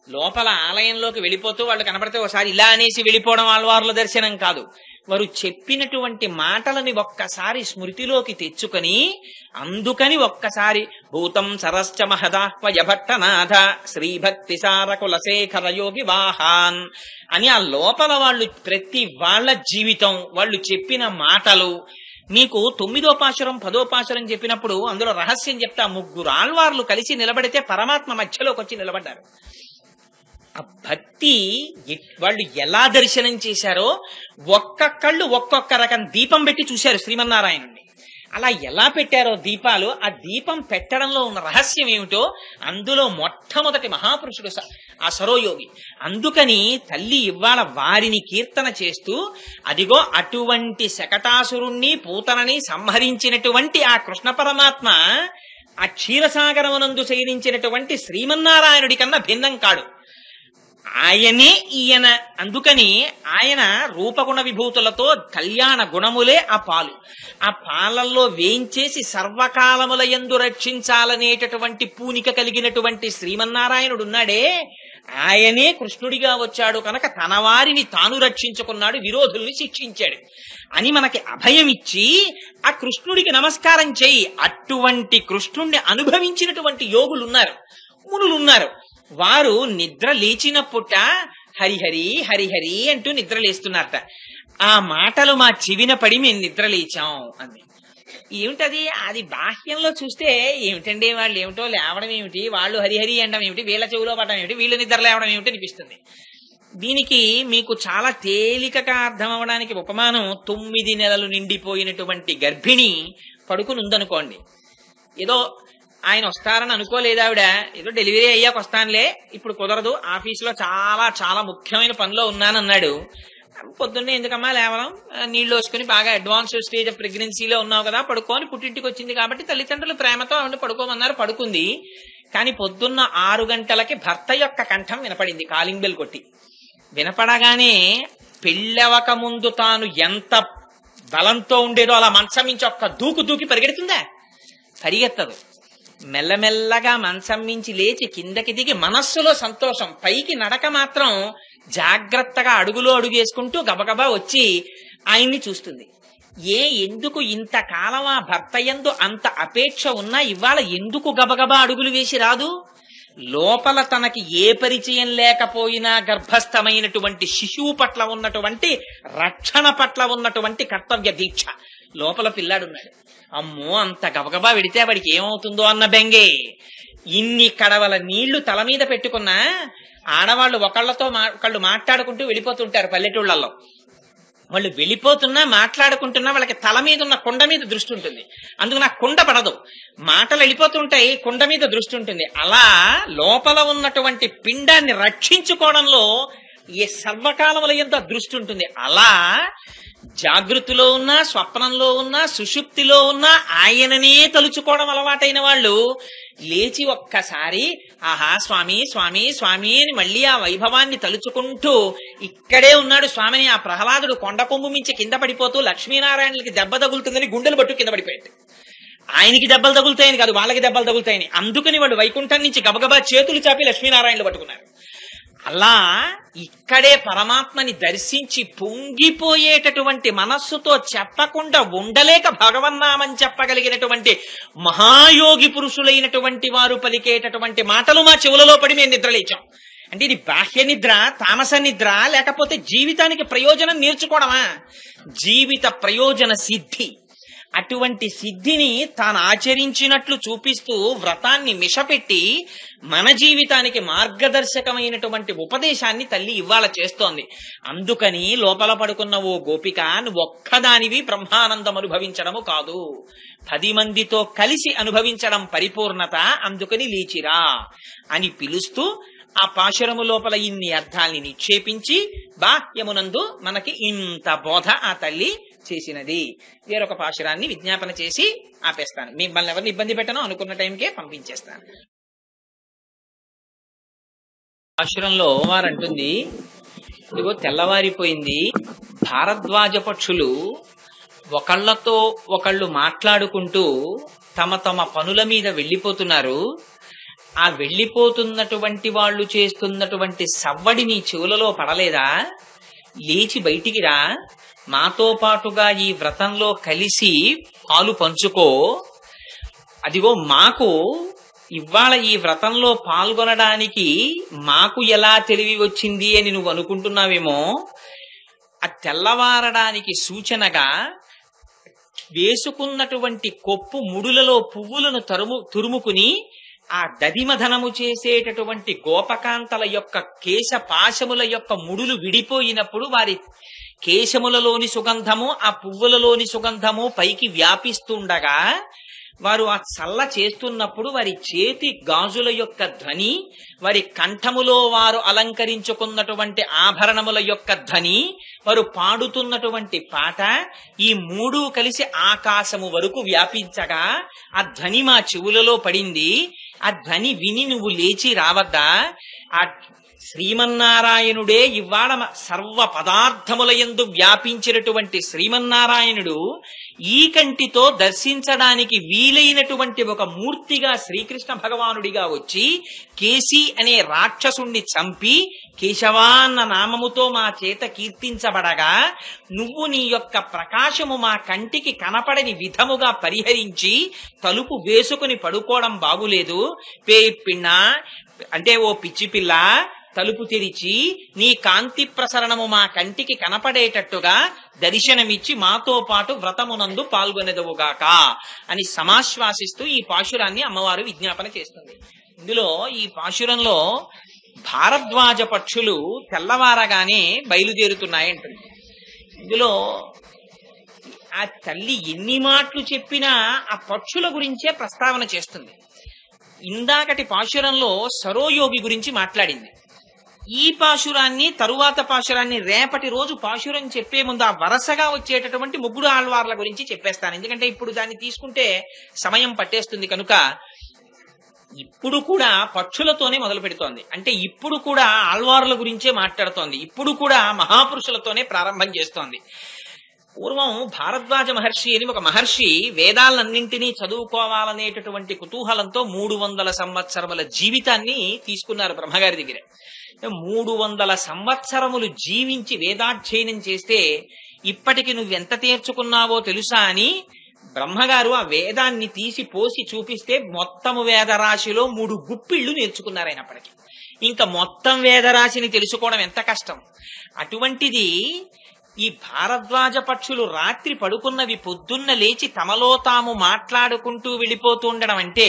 లోపల ఆలయంలోకి వెళ్ళిపోతూ వాళ్ళు కనబడితే ఒకసారి ఇలా అనేసి వెళ్ళిపోవడం ఆళ్వారుల దర్శనం కాదు. వారు చెప్పినటువంటి మాటలని ఒక్కసారి స్మృతిలోకి తెచ్చుకొని, అందుకని ఒక్కసారి భూతం సరశ్చ మహదాహ్వయభట్టనాథ శ్రీభక్తి సారకులశేఖర యోగి వాహాన్ అని ఆ లోపల వాళ్ళు ప్రతి వాళ్ళ జీవితం, వాళ్ళు చెప్పిన మాటలు మీకు 9వ పాశురం 10వ పాశురం చెప్పినప్పుడు అందులో రహస్యం చెప్తా. 3 ఆళ్వార్లు కలిసి నిలబడితే పరమాత్మ మధ్యలోకి వచ్చి నిలబడ్డారు. ఆ భక్తి వాళ్ళు ఎలా దర్శనం చేశారో ఒక్కొక్కళ్ళు ఒక్కొక్క రకం దీపం పెట్టి చూశారు శ్రీమన్నారాయణుడిని. అలా ఎలా పెట్టారో దీపాలు, ఆ దీపం పెట్టడంలో ఉన్న రహస్యం ఏమిటో అందులో మొట్టమొదటి మహాపురుషుడు ఆ సరోయోగి. అందుకని తల్లి ఇవాళ వారిని కీర్తన చేస్తూ, అదిగో అటువంటి శకటాసురుణ్ణి పూతనని సంహరించినటువంటి ఆ కృష్ణ పరమాత్మ ఆ క్షీరసాగరమునందు శయనించినటువంటి శ్రీమన్నారాయణుడి కన్నా భిన్నం కాడు. ఆయనే ఈయన. అందుకని ఆయన రూపగుణ విభూతులతో కళ్యాణ గుణములే ఆ పాలు. ఆ పాలల్లో వేయించేసి సర్వకాలముల యందు రక్షించాలనేటటువంటి పూనిక కలిగినటువంటి శ్రీమన్నారాయణుడు ఉన్నాడే, ఆయనే కృష్ణుడిగా వచ్చాడు కనుక తన వారిని తాను రక్షించుకున్నాడు, విరోధుల్ని శిక్షించాడు అని మనకి అభయమిచ్చి ఆ కృష్ణుడికి నమస్కారం చేయి. అటువంటి కృష్ణుణ్ణి అనుభవించినటువంటి యోగులున్నారు, మునులున్నారు. వారు నిద్ర లేచినప్పుట హరిహరి హరిహరి అంటూ నిద్ర లేస్తున్నారట. ఆ మాటలు మా చెవిన పడి మేము నిద్ర లేచాం అంది. ఏమిటది? అది బాహ్యంలో చూస్తే ఏమిటండి వాళ్ళు ఏమిటో లేవడం ఏమిటి, వాళ్ళు హరిహరి అనడం ఏమిటి, వీళ్ళ చెవిలో పడడం ఏమిటి, వీళ్ళు నిద్ర లేవడం ఏమిటి అనిపిస్తుంది. దీనికి మీకు చాలా తేలికగా అర్థం అవడానికి ఉపమానం 9 నెలలు నిండిపోయినటువంటి గర్భిణి పడుకుని ఉందనుకోండి. ఏదో ఆయన వస్తారని అనుకోలేదు ఆవిడ, ఏదో డెలివరీ అయ్యాక వస్తానులే, ఇప్పుడు కుదరదు, ఆఫీసులో చాలా చాలా ముఖ్యమైన పనిలో ఉన్నానన్నాడు. పొద్దున్నే ఎందుకమ్మా లేవడం, నీళ్లు వేసుకుని బాగా అడ్వాన్స్ స్టేజ్ ఆఫ్ ప్రెగ్నెన్సీలో ఉన్నావు కదా, పడుకోని పుట్టింటికి వచ్చింది కాబట్టి తల్లిదండ్రులు ప్రేమతో ఆవిడ పడుకోమన్నారు, పడుకుంది. కానీ పొద్దున్న 6 గంటలకి భర్త యొక్క కంఠం వినపడింది, కాలింగ్ బెల్ కొట్టి. వినపడగానే పెళ్ళవక ముందు తాను ఎంత బలంతో ఉండేదో అలా మంచం మించి ఒక్క దూకి పరిగెడుతుందా? పరిగెత్తదు. మెల్లమెల్లగా మంచం మించి లేచి కిందకి దిగి మనస్సులో సంతోషం, పైకి నడక మాత్రం జాగ్రత్తగా అడుగులో అడుగు వేసుకుంటూ గబగబా వచ్చి ఆయన్ని చూస్తుంది. ఎందుకు ఇంతకాలం ఆ భర్త యందు అంత అపేక్ష ఉన్నా ఇవాళ ఎందుకు గబగబా అడుగులు వేసి రాదు? లోపల తనకి ఏ పరిచయం లేకపోయినా గర్భస్థమైనటువంటి శిశువు పట్ల ఉన్నటువంటి రక్షణ పట్ల ఉన్నటువంటి కర్తవ్య దీక్ష. లోపల పిల్లాడున్నాడు, అమ్మో అంత గబగబా వెడితే వాడికి ఏమవుతుందో అన్న బెంగే. ఇన్ని కడవల నీళ్లు తల మీద పెట్టుకున్నా ఆడవాళ్ళు ఒకళ్ళు మాట్లాడుకుంటూ వెళ్ళిపోతుంటారు పల్లెటూళ్లలో. వాళ్ళు వెళ్ళిపోతున్నా మాట్లాడుకుంటున్నా వాళ్ళకి తల మీద ఉన్న కుండ మీద దృష్టి ఉంటుంది. అందుకు నాకు కుండ పడదు, మాటలు వెళ్ళిపోతుంటాయి, కుండ మీద దృష్టి ఉంటుంది. అలా లోపల ఉన్నటువంటి పిండాన్ని రక్షించుకోవడంలో ఏ సర్వకాలముల యందు దృష్టి ఉంటుంది. అలా జాగృతిలో ఉన్నా, స్వప్నంలో ఉన్నా, సుషుప్తిలో ఉన్నా ఆయననే తలుచుకోవడం అలవాటైన వాళ్ళు లేచి ఒక్కసారి ఆహా స్వామి స్వామి స్వామి అని మళ్ళీ ఆ వైభవాన్ని తలుచుకుంటూ ఇక్కడే ఉన్నాడు స్వామిని. ఆ ప్రహ్లాదుడు కొండ కొమ్ము మించి కింద పడిపోతూ లక్ష్మీనారాయణులకి దెబ్బ తగులుతుందని గుండెలు పట్టు కింద పడిపోయాడు. ఆయనకి దెబ్బలు తగులుతాయని కాదు, వాళ్ళకి దెబ్బలు తగులుతాయని. అందుకని వాళ్ళు వైకుంఠం నుంచి గబగబా చేతులు చాపి లక్ష్మీనారాయణలు పట్టుకున్నారు. అలా ఇక్కడే పరమాత్మని దర్శించి పొంగిపోయేటటువంటి మనస్సుతో చెప్పకుండా ఉండలేక భగవన్నామని చెప్పగలిగినటువంటి మహాయోగి పురుషులైనటువంటి వారు పలికేటటువంటి మాటలు మా చెవులలో పడి మేము నిద్రలేచాం. అంటే ఇది బాహ్య నిద్ర, తామస నిద్ర, లేకపోతే జీవితానికి ప్రయోజనం నేర్చుకోవడమా? జీవిత ప్రయోజన సిద్ధి. అటువంటి సిద్ధిని తాను ఆచరించినట్లు చూపిస్తూ వ్రతాన్ని మిషపెట్టి మన జీవితానికి మార్గదర్శకమైనటువంటి ఉపదేశాన్ని తల్లి ఇవాళ చేస్తోంది. అందుకని లోపల పడుకున్న ఓ గోపిక, నువ్వు ఒక్కదానివి బ్రహ్మానందం అనుభవించడము కాదు, 10 మందితో కలిసి అనుభవించడం పరిపూర్ణత, అందుకని లేచిరా అని పిలుస్తూ ఆ పాశురము లోపల ఇన్ని అర్థాల్ని నిక్షేపించి బాహ్యమునందు మనకి ఇంత బోధ ఆ తల్లి చేసినది. వేరొక పాశురాన్ని విజ్ఞాపన చేసి ఆపేస్తాను. మిమ్మల్ని ఎవరిని ఇబ్బంది పెట్టనో అనుకున్న టైంకే పంపించేస్తాను. పాశురంలో వారంటుంది, ఇదిగో తెల్లవారిపోయింది, భారద్వాజ పక్షులు ఒకళ్లతో ఒకళ్ళు మాట్లాడుకుంటూ తమ తమ పనుల మీద వెళ్ళిపోతున్నారు. ఆ వెళ్ళిపోతున్నటువంటి వాళ్ళు చేస్తున్నటువంటి సవ్వడి నీ చెవులలో పడలేదా? లేచి బయటికి రా, మాతో పాటుగా ఈ వ్రతంలో కలిసి పాలు పంచుకో. అదిగో మాకు ఇవాళ ఈ వ్రతంలో పాల్గొనడానికి మాకు ఎలా తెలివి వచ్చింది అని నువ్వు అనుకుంటున్నావేమో. ఆ తెల్లవారడానికి సూచనగా వేసుకున్నటువంటి కొప్పు ముడులలో పువ్వులను తురుముకుని ఆ దదిమధనము చేసేటటువంటి గోపకాంతల యొక్క కేశ పాశముల యొక్క ముడులు విడిపోయినప్పుడు వారి కేశములలోని సుగంధము, ఆ పువ్వులలోని సుగంధము పైకి వ్యాపిస్తుండగా వారు ఆ చల్ల చేస్తున్నప్పుడు వారి చేతి గాజుల యొక్క ధ్వని, వారి కంఠములో వారు అలంకరించుకున్నటువంటి ఆభరణముల యొక్క ధ్వని, వారు పాడుతున్నటువంటి పాట, ఈ 3 కలిసి ఆకాశము వరకు వ్యాపించగా ఆ ధ్వని మా చెవులలో పడింది. ఆ ధ్వని విని నువ్వు లేచి రావద్దా? ఆ శ్రీమన్నారాయణుడే ఇవాళ సర్వ పదార్థముల యందు వ్యాపించినటువంటి శ్రీమన్నారాయణుడు ఈ కంటితో దర్శించడానికి వీలైనటువంటి ఒక మూర్తిగా శ్రీకృష్ణ భగవానుడిగా వచ్చి కేసి అనే రాక్షసుణ్ణి చంపి కేశవా అన్న నామముతో మా చేత కీర్తించబడగా నువ్వు నీ యొక్క ప్రకాశము మా కంటికి కనపడని విధముగా పరిహరించి తలుపు వేసుకుని పడుకోవడం బాగులేదు. పిన్నా అంటే ఓ పిచ్చి పిల్ల, తలుపు తెరిచి నీ కాంతి ప్రసరణము మా కంటికి కనపడేటట్టుగా దర్శనమిచ్చి మాతో పాటు వ్రతమునందు పాల్గొనెదవుగాక అని సమాశ్వాసిస్తూ ఈ పాశురాన్ని అమ్మవారు విజ్ఞాపన చేస్తుంది. ఇందులో ఈ పాశురంలో భారద్వాజ పక్షులు తెల్లవారగానే బయలుదేరుతున్నాయంటుంది. ఇందులో ఆ తల్లి ఎన్ని మాటలు చెప్పినా ఆ పక్షుల గురించే ప్రస్తావన చేస్తుంది. ఇందాకటి పాశురంలో సరోయోగి గురించి మాట్లాడింది. ఈ పాశురాన్ని తరువాత పాశురాన్ని రేపటి రోజు పాశురం చెప్పే ముందు ఆ వరసగా వచ్చేటటువంటి ముగ్గురు ఆళ్వార్ల గురించి చెప్పేస్తాను. ఎందుకంటే ఇప్పుడు దాన్ని తీసుకుంటే సమయం పట్టేస్తుంది కనుక ఇప్పుడు కూడా పక్షులతోనే మొదలు పెడుతోంది. అంటే ఇప్పుడు కూడా ఆళ్వార్ల గురించే మాట్లాడుతోంది. ఇప్పుడు కూడా మహాపురుషులతోనే ప్రారంభం చేస్తోంది. పూర్వం భారద్వాజ మహర్షి అని ఒక మహర్షి వేదాలన్నింటినీ చదువుకోవాలనేటటువంటి కుతూహలంతో 300 సంవత్సరముల జీవితాన్ని తీసుకున్నారు బ్రహ్మగారి దగ్గర. 300 సంవత్సరములు జీవించి వేదాధ్యయనం చేస్తే ఇప్పటికి నువ్వెంత తీర్చుకున్నావో తెలుసా అని బ్రహ్మగారు ఆ వేదాన్ని తీసి పోసి చూపిస్తే మొత్తము వేదరాశిలో 3 గుప్పిళ్లు నేర్చుకున్నారు అయినప్పటికీ. ఇంకా మొత్తం వేదరాశిని తెలుసుకోవడం ఎంత కష్టం. అటువంటిది ఈ భారద్వాజ పక్షులు రాత్రి పడుకున్నవి పొద్దున్న లేచి తమలో తాము మాట్లాడుకుంటూ వెళ్ళిపోతూ ఉండడం అంటే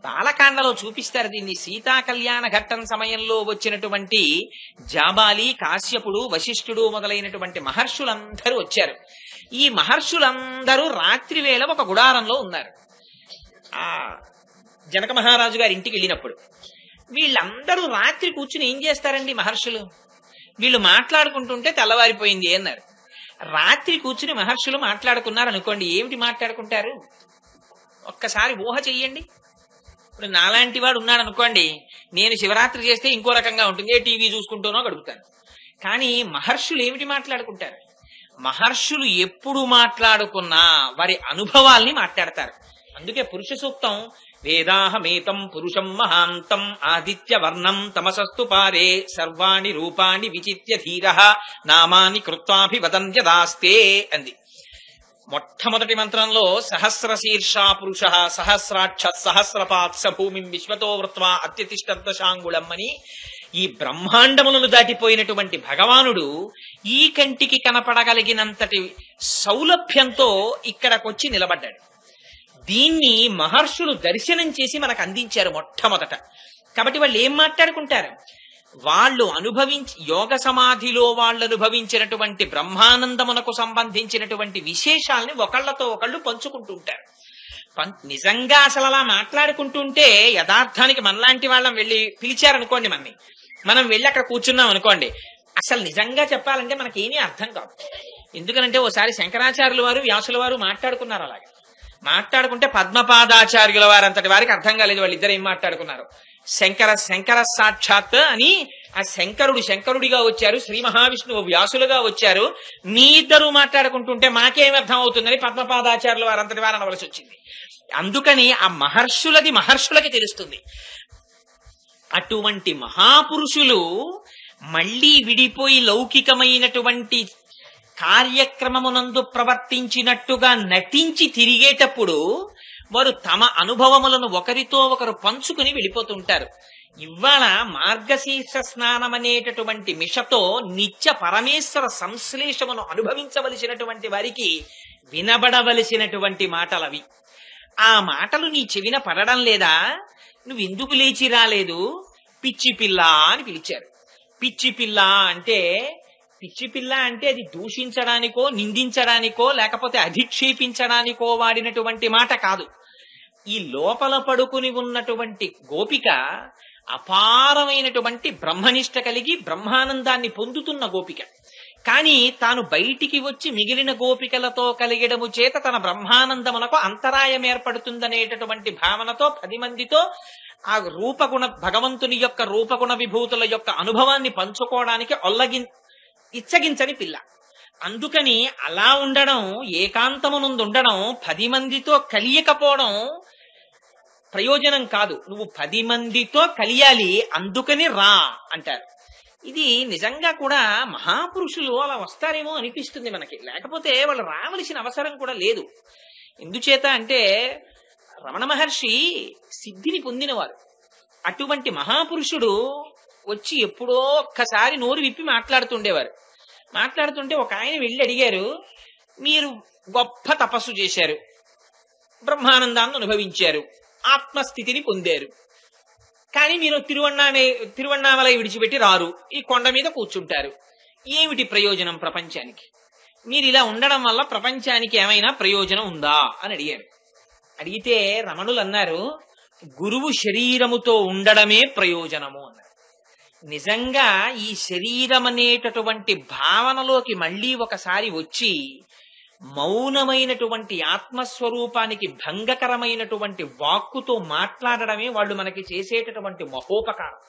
బాలకాండలో చూపిస్తారు దీన్ని. సీతా కళ్యాణ ఘట్టం సమయంలో వచ్చినటువంటి జాబాలి, కాశ్యపుడు, వశిష్ఠుడు మొదలైనటువంటి మహర్షులందరూ వచ్చారు. ఈ మహర్షులందరూ రాత్రి వేళ ఒక గుడారంలో ఉన్నారు. ఆ జనక మహారాజు గారి ఇంటికి వెళ్ళినప్పుడు వీళ్ళందరూ రాత్రి కూర్చుని ఏం చేస్తారండి మహర్షులు? వీళ్ళు మాట్లాడుకుంటుంటే తెల్లవారిపోయింది అన్నారు. రాత్రి కూర్చుని మహర్షులు మాట్లాడుకున్నారు అనుకోండి, ఏమిటి మాట్లాడుకుంటారు? ఒక్కసారి ఊహ చెయ్యండి. ఇప్పుడు నాలాంటి వాడు ఉన్నాడు అనుకోండి, నేను శివరాత్రి చేస్తే ఇంకో రకంగా ఉంటుంది, ఏ టీవీ చూసుకుంటూనో గడుపుతాను. కానీ మహర్షులు ఏమిటి మాట్లాడుకుంటారు? మహర్షులు ఎప్పుడు మాట్లాడుకున్నా వారి అనుభవాల్ని మాట్లాడతారు. అందుకే పురుష సూక్తం వేదాహమేతం పురుషం మహాంతం ఆదిత్య వర్ణం తమసస్తు పారే సర్వాణి రూపాణి విచిత్య ధీరః నామాని కృత్వాభివదంత్యదాస్తే అంది. మొట్టమొదటి మంత్రంలో సహస్ర శీర్షా పురుష సహస్రాక్ష సహస్రపాత్ సభూమిం విశ్వతో వృత్వా అత్యతిష్టర్దశాంగుళం అని ఈ బ్రహ్మాండములను దాటిపోయినటువంటి భగవానుడు ఈ కంటికి కనపడగలిగినంతటి సౌలభ్యంతో ఇక్కడకొచ్చి నిలబడ్డాడు. దీన్ని మహర్షులు దర్శనం చేసి మనకు అందించారు మొట్టమొదట. కాబట్టి వాళ్ళు ఏం మాట్లాడుకుంటారు? వాళ్ళు యోగ సమాధిలో వాళ్ళు అనుభవించినటువంటి బ్రహ్మానందమునకు సంబంధించినటువంటి విశేషాలని ఒకళ్ళతో ఒకళ్ళు పంచుకుంటూ ఉంటారు. నిజంగా అసలు అలా మాట్లాడుకుంటుంటే యథార్థానికి మనలాంటి వాళ్ళం వెళ్ళి పిలిచారనుకోండి, మనం వెళ్ళి అక్కడ కూర్చున్నాం అనుకోండి, అసలు నిజంగా చెప్పాలంటే మనకేమీ అర్థం కాదు. ఎందుకనంటే ఓసారి శంకరాచార్యుల వారు వ్యాసుల వారు మాట్లాడుకున్నారు. అలాగే మాట్లాడుకుంటే పద్మపాదాచార్యుల వారంతటి వారికి అర్థం కాలేదు వాళ్ళిద్దరు ఏం మాట్లాడుకున్నారు. శంకర సాక్షాత్ అని ఆ శంకరుడిగా వచ్చారు, శ్రీ మహావిష్ణువు వ్యాసులుగా వచ్చారు, మీ ఇద్దరు మాట్లాడుకుంటుంటే మాకేం అర్థం అవుతుందని పద్మపాదాచార్యుల వారంతటి వారు అనవలసి వచ్చింది. అందుకని ఆ మహర్షులకి తెలుస్తుంది. అటువంటి మహాపురుషులు మళ్లీ విడిపోయి లౌకికమైనటువంటి కార్యక్రమమునందు ప్రవర్తించినట్టుగా నటించి తిరిగేటప్పుడు వారు తమ అనుభవములను ఒకరితో ఒకరు పంచుకుని వెళ్ళిపోతుంటారు. ఇవాళ మార్గశీర్ష స్నానం అనేటటువంటి మిషతో నిత్య పరమేశ్వర సంశ్లేషమును అనుభవించవలసినటువంటి వారికి వినబడవలసినటువంటి మాటలవి. ఆ మాటలు నీ చెవిన పడడం లేదా? నువ్వెందుకు లేచి రాలేదు? పిచ్చి పిల్ల అని పిలిచారు. పిచ్చి పిల్ల అంటే అది దూషించడానికో నిందించడానికో లేకపోతే అధిక్షేపించడానికో వాడినటువంటి మాట కాదు. ఈ లోపల పడుకుని ఉన్నటువంటి గోపిక అపారమైనటువంటి బ్రహ్మనిష్ట కలిగి బ్రహ్మానందాన్ని పొందుతున్న గోపిక. కానీ తాను బయటికి వచ్చి మిగిలిన గోపికలతో కలిగడము చేత తన బ్రహ్మానందమునకు అంతరాయం ఏర్పడుతుందనేటటువంటి భావనతో 10 మందితో ఆ భగవంతుని యొక్క రూపగుణ విభూతుల యొక్క అనుభవాన్ని పంచుకోవడానికి ఇచ్చగించని పిల్ల. అందుకని అలా ఉండడం, ఏకాంతమునందుండడం, 10 మందితో కలియకపోవడం ప్రయోజనం కాదు. నువ్వు 10 మందితో కలియాలి, అందుకని రా అంటారు. ఇది నిజంగా కూడా మహాపురుషులు అలా వస్తారేమో అనిపిస్తుంది మనకి. లేకపోతే వాళ్ళు రావలసిన అవసరం కూడా లేదు. ఎందుచేత అంటే రమణ మహర్షి సిద్ధిని పొందినవారు. అటువంటి మహాపురుషుడు వచ్చి ఎప్పుడో ఒక్కసారి నోరు విప్పి మాట్లాడుతుండేవారు. మాట్లాడుతుంటే ఒక ఆయన వెళ్ళి అడిగారు, మీరు గొప్ప తపస్సు చేశారు, బ్రహ్మానందాన్ని అనుభవించారు, ఆత్మస్థితిని పొందారు, కానీ మీరు తిరువణ్ణామలై విడిచిపెట్టి రారు, ఈ కొండ మీద కూర్చుంటారు, ఏమిటి ప్రయోజనం ప్రపంచానికి? మీరు ఇలా ఉండడం వల్ల ప్రపంచానికి ఏమైనా ప్రయోజనం ఉందా అని అడిగారు. అడిగితే రమణులు అన్నారు, గురువు శరీరముతో ఉండడమే ప్రయోజనము అన్నారు. నిజంగా ఈ శరీరం అనేటటువంటి భావనలోకి మళ్ళీ ఒకసారి వచ్చి మౌనమైనటువంటి ఆత్మస్వరూపానికి భంగకరమైనటువంటి వాక్కుతో మాట్లాడడమే వాళ్ళు మనకి చేసేటటువంటి మహోపకారం.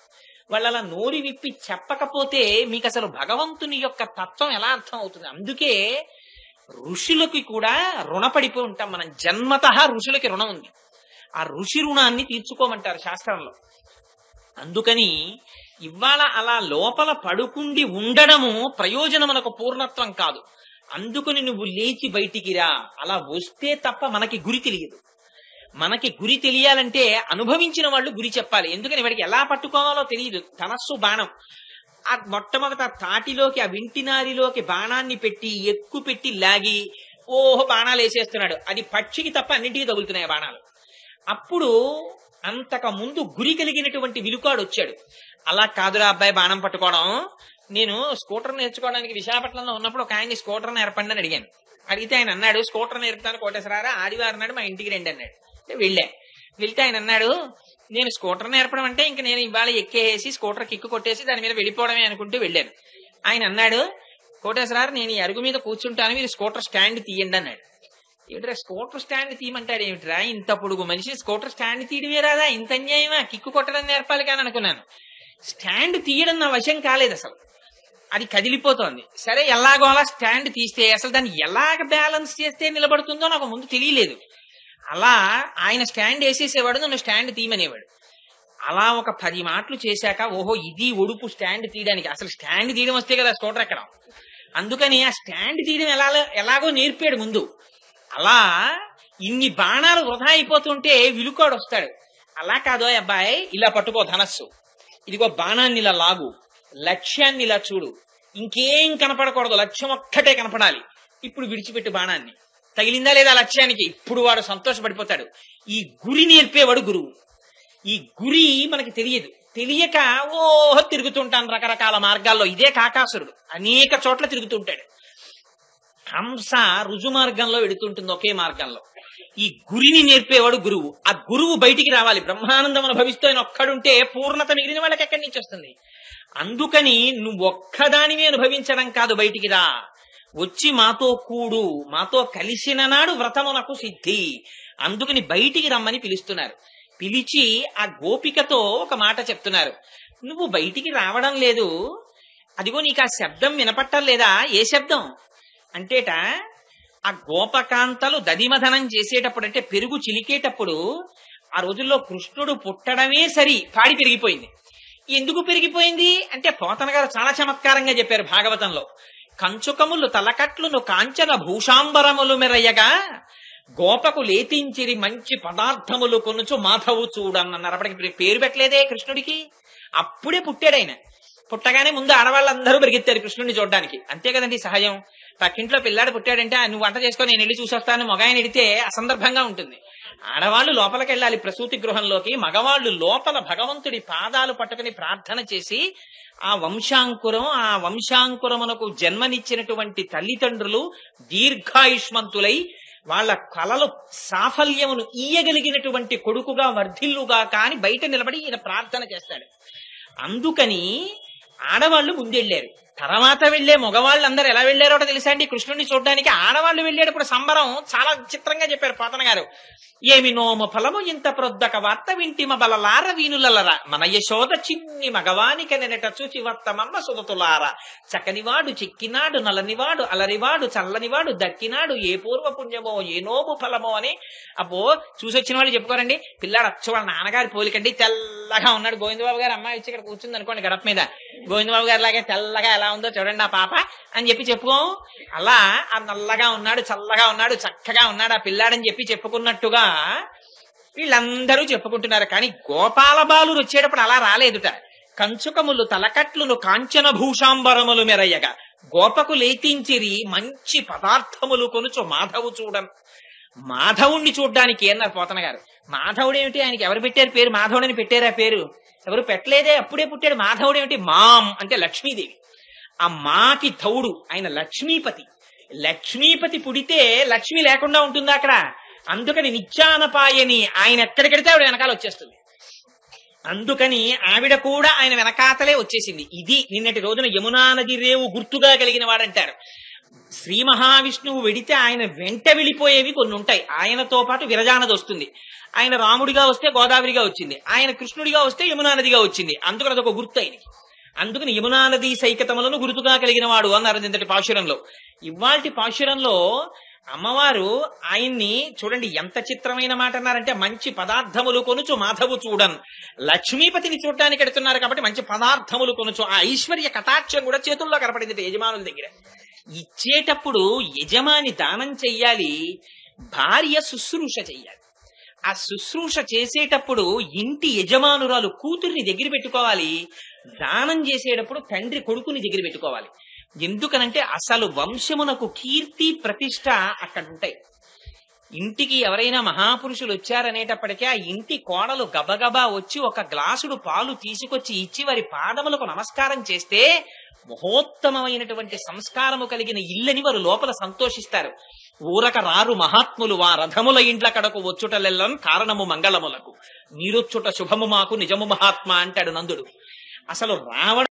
వాళ్ళ నోరి విప్పి చెప్పకపోతే మీకు అసలు భగవంతుని యొక్క తత్వం ఎలా అర్థం అవుతుంది? అందుకే ఋషులకి కూడా రుణపడిపోయి ఉంటాం మనం. జన్మతః ఋషులకి రుణం ఉంది. ఆ ఋషి రుణాన్ని తీర్చుకోమంటారు శాస్త్రంలో. అందుకని ఇవాళ అలా లోపల పడుకుండి ఉండడము ప్రయోజనమునకు పూర్ణత్వం కాదు. అందుకని నువ్వు లేచి బయటికి రా. అలా వస్తే తప్ప మనకి గురి తెలియదు. మనకి గురి తెలియాలంటే అనుభవించిన వాళ్ళు గురి చెప్పాలి. ఎందుకని వాడికి ఎలా పట్టుకోవాలో తెలియదు. ధనస్సు బాణం ఆ మొట్టమొదట తాటిలోకి, ఆ వింటినారిలోకి బాణాన్ని పెట్టి ఎక్కు పెట్టి లాగి ఓహో బాణాలు వేసేస్తున్నాడు. అది పక్షికి తప్ప అన్నింటికి తగులుతున్నాయి బాణాలు. అప్పుడు అంతకు ముందు గురి కలిగినటువంటి విలుకాడు వచ్చాడు. అలా కాదురా అబ్బాయి బాణం పట్టుకోవడం. నేను స్కూటర్ నేర్చుకోవడానికి విశాఖపట్నంలో ఉన్నప్పుడు ఒక ఆయన్ని స్కూటర్ నేర్పండి అని అడిగాను. అడిగితే ఆయన అన్నాడు, స్కూటర్ నేర్పుతాను కోటేశ్వరారా, ఆదివారం నాడు మా ఇంటికి రండి అన్నాడు. వెళ్తే ఆయన అన్నాడు, నేను స్కూటర్ నేర్పడం అంటే ఇంక నేను ఇవాళ ఎక్కేసి స్కూటర్ కిక్కు కొట్టేసి దాని మీద వెళ్ళిపోవడమే అనుకుంటూ వెళ్ళాను. ఆయన అన్నాడు, కోటేశ్వరారు నేను ఈ అరుగు మీద కూర్చుంటాను, మీరు స్కూటర్ స్టాండ్ తీయండి అన్నాడు. ఏమిట్రా స్కూటర్ స్టాండ్ తీయమంటాడు ఏమిట్రా, ఇంత పొడుగు మనిషి స్కూటర్ స్టాండ్ తీయడమే రాదా, ఇంత అన్యాయమా, కిక్కు కొట్టడం నేర్పాలి కానీ అనుకున్నాను. స్టాండ్ తీయడం నా వశం కాలేదు అసలు. అది కదిలిపోతోంది. సరే ఎలాగో అలా స్టాండ్ తీస్తే అసలు దాన్ని ఎలాగ బ్యాలెన్స్ చేస్తే నిలబడుతుందో నాకు ముందు తెలియలేదు. అలా ఆయన స్టాండ్ వేసేసేవాడు, నన్ను స్టాండ్ తీయమనేవాడు. అలా ఒక 10 మాటలు చేశాక ఓహో ఇది ఒడుపు స్టాండ్ తీయడానికి. అసలు స్టాండ్ తీయడం వస్తే కదా స్కూటర్ ఎక్కడం. అందుకని ఆ స్టాండ్ తీయడం ఎలాగో నేర్పాడు ముందు. అలా ఇన్ని బాణాలు వృధా అయిపోతుంటే విలుకాడు వస్తాడు. అలా కాదో అబ్బాయి, ఇలా పట్టుకో ధనస్సు, ఇదిగో బాణాన్ని ఇలా లాగు, లక్ష్యాన్ని ఇలా చూడు, ఇంకేం కనపడకూడదు, లక్ష్యం ఒక్కటే కనపడాలి. ఇప్పుడు విడిచిపెట్టు బాణాన్ని, తగిలిందా లేదా లక్ష్యానికి. ఇప్పుడు వాడు సంతోషపడిపోతాడు. ఈ గురి నేర్పేవాడు గురువు. ఈ గురి మనకి తెలియదు. తెలియక ఓహో తిరుగుతుంటాను రకరకాల మార్గాల్లో. ఇదే కాకాసురుడు అనేక చోట్ల తిరుగుతుంటాడు. హంస రుజు మార్గంలో వెడుతుంటుంది ఒకే మార్గంలో. ఈ గురిని నేర్పేవాడు గురువు. ఆ గురువు బయటికి రావాలి. బ్రహ్మానందం అనుభవిస్తూ ఆయన ఒక్కడుంటే పూర్ణత మిగిలిన వాళ్ళకి ఎక్కడి నుంచి వస్తుంది? అందుకని నువ్వు ఒక్కదానిని అనుభవించడం కాదు, బయటికి రా, వచ్చి మాతో కూడు, మాతో కలిసిన నాడు వ్రతమునకు సిద్ధి. అందుకని బయటికి రమ్మని పిలుస్తున్నారు. పిలిచి ఆ గోపికతో ఒక మాట చెప్తున్నారు, నువ్వు బయటికి రావడం లేదు, అదిగో నీకు ఆ శబ్దం వినపట్టం లేదా? ఏ శబ్దం అంటేట, ఆ గోపకాంతలు దధిమధనం చేసేటప్పుడు, అంటే పెరుగు చిలికేటప్పుడు, ఆ రోజుల్లో కృష్ణుడు పుట్టడమే సరి పాడి పెరిగిపోయింది. ఎందుకు పెరిగిపోయింది అంటే పోతన గారు చాలా చమత్కారంగా చెప్పారు భాగవతంలో. కంచుకములు తలకట్లును కాంచన భూషాంబరములు మెరయ్యగా గోపకు లేతించిరి మంచి పదార్థములు కొనుచు మాధవు చూడన్నారు. అప్పటికి పేరు పెట్టలేదే కృష్ణుడికి, అప్పుడే పుట్టాడు ఆయన. పుట్టగానే ముందు ఆడవాళ్ళందరూ పరిగెత్తారు కృష్ణుడిని చూడడానికి. అంతే కదండి సహజం. పక్కింట్లో పిల్లాడు పుట్టాడంటే నువ్వు వంట చేసుకొని నేను వెళ్ళి చూసొస్తాను మగాయన ఎడితే అసందర్భంగా ఉంటుంది. ఆడవాళ్లు లోపలికి వెళ్ళాలి ప్రసూతి గృహంలోకి, మగవాళ్లు లోపల భగవంతుడి పాదాలు పట్టుకుని ప్రార్థన చేసి ఆ వంశాంకురమునకు జన్మనిచ్చినటువంటి తల్లిదండ్రులు దీర్ఘాయుష్మంతులై వాళ్ళ కలలు సాఫల్యమును ఇయ్యగలిగినటువంటి కొడుకుగా వర్ధిల్లుగా కాని బయట నిలబడి ఈయన ప్రార్థన చేస్తాడు. అందుకని ఆడవాళ్లు ముందెళ్లారు. తర్వాత వెళ్లే మగవాళ్ళందరూ ఎలా వెళ్లారో తెలుసా అండి కృష్ణుడిని చూడడానికి? ఆడవాళ్లు వెళ్ళేటప్పుడు సంబరం చాలా చిత్రంగా చెప్పారు పోతన గారు. ఏమి నోము ఫలము ఇంత ప్రొద్దక వార్త వింటిమ బలలార వీనులలరా, మన యశోద చిన్ని మగవానిక నెనట చూచి వర్తమమ్మ సుదతులారా, చక్కనివాడు చిక్కినాడు నల్లనివాడు అలరివాడు చల్లనివాడు దక్కినాడు, ఏ పూర్వ పుణ్యమో ఏ నోము ఫలమో అని. అబ్బో చూసొచ్చిన వాళ్ళు చెప్పుకోరండి, పిల్లాడు అచ్చు వాళ్ళ నాన్నగారి పోలికండి, తెల్లగా ఉన్నాడు. గోవిందబాబు గారు అమ్మాయి వచ్చి ఇక్కడ కూర్చుంది అనుకోండి గడప మీద, గోవిందబాబు గారి లాగే తెల్లగా ఎలా ఉందో చూడండి ఆ పాప అని చెప్పి చెప్పుకోం. అలా ఆ నల్లగా ఉన్నాడు, చల్లగా ఉన్నాడు, చక్కగా ఉన్నాడు ఆ పిల్లాడని చెప్పి చెప్పుకున్నట్టుగా వీళ్ళందరూ చెప్పుకుంటున్నారు. కానీ గోపాల బాలురు వచ్చేటప్పుడు అలా రాలేదుట. కంచుకములు తలకట్లును కాంచన భూషాంబరములు మెరయ్యగా గోపకు లేతించిరి మంచి పదార్థములు కొనుచు మాధవు చూడను. మాధవుణ్ణి చూడ్డానికి అన్నారు పోతన గారు. మాధవుడు ఏమిటి, ఆయనకి ఎవరు పెట్టారు పేరు? మాధవుడని పెట్టారా పేరు? ఎవరు పెట్టలేదే, అప్పుడే పుట్టాడు. మాధవుడు ఏమిటి? మాం అంటే లక్ష్మీదేవి. ఆ మాకి ధవుడు, ఆయన లక్ష్మీపతి. లక్ష్మీపతి పుడితే లక్ష్మి లేకుండా ఉంటుందా అక్కడ? అందుకని నిత్యానపాయని ఆయన ఎక్కడికెడితే ఆవిడ వెనకాల వచ్చేస్తుంది. అందుకని ఆవిడ కూడా ఆయన వెనకాతలే వచ్చేసింది. ఇది నిన్నటి రోజున యమునా నది రేవు గుర్తుగా కలిగిన వాడంటారు. శ్రీ మహావిష్ణువు వెడితే ఆయన వెంట వెళ్ళిపోయేవి కొన్ని ఉంటాయి. ఆయనతో పాటు విరజానది వస్తుంది. ఆయన రాముడిగా వస్తే గోదావరిగా వచ్చింది, ఆయన కృష్ణుడిగా వస్తే యమునా నదిగా వచ్చింది. అందుకని అదొక గుర్తు ఆయనకి. అందుకని యమునా నది సైకతములను గుర్తుగా కలిగిన వాడు అన్నారు నిన్నటి పాశురంలో. ఇవాల్టి పాశురంలో అమ్మవారు ఆయన్ని చూడండి ఎంత చిత్రమైన మాట అన్నారంటే, మంచి పదార్థములు కొనుచు మాధవు చూడన్. లక్ష్మీపతిని చూడటానికి ఎడుతున్నారు కాబట్టి మంచి పదార్థములు కొనుచు. ఆ ఐశ్వర్య కటాక్షం కూడా చేతుల్లో కనపడింది యజమానుల దగ్గర. ఇచ్చేటప్పుడు యజమాని దానం చెయ్యాలి, భార్య శుశ్రూష చెయ్యాలి. ఆ శుశ్రూష చేసేటప్పుడు ఇంటి యజమానురాలు కూతుర్ని దగ్గర పెట్టుకోవాలి, దానం చేసేటప్పుడు తండ్రి కొడుకుని దగ్గర పెట్టుకోవాలి. ఎందుకనంటే అసలు వంశమునకు కీర్తి ప్రతిష్ట అక్కడ ఉంటాయి. ఇంటికి ఎవరైనా మహాపురుషులు వచ్చారనేటప్పటికీ ఆ ఇంటి కోడలు గబగబా వచ్చి ఒక గ్లాసుడు పాలు తీసుకొచ్చి ఇచ్చి వారి పాదములకు నమస్కారం చేస్తే మహోత్తమమైనటువంటి సంస్కారము కలిగిన ఇల్లని వారు లోపల సంతోషిస్తారు. ఊరక రారు మహాత్ములు వా రథముల ఇండ్ల కడకు వచ్చుటలెల్లం కారణము మంగళములకు, నీరొచ్చుట శుభము మాకు నిజము మహాత్మ అంటాడు నందుడు. అసలు రావడం